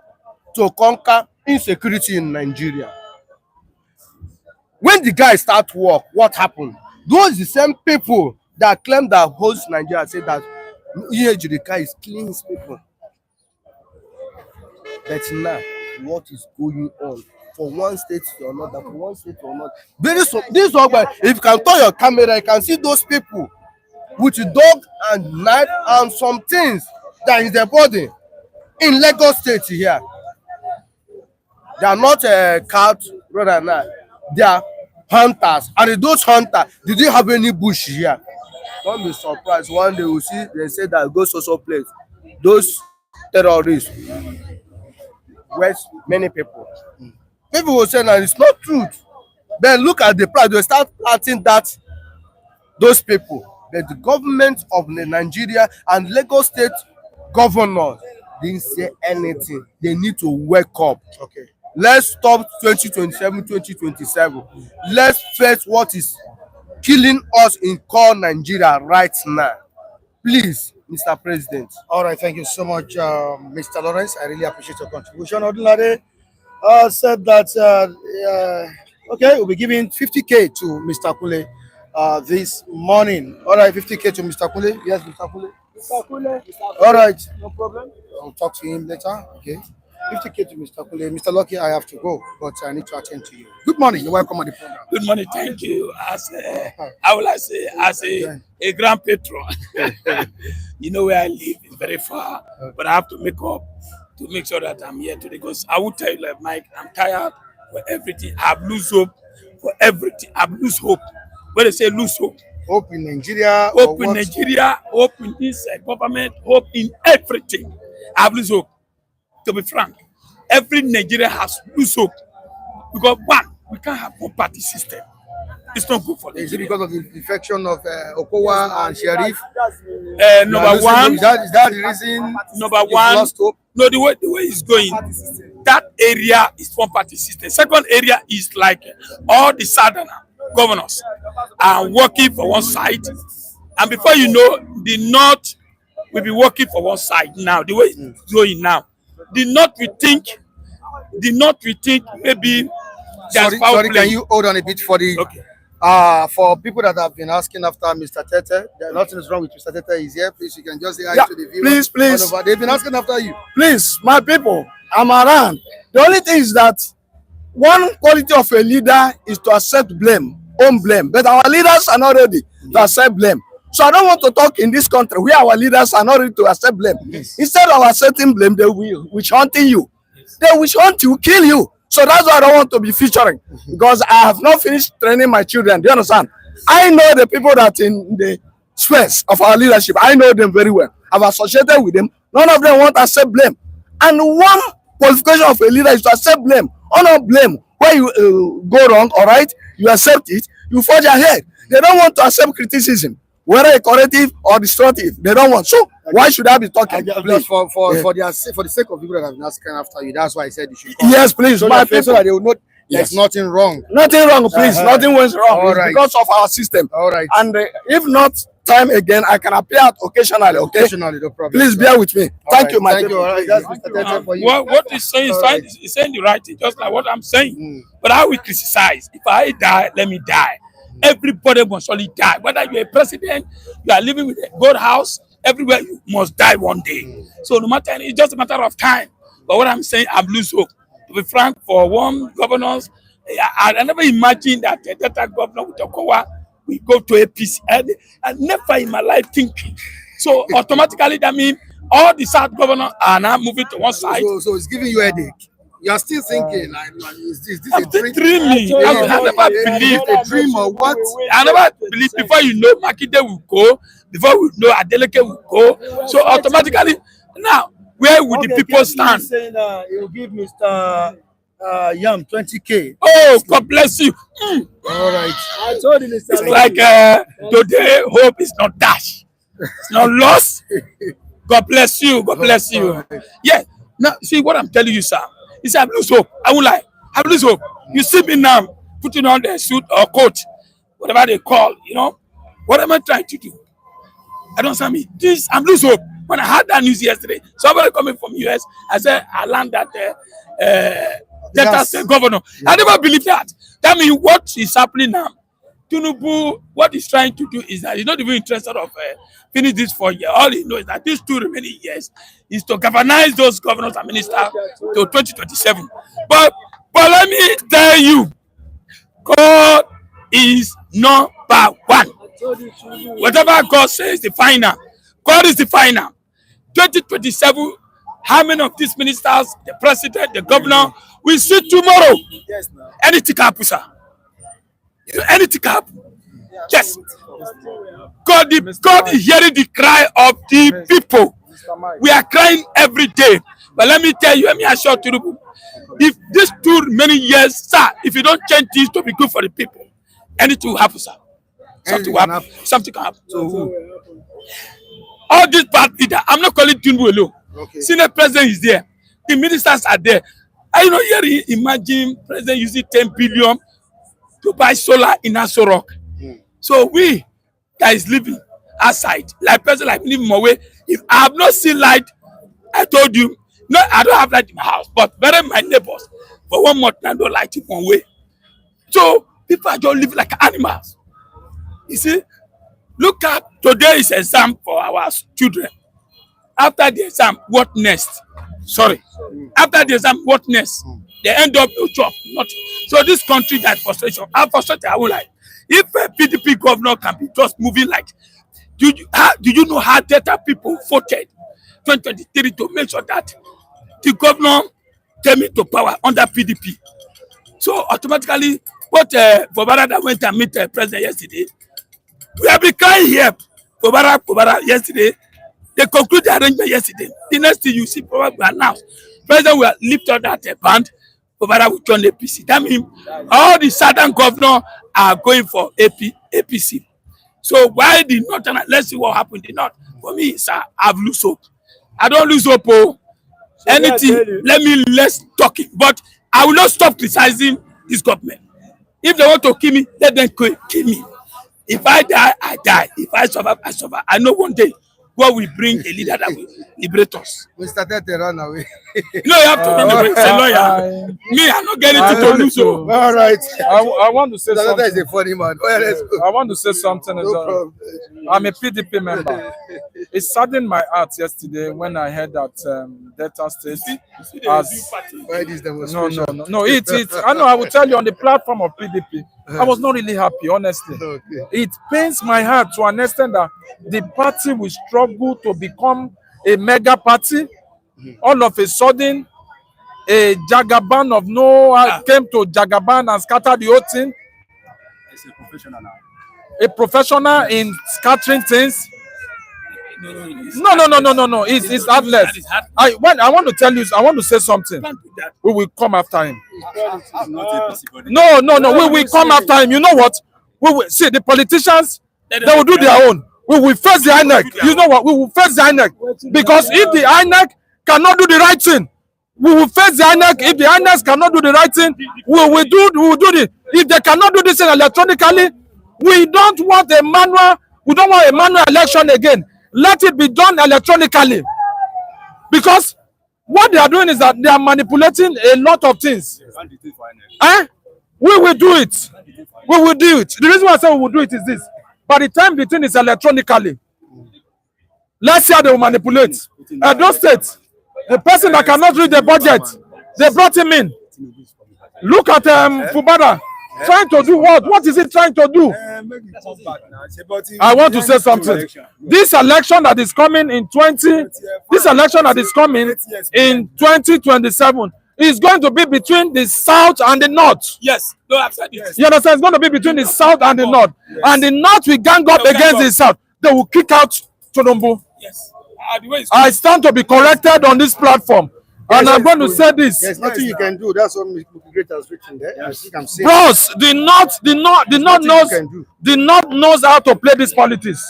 to conquer insecurity in Nigeria. When the guy start work, what happened? Those the same people that claim that host Nigeria say that Ejirika is killing his people. But now, what is going on? For one state to another, for one state to another. This one, if you can turn your camera, you can see those people with a dog and knife and some things that is their body in Lagos State here. They are not a cat, rather than that. They are hunters. And those hunters, did they have any bush here? Don't be surprised. One day we'll see, they say that go so place. Those terrorists waste many people. People will say that it's not truth. Then look at the price, they start planting that those people. But the government of Nigeria and Lagos State governors didn't say anything. They need to wake up. Okay. Let's stop 2027, 2027. Let's face what is killing us in core Nigeria right now. Please, Mr. President. All right, thank you so much, Mr. Lawrence. I really appreciate your contribution. Odunlade said that, okay, we'll be giving 50K to Mr. Kule this morning. All right, 50K to Mr. Kule. Yes, Mr. Kule. Mr. Kule. All right. No problem. I'll talk to him later. Okay. 50K to Mr. Kule. Mr. Lucky, I have to go, but I need to attend to you. Good morning. You're welcome on the program. Good morning. Thank you. I would like to say, as a grand patron, you know where I live is very far, but I have to make up to make sure that I'm here today. Because I will tell you, like Mike, I'm tired for everything. I've lose hope for everything. I've lose hope. When they say lose hope, hope in Nigeria, hope in Nigeria, hope in this government, hope in everything. I've lose hope. To be frank, every Nigerian has lose hope because one, we can't have one party system. It's not good for Nigeria. Is it because of the defection of Okowa and Sheriff? Number one, is that the reason? Number one, lost hope? No, the way it's going, that area is one party system. Second area is like all the southern governors are working for one side, and before you know, the north will be working for one side now. The way it's going now, the north we think maybe. Sorry, can you hold on a bit for the? Okay. For people that have been asking after Mr. Tete, nothing is wrong with Mr. Tete. Is here. Please, you can just say hi to the viewers. Please. They've been asking after you. Please, my people, I'm around. The only thing is that one quality of a leader is to accept blame, own blame. But our leaders are not ready to accept blame. So I don't want to talk in this country where our leaders are not ready to accept blame. Instead of accepting blame, they will witch hunting you. They witch hunt you, kill you. So that's why I don't want to be featuring, because I have not finished training my children. Do you understand? I know the people that in the space of our leadership. I know them very well. I've associated with them. None of them want to accept blame. And one qualification of a leader is to accept blame. Or not blame. When you go wrong, all right, you accept it, you forge ahead. They don't want to accept criticism, whether corrective or destructive. They don't want. So why should I be talking? Just for the sake of people that have been asking after you, that's why I said you should come. Yes, please. So My people, so that they will not. There's nothing wrong. Nothing wrong, please. Nothing was wrong. All It's right. because of our system. All right. And if not time again, I can appear occasionally. Okay. Occasionally, no problem. Please bear with me. Thank you, my Thank you. people. All right. That's Mr. Tete for you. What he's saying is fine. He's saying the right thing, just like what I'm saying. But I will criticize. If I die, let me die. Everybody must only die. Whether you're a president, you are living with a good house, everywhere you must die one day. So no matter, it's just a matter of time. But what I'm saying, I'm lose hope. To be frank, for one governors, I never imagined that that governor with Okowa will go to APC. I never in my life think. So automatically that means all the South governors are now moving to one side. So it's giving you a headache. You are still thinking, like, is this I'm a dream? dreaming. I never believed a dream or what? I never believed before you know Makinde will go, before we know Adeleke will go. So automatically, now, where would the people stand? Saying he will give Mr. Yam 20K. Oh, God bless you. All right. I told him It's like today, hope is not dashed. It's not lost. God bless you. God bless you. Yeah. Now, see what I'm telling you, sir. He said, I lose hope. I won't lie. I lose hope. You see me now putting on the suit or coat, whatever they call, you know. What am I trying to do? I don't understand me. This, I'm lose hope. When I had that news yesterday, somebody coming from US, I said, I learned that Delta State governor. I never believed that. That means what is happening now? Tinubu, what he's trying to do is that he's not even interested of finish this 4 years. All he knows is that these 2 remaining years is to governize those governors and ministers to 2027. But let me tell you, God is number one. Whatever God says, the final. God is the final. 2027, how many of these ministers, the president, the governor, will see tomorrow? Anything can happen, sir. Anything can happen. Yes. God is hearing the cry of the people. We are crying every day. But let me tell you, let me assure you, if these 2 remaining years, sir, if you don't change this to be good for the people, anything will happen, sir. Something will happen. Something can happen. So who? All these bad leaders, I'm not calling Tinubu alone. Okay. Senate president is there. The ministers are there. I know here, imagine president using 10 billion to buy solar in Aso Rock. So we guys living outside, like person like me living my way. If I have not seen light, I told you, no, I don't have light in my house, but better my neighbors. For 1 month, I don't light in one way. So people are just living like animals. You see, look at today's exam for our children. After the exam, what next? Sorry. After the exam, what next? They end up no job, nothing. So this country that frustration, I'm frustrated. I will like. If a PDP governor can be just moving like, do you know how data people voted 2023 to make sure that the governor came into power under PDP? So automatically, what Fubara that went and meet the president yesterday, we have been crying here. Fubara yesterday, they concluded the arrangement yesterday. The next thing you see, probably announced, president will lift up that band. Fubara will join APC. That means all the southern governors are going for APC. So why the northern? Let's see what happened in the north. For me, sir, I've lose hope. I don't lose hope. Oh. So anything, let me less talking. But I will not stop criticizing this government. If they want to kill me, let them kill me. If I die, I die. If I survive, I survive. I know one day God will bring a leader that will liberate us. We started to run away. No, you have to run away. Say lawyer. Me, I'm not getting to lose. All right. I want to say something. That is a funny man. Oh, yeah, let's go. I want to say something. No I'm a PDP member. It saddened my heart yesterday when I heard that Delta State has. No. It's. I know. I will tell you on the platform of PDP. I was not really happy, honestly. Okay. It pains my heart to an extent that the party will struggle to become a mega party. All of a sudden, a Jagaban of came to Jagaban and scattered the whole thing. It's a professional now. A professional in scattering things. No. It's heartless. I want to tell you. I want to say something. We will come after him. No. We will come after him. You know what? We will see the politicians. They will do their own. We will face the INEC. You know what? We will face the INEC because if the INEC cannot do the right thing, we will face the INEC. If the INEC cannot do the right thing, we will do it. If they cannot do this electronically, we don't want a manual. We don't want a manual election again. Let it be done electronically, because what they are doing is that they are manipulating a lot of things. We will do it. We will do it. The reason why I say we will do it is this: by the time the thing is electronically, let's see how they will manipulate. Those states, the person that cannot read the budget, they brought him in. Look at Fubara. Trying to do what? What is he trying to do? I want to say something. This election that is coming in 2027 is going to be between the south and the north. Yes. No, I've said it. You understand? It's going to be between the south and the north. And the north will gang up against the south. They will kick out Tinubu. Yes. I stand to be corrected on this platform. And I'm going to say this. There's nothing you can do. That's what Great has written there. Yes. Bros, the North knows how to play this politics.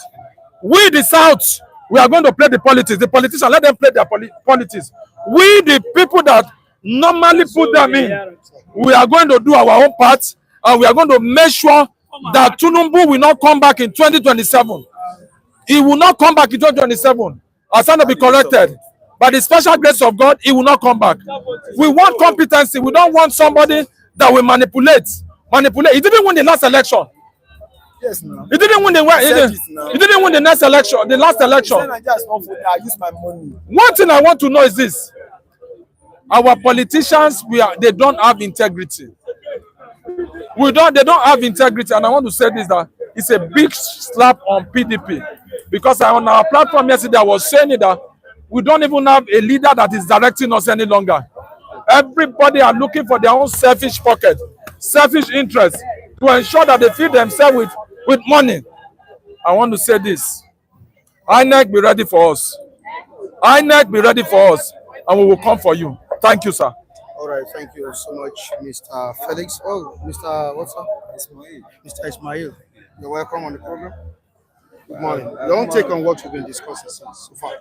We, the South, we are going to play the politics. The politicians, let them play their politics. We, the people that normally put them in, we are going to do our own part, and we are going to make sure that Tinubu will not come back in 2027. He will not come back in 2027. I stand to be corrected. By the special grace of God, he will not come back. We want competency. We don't want somebody that will manipulate. He didn't win the last election. Yes, no. He didn't win the he didn't win the next election, the last election. I use my money. One thing I want to know is this: our politicians, they don't have integrity. They don't have integrity, and I want to say this, that it's a big slap on PDP, because on our platform yesterday I was saying that we don't even have a leader that is directing us any longer. Everybody are looking for their own selfish pocket, selfish interest, to ensure that they feed themselves with money. I want to say this: INEC, be ready for us. INEC, be ready for us, and we will come for you. Thank you, sir. All right, thank you so much, Mr. Felix. Oh, Mr. what's up? Ismail. Mr. Ismail. You're welcome on the program. Good morning. Your own take on what we've been discussing so far.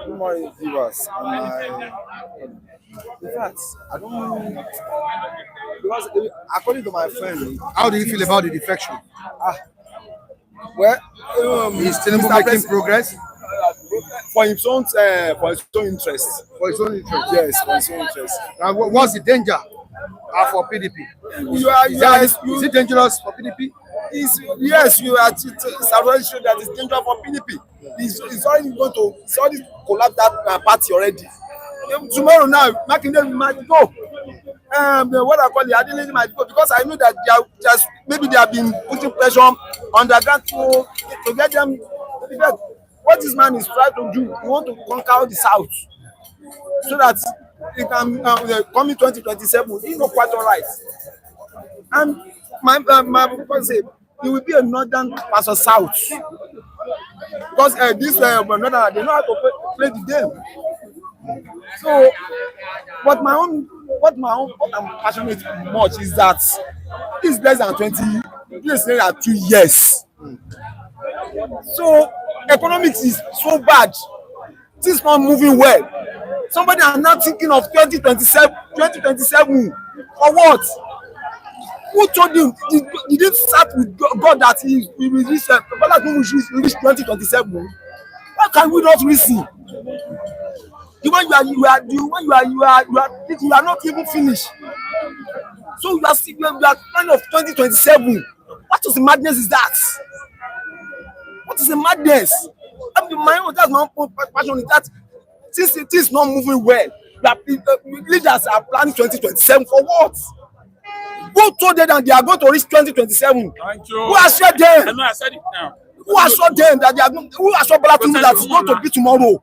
Good morning, viewers. In fact, I don't, because according to my friend, how do you feel about the defection? Well, is Tinubu making progress? For his own interest. For his own interest? Yes, for his own interest. And what's the danger for PDP? Is it dangerous for PDP? yes, you are already showing that it's dangerous for PDP. It's already going to collapse that party already. Tomorrow now, Makinde might go. What I call the Adeleke might go because I know that they are just maybe they have been putting pressure on the ground to get them. What this man is trying to do, he want to conquer the South so that he can come in 2027. He's not quite all right. And my people say he will be a northern pastor South because this northern they know how to play the game. So, what I'm passionate much is that it's less than 20, it's less than 2 years. So economics is so bad. Things not moving well. Somebody are now thinking of 2027 for what? Who told him? He didn't start with God that he will reach Bola Tinubu will reach 2027. Why can we not reason? You are not even finished. So you are kind of 2027. What is the madness is that? What is the madness? That's my own passion is that since it is not moving well, leaders are planning 2027 for what? Who told them that they are going to reach 2027? Thank you. Who assured them? I know I said it now. Who assured them that they are going? Who assured Bola Tinubu that it's going to be tomorrow?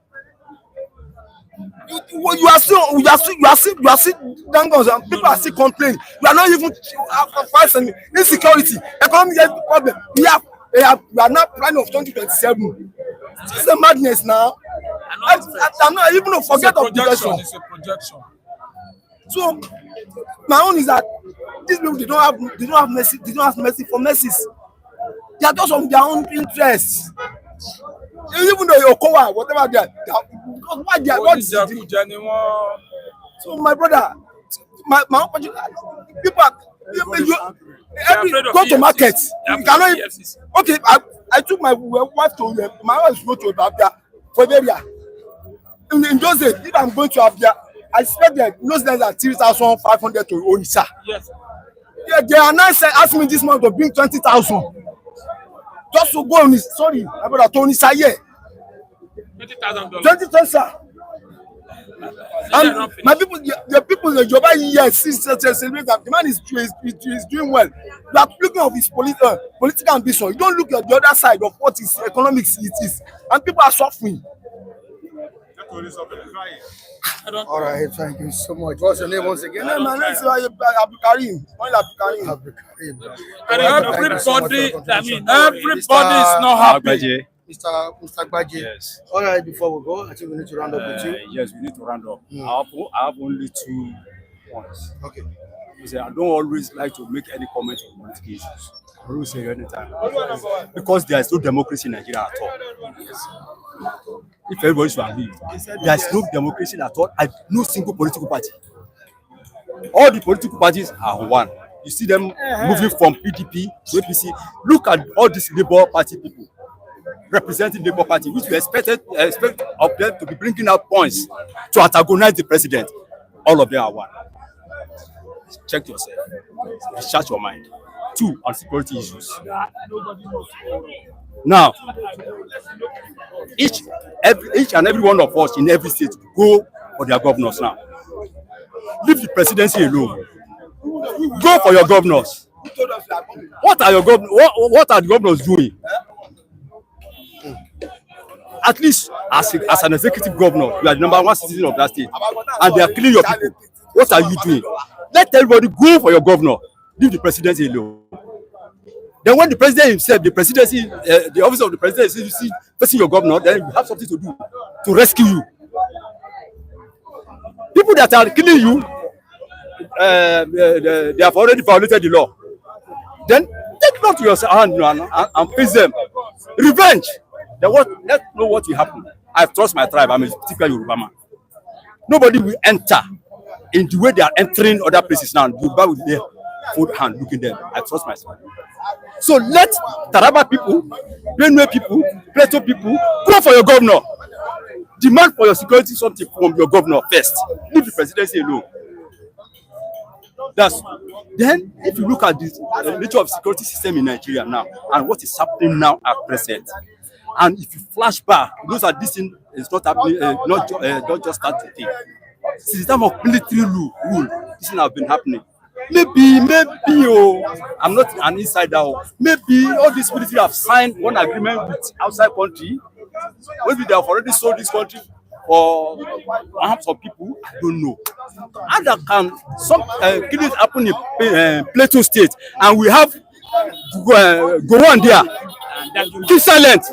You are still dangles and people are still complaining. You are not even fighting insecurity, economic problem. We are not planning of 2027. This is a madness now. I'm not even forget of projection. It's a projection. So my own is that these people they don't have mercy. They don't have mercy for mercies. They are just on their own interests. Even though Okowa, whatever they are, why they are what? So my brother, my own people go to market. You cannot. Okay, I took my wife to my wife go to Abia for area. In those days, if I'm going to Abia, I spent there those days at 3,500 to Onitsha. Yes. Yeah, they are now asking me this month to bring 20,000. Just to go on sorry, my brother Tony Saye. $20,000. 20,000. And my people, the people in the job, yes, the man is doing well. You are looking at his political ambition. You don't look at the other side of what his economics it is, and people are suffering. All right, thank you so much. What's your name once again? My name is Abdulkarim. Everybody is not happy. Mr. Gbaji. Yes. All right, before we go, I think we need to round up with you. Yes, we need to round up. I have only 2 points. Okay. I don't always like to make any comment on political issues. I don't say anytime. Because there is no democracy in Nigeria at all. Yes. If everybody should agree, there is no democracy at all and no single political party. All the political parties are one. You see them moving from PDP to APC. Look at all these Labour Party people representing Labour Party, which we expect of them to be bringing out points to antagonize the president. All of them are one. Check yourself. Recharge your mind. 2, on security issues. Now, each and every one of us in every state go for their governors now. Leave the presidency alone. Go for your governors. What are the governors doing? At least as an executive governor, you are the #1 citizen of that state, and they are killing your people. What are you doing? Let everybody go for your governor. Leave the presidency alone. Then when the president himself, the office of the president is facing your governor, then you have something to do to rescue you. People that are killing you, they have already violated the law. Then take it to your hand and face them. Revenge. Then let's know what will happen. I trust my tribe. I'm a typical Yoruba man. Nobody will enter in the way they are entering other places now. Yoruba will there, fold hand, looking them. I trust myself. So let Taraba people, Benue people, Plateau people go for your governor. Demand for your security something from your governor first. Leave the presidency alone. That's then if you look at the nature of security system in Nigeria now and what is happening now at present, and if you flash back, those are this thing is not happening, not just start today. Since the time of military rule, this thing has been happening. Maybe, I'm not an insider. Maybe all these military have signed one agreement with outside country. Maybe they have already sold this country for perhaps some people. I don't know. And that can some killings happen in Plateau State, and we have go on there. Keep silent.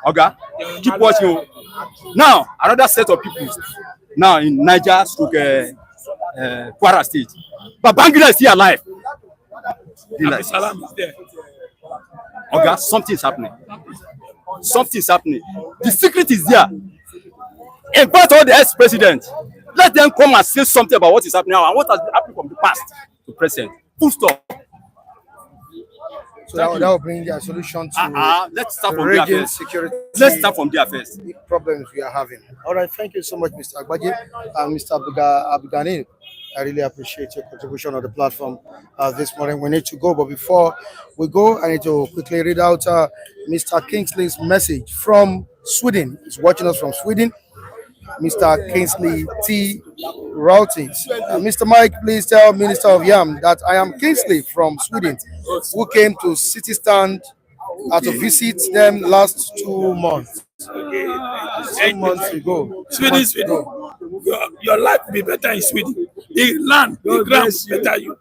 Okay, keep watching. Now another set of people. Now in Niger, Kwara State, but Babangida is still alive. Salam is there. Okay, something is happening. Something is happening. The secret is there. Invite all the ex-president. Let them come and say something about what is happening now and what has been happening from the past to present. Full stop. So that will bring a solution to let's start from there first. Security. Let's start from there first. Problems we are having. All right, thank you so much, Mr. Agbaje and Mr. Abugani. I really appreciate your contribution on the platform this morning. We need to go, but before we go, I need to quickly read out Mr. Kingsley's message from Sweden. He's watching us from Sweden. Mr. Kingsley T. Routings. Mr. Mike, please tell Minister of Yam that I am Kingsley from Sweden, who came to City Stand to visit them last 2 months. 2 months ago. Sweden. Your life will be better in Sweden. The land, the ground will better you.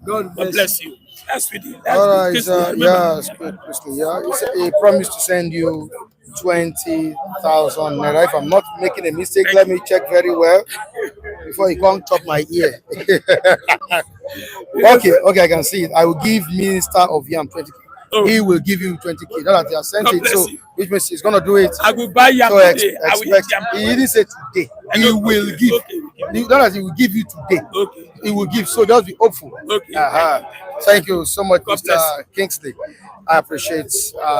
God bless you. That's Sweden. All right, yes, Kingsley. Yeah, he promised to send you 20,000 naira. If I'm not making a mistake, let me check very well before he can't chop my ear. Okay, I can see it. I will give Minister of Yam 20K. Oh. He will give you 20K. That he has sent it, so which means he's gonna do it. I will buy Yam so today. He didn't say today. He will give. That he will give you today. Okay. He will give. So just be hopeful. Okay. Thank you so much, Mr. Kingsley. I appreciate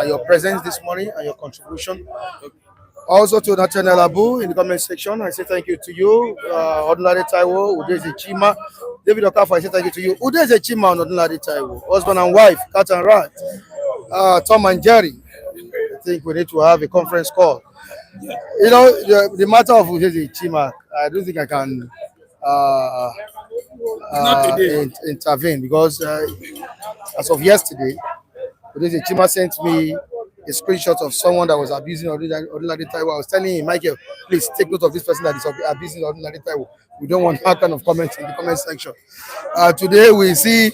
your presence this morning and your contribution. Also to Nathaniel Abu in the comment section, I say thank you to you. Ordinary Taiwo, Udeze Chima. David Okafor, I say thank you to you. Udeze Chima and Ordinary Taiwo. Husband and wife, cat and rat. Tom and Jerry. I think we need to have a conference call. You know, the matter of Udeze Chima, I don't think I can intervene because as of yesterday, Udeze Chima sent me a screenshot of someone that was abusing Ordinary Taiwo. I was telling him, Michael, please take note of this person that is abusing Ordinary Taiwo. We don't want that kind of comments in the comment section. Today we see,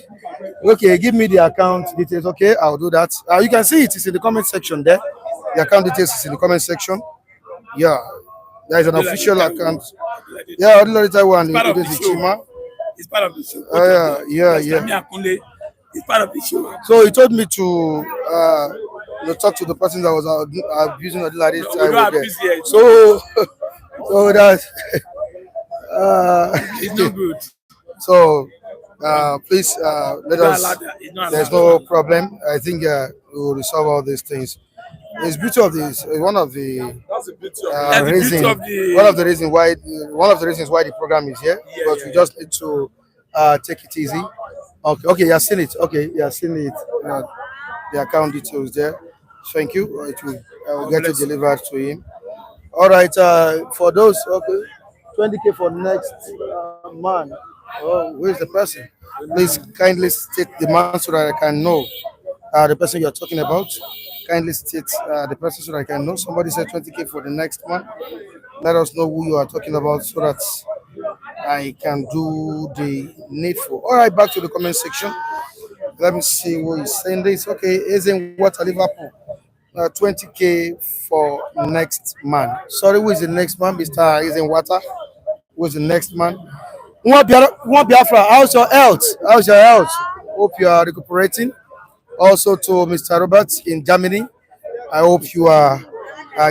okay, give me the account details. Okay, I'll do that. You can see it is in the comment section there. The account details is in the comment section. Yeah, there is an official account. Yeah, Ordinary Taiwo and Udeze Chima. It's part of the show. Yeah. It's part of the show. So he told me to talk to the person that was abusing Ordinary Taiwo. So that it's not good. So please let us. There's no problem. I think we will resolve all these things. It's beauty of this. One of the reasons why the program is here. But we just need to take it easy. Okay, you have seen it. Okay, you have seen it. The account details there. Thank you. I will get it delivered to him. All right. For those, okay, 20K for next man. Oh, where's the person? Please kindly state the man so that I can know the person you're talking about. Kindly state the person so that I can know. Somebody said 20K for the next one. Let us know who you are talking about so that I can do the needful. All right, back to the comment section. Let me see who is saying this. Okay, isn't what Liverpool 20K for next man. Sorry, who is the next man? Mr. Isn't Water. Who is the next man? Biafra, how's your health? How's your health? Hope you are recuperating. Also to Mr. Roberts in Germany. I hope you are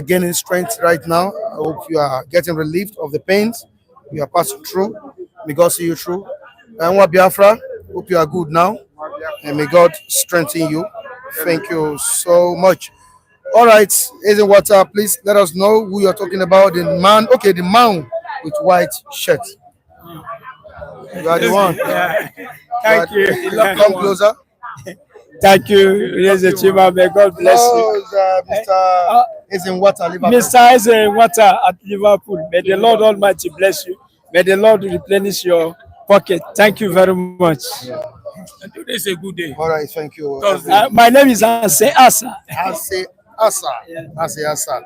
gaining strength right now. I hope you are getting relieved of the pains you are passing through. May God see you through. And Biafra, hope you are good now. And may God strengthen you. Thank you so much. All right, Isn't Water, please let us know who you're talking about. The man, okay, the man with white shirt. You are the one. Yeah. Thank you. Come closer. Thank you. Yes, Chima. May God bless you. Mr. Ezenwata, Liverpool. Mr. Ezenwata at Liverpool. May the Lord Almighty bless you. May the Lord replenish your pocket. Thank you very much. Today is a good day. All right, thank you. My name is Anse Asa. Anse Asa. Anse Asa.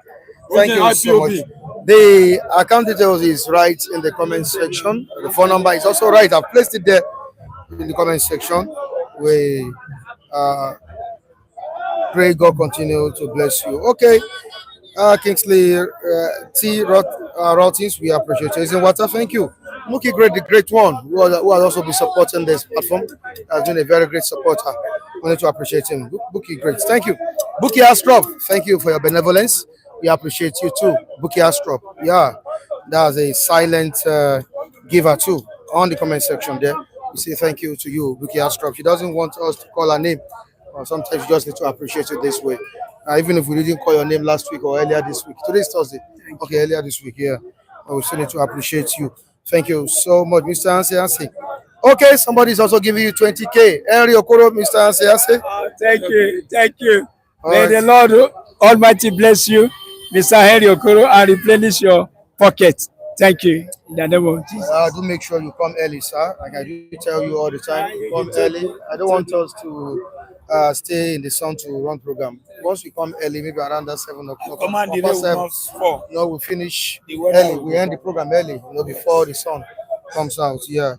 Thank you so much. The account details is right in the comment section. The phone number is also right. I've placed it there in the comment section. We pray God continue to bless you. Okay. Kingsley T. Routines, we appreciate you. Isn't water, thank you. Mookie Great, the great one, who has also been supporting this platform, has been a very great supporter. We need to appreciate him. Mookie Great, thank you. Bookie Astrop, thank you for your benevolence. We appreciate you too. Bookie Astrop, yeah, that's a silent giver too. On the comment section there, we say thank you to you, Bookie Astrop. She doesn't want us to call her name. Sometimes you just need to appreciate it this way. Even if we didn't call your name last week or earlier this week. Today is Thursday. Okay, earlier this week, yeah. We still need to appreciate you. Thank you so much, Mr. Anse. Okay, somebody is also giving you 20K. Henry Okoro, Mr. Anse. Thank you. Thank you. May the Lord Almighty bless you, Mr. Henry Okoro, and replenish your pocket. Thank you. In the name of Jesus. Do make sure you come early, sir. Like I do tell you all the time, come early. I don't want us to stay in the sun to run program. Once we come early, maybe around that 7 o'clock. No, we finish early. We end the program early, before the sun comes out. Yeah.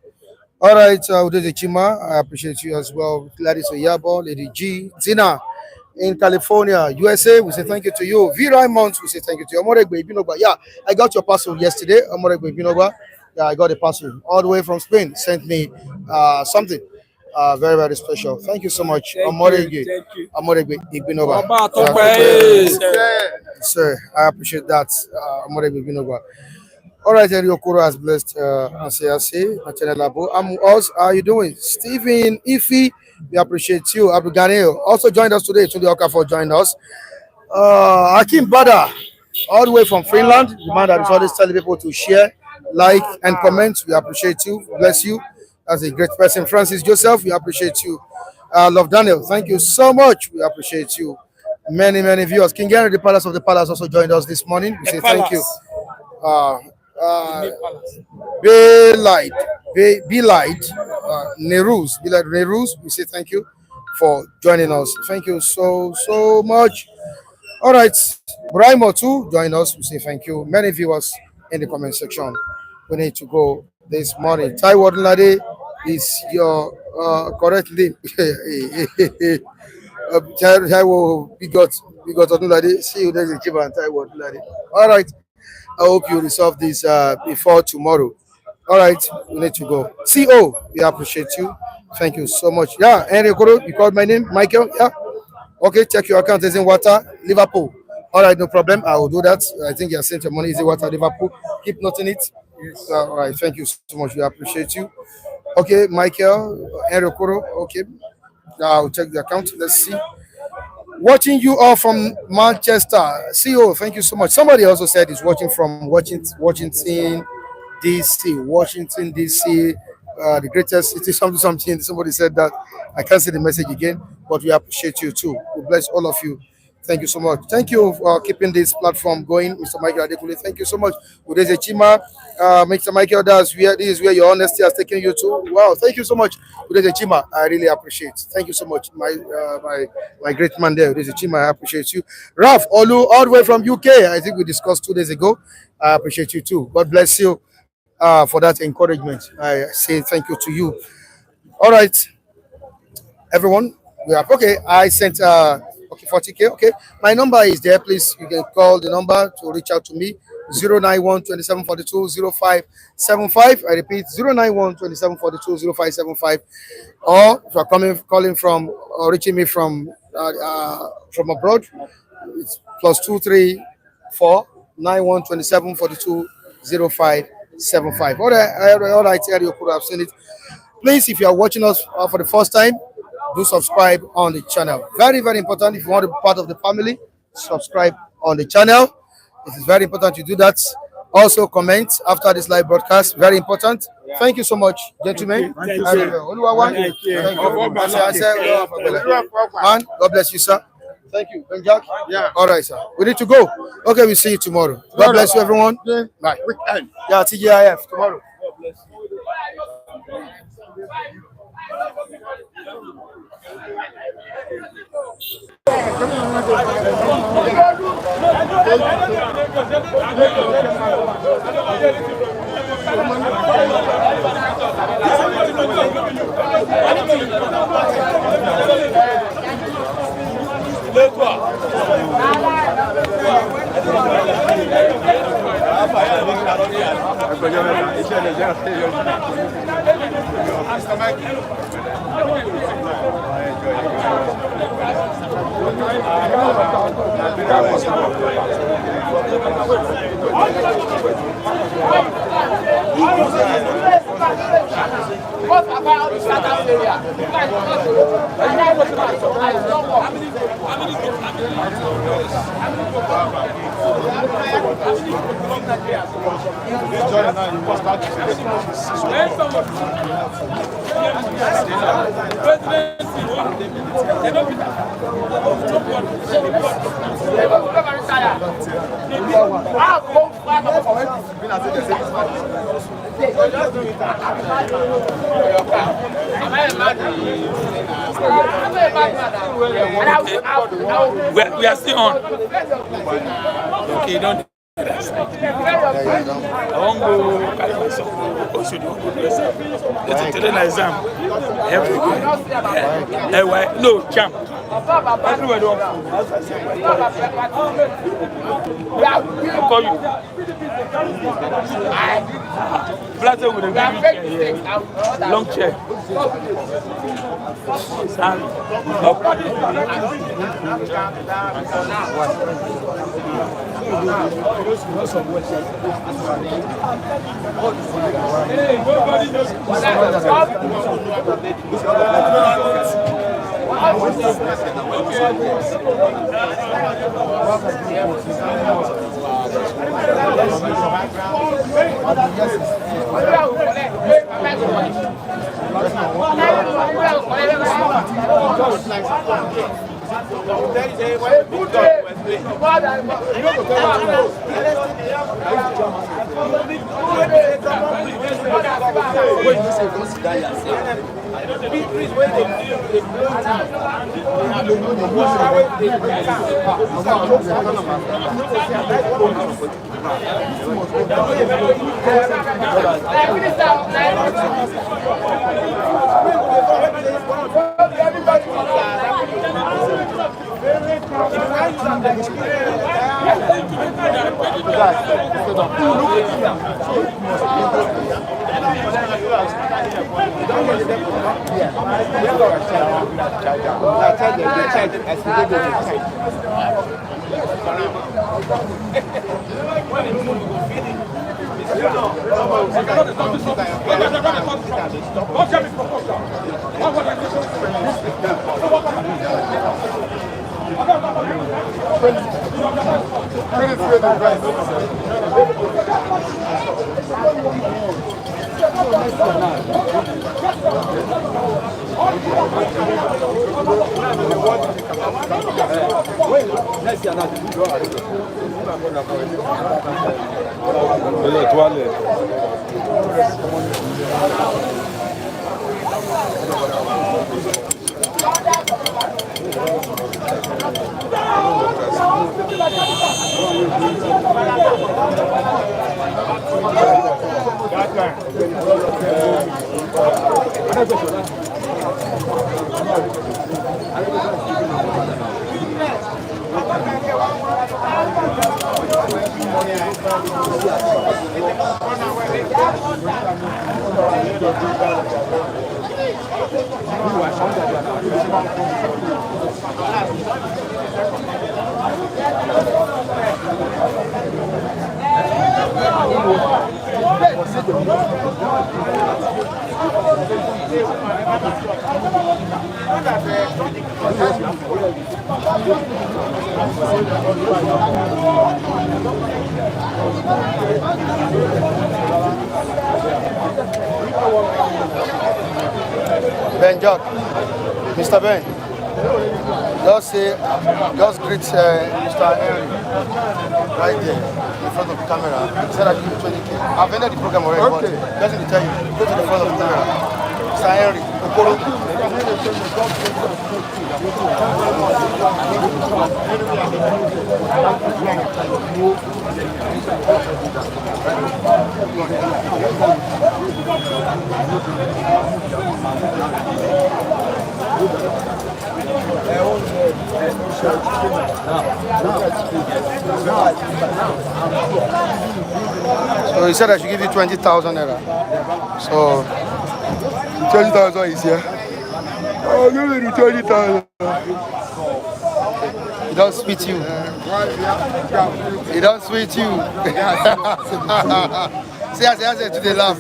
All right, Udeze Chima, I appreciate you as well. Gladys Oyabo, Lady G, Zina in California, USA, we say thank you to you. V. Raymond, we say thank you to you. Omoregbe Ibinoba, yeah, I got your parcel yesterday. Omoregbe Ibinoba, yeah, I got a parcel all the way from Spain. Sent me something very, very special. Thank you so much, Omoregbe Ibinoba. Sir, I appreciate that, Omoregbe Ibinoba. All right, Henry Okoro has blessed Anse. I'm us. How are you doing? Stephen Ifi, we appreciate you. Abu Ganeo also joined us today. Tunde Okafor joined us. Hakim Bada, all the way from Finland, the man that is always telling people to share, like, and comment. We appreciate you. Bless you. That's a great person. Francis Joseph, we appreciate you. Love Daniel, thank you so much. We appreciate you. Many, many viewers. King Henry, the Palace of the Palace, also joined us this morning. We say thank you. Be Light, Nerus, we say thank you for joining us. Thank you so much. All right, Brimo too join us. We say thank you. Many viewers in the comment section. We need to go this morning. Taiwo Odunlade is your correct name. Taiwo Bigot Odunlade. See you next week, Taiwo Odunlade. All right. I hope you resolve this before tomorrow. All right, we need to go. CO, we appreciate you. Thank you so much. Yeah, Henry Okoro, you called my name, Michael. Yeah. Okay, check your account. Is in water, Liverpool. All right, no problem. I will do that. I think you have sent your money. Is in water, Liverpool. Keep noting it. Yes. All right, thank you so much. We appreciate you. Okay, Michael, Henry Okoro. Okay, I'll check the account. Let's see. Watching you all from Manchester. CEO, thank you so much. Somebody also said he's watching from Washington, DC. Washington, DC, the greatest city, something. Somebody said that. I can't see the message again, but we appreciate you too. We bless all of you. Thank you so much. Thank you for keeping this platform going, Mr. Michael Adekule. Thank you so much. Udeze Chima, Mr. Michael, this is where your honesty has taken you to. Wow, thank you so much, Udeze Chima. I really appreciate it. Thank you so much, my great man there, Udeze Chima. I appreciate you. Ralph Olu, all the way from UK. I think we discussed 2 days ago. I appreciate you too. God bless you for that encouragement. I say thank you to you. All right, everyone. We have I sent 40K. Okay, my number is there. Please, you can call the number to reach out to me. 091 2742 0575. I repeat, 091 2742 0575. Or if you are calling from or reaching me from abroad, it's +234 91 27 42 0575. All right, you could have seen it. Please, if you are watching us for the first time, do subscribe on the channel. Very, very important. If you want to be part of the family, subscribe on the channel. It is very important you do that. also comment after this live broadcast. Very important. Thank you so much, gentlemen. Thank you. Thank you. Man, God bless you, sir. Thank you. Benjak? Yeah. All right, sir. We need to go. Okay, we'll see you tomorrow. God bless you, everyone. Bye. Weekend. Yeah, TGIF tomorrow. We are still on. Okay, don't. I won't go carry myself. Or should you go dress up? It's a terrain exam. Everywhere. No, champ. Everywhere. I'll call you. Black with a long chair. Ben Jock, Mr. Ben, just greet Mr. Henry right there in front of the camera. He said I give you 20K. I've ended the program already, but just need to tell you, go to the front of the camera. Mr. Henry, Okowa. So he said I should give you 20,000 naira. So 20,000 is here. I'll give you 20,000. He don't sweet you. He don't sweet you. See, I said to the laugh.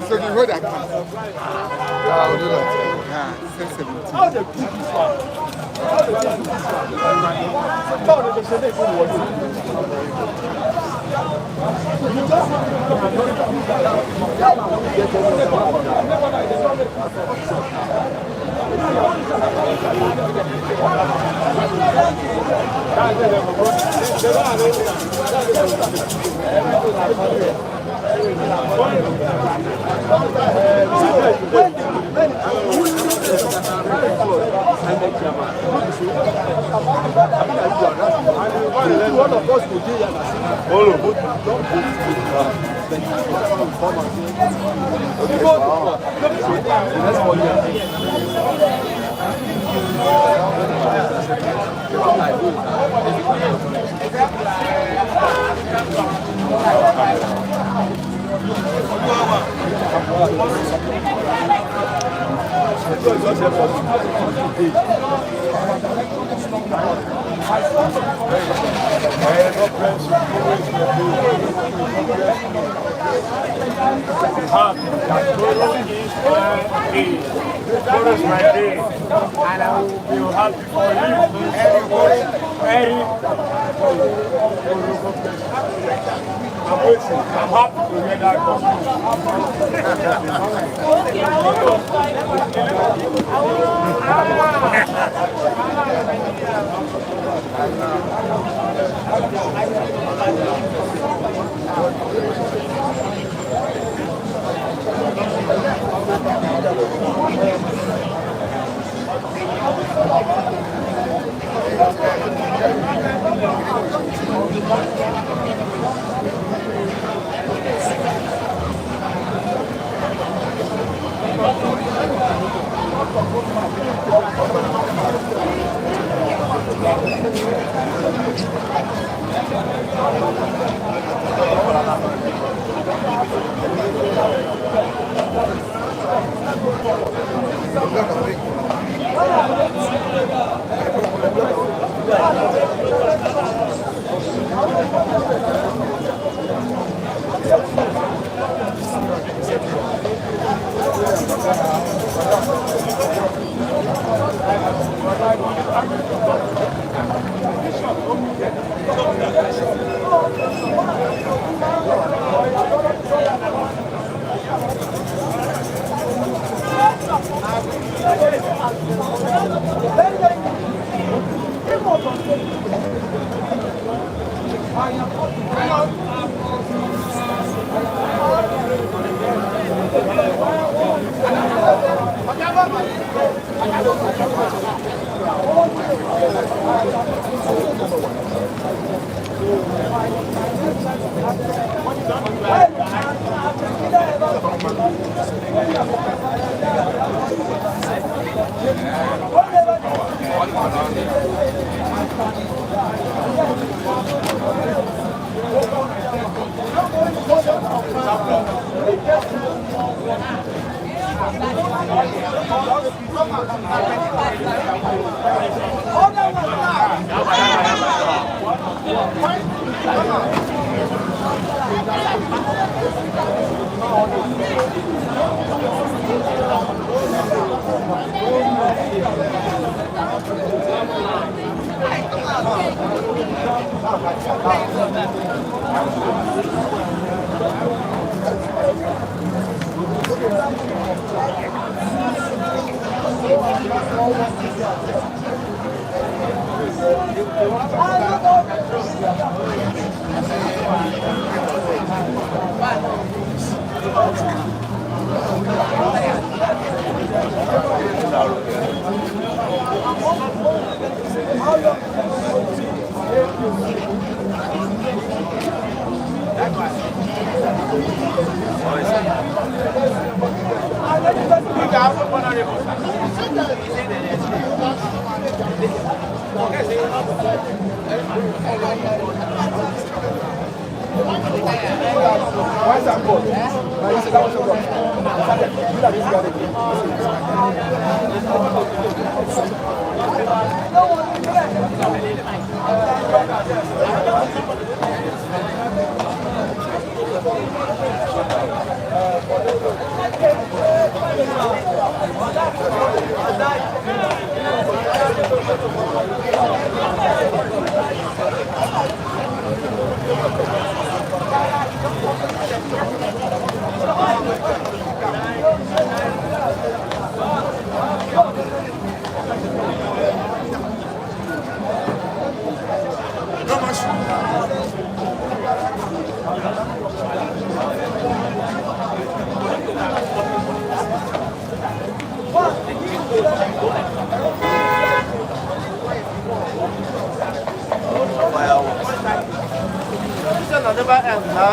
So you hold that. I'll do that. Tomorrow is my day, and I will be happy for you. I'm waiting. I'm happy to hear that.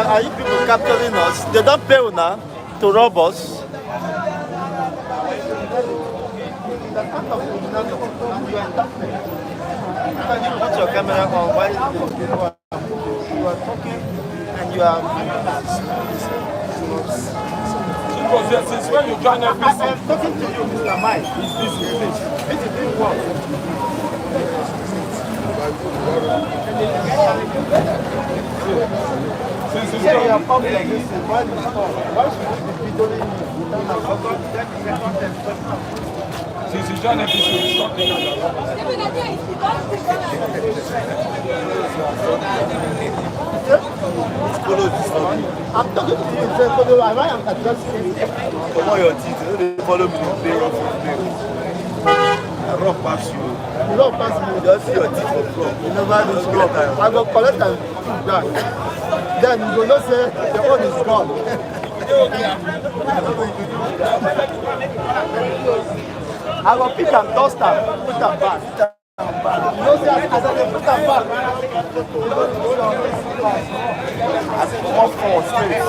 Are you people capturing us? They don't pay now to rob us. Put your camera on while you are talking and you are. Since when you join FBC? I'm talking to you, Mr. Mike. It's busy, please. This is big work. Since you are public, this is why you stop. Why should you be doing it? Since you join FBC, you stop taking I'm talking to you, sir. Follow. I am addressing you. Come on, your teeth. They follow me. They rough me. I rough past you. You rough past me. Just see your teeth for floor. You never lose rough. I go collect and put back. Then you go not say the one is gone. I go pick and dust and put them back. You know, see, as I put them back, as it come for straight.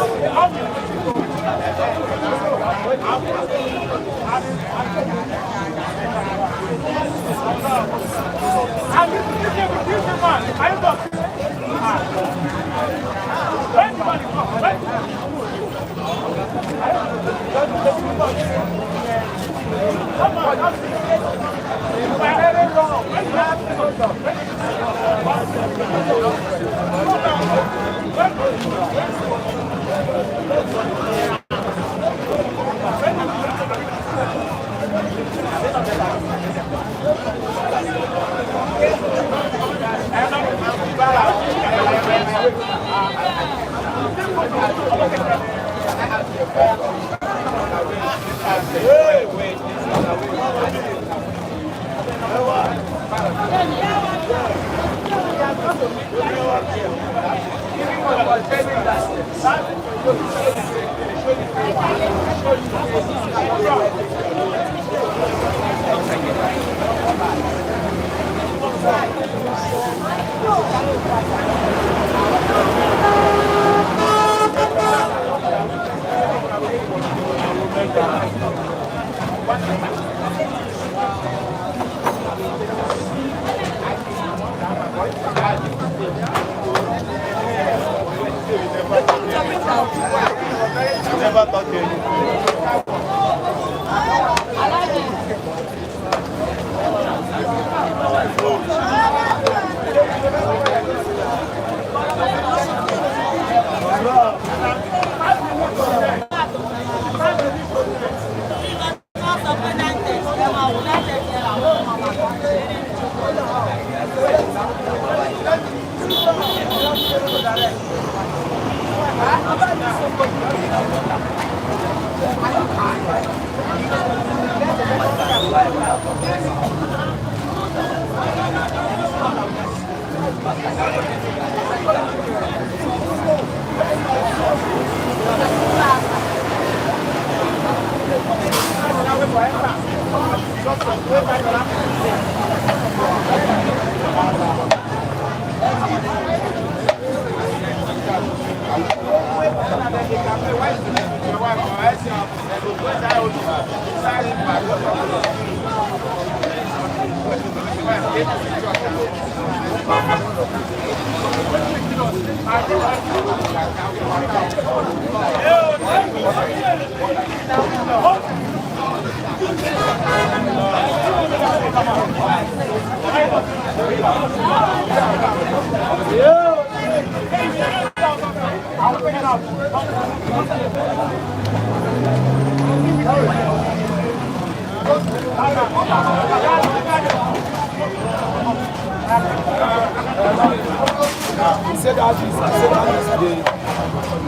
Never talk to you.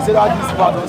He said that this part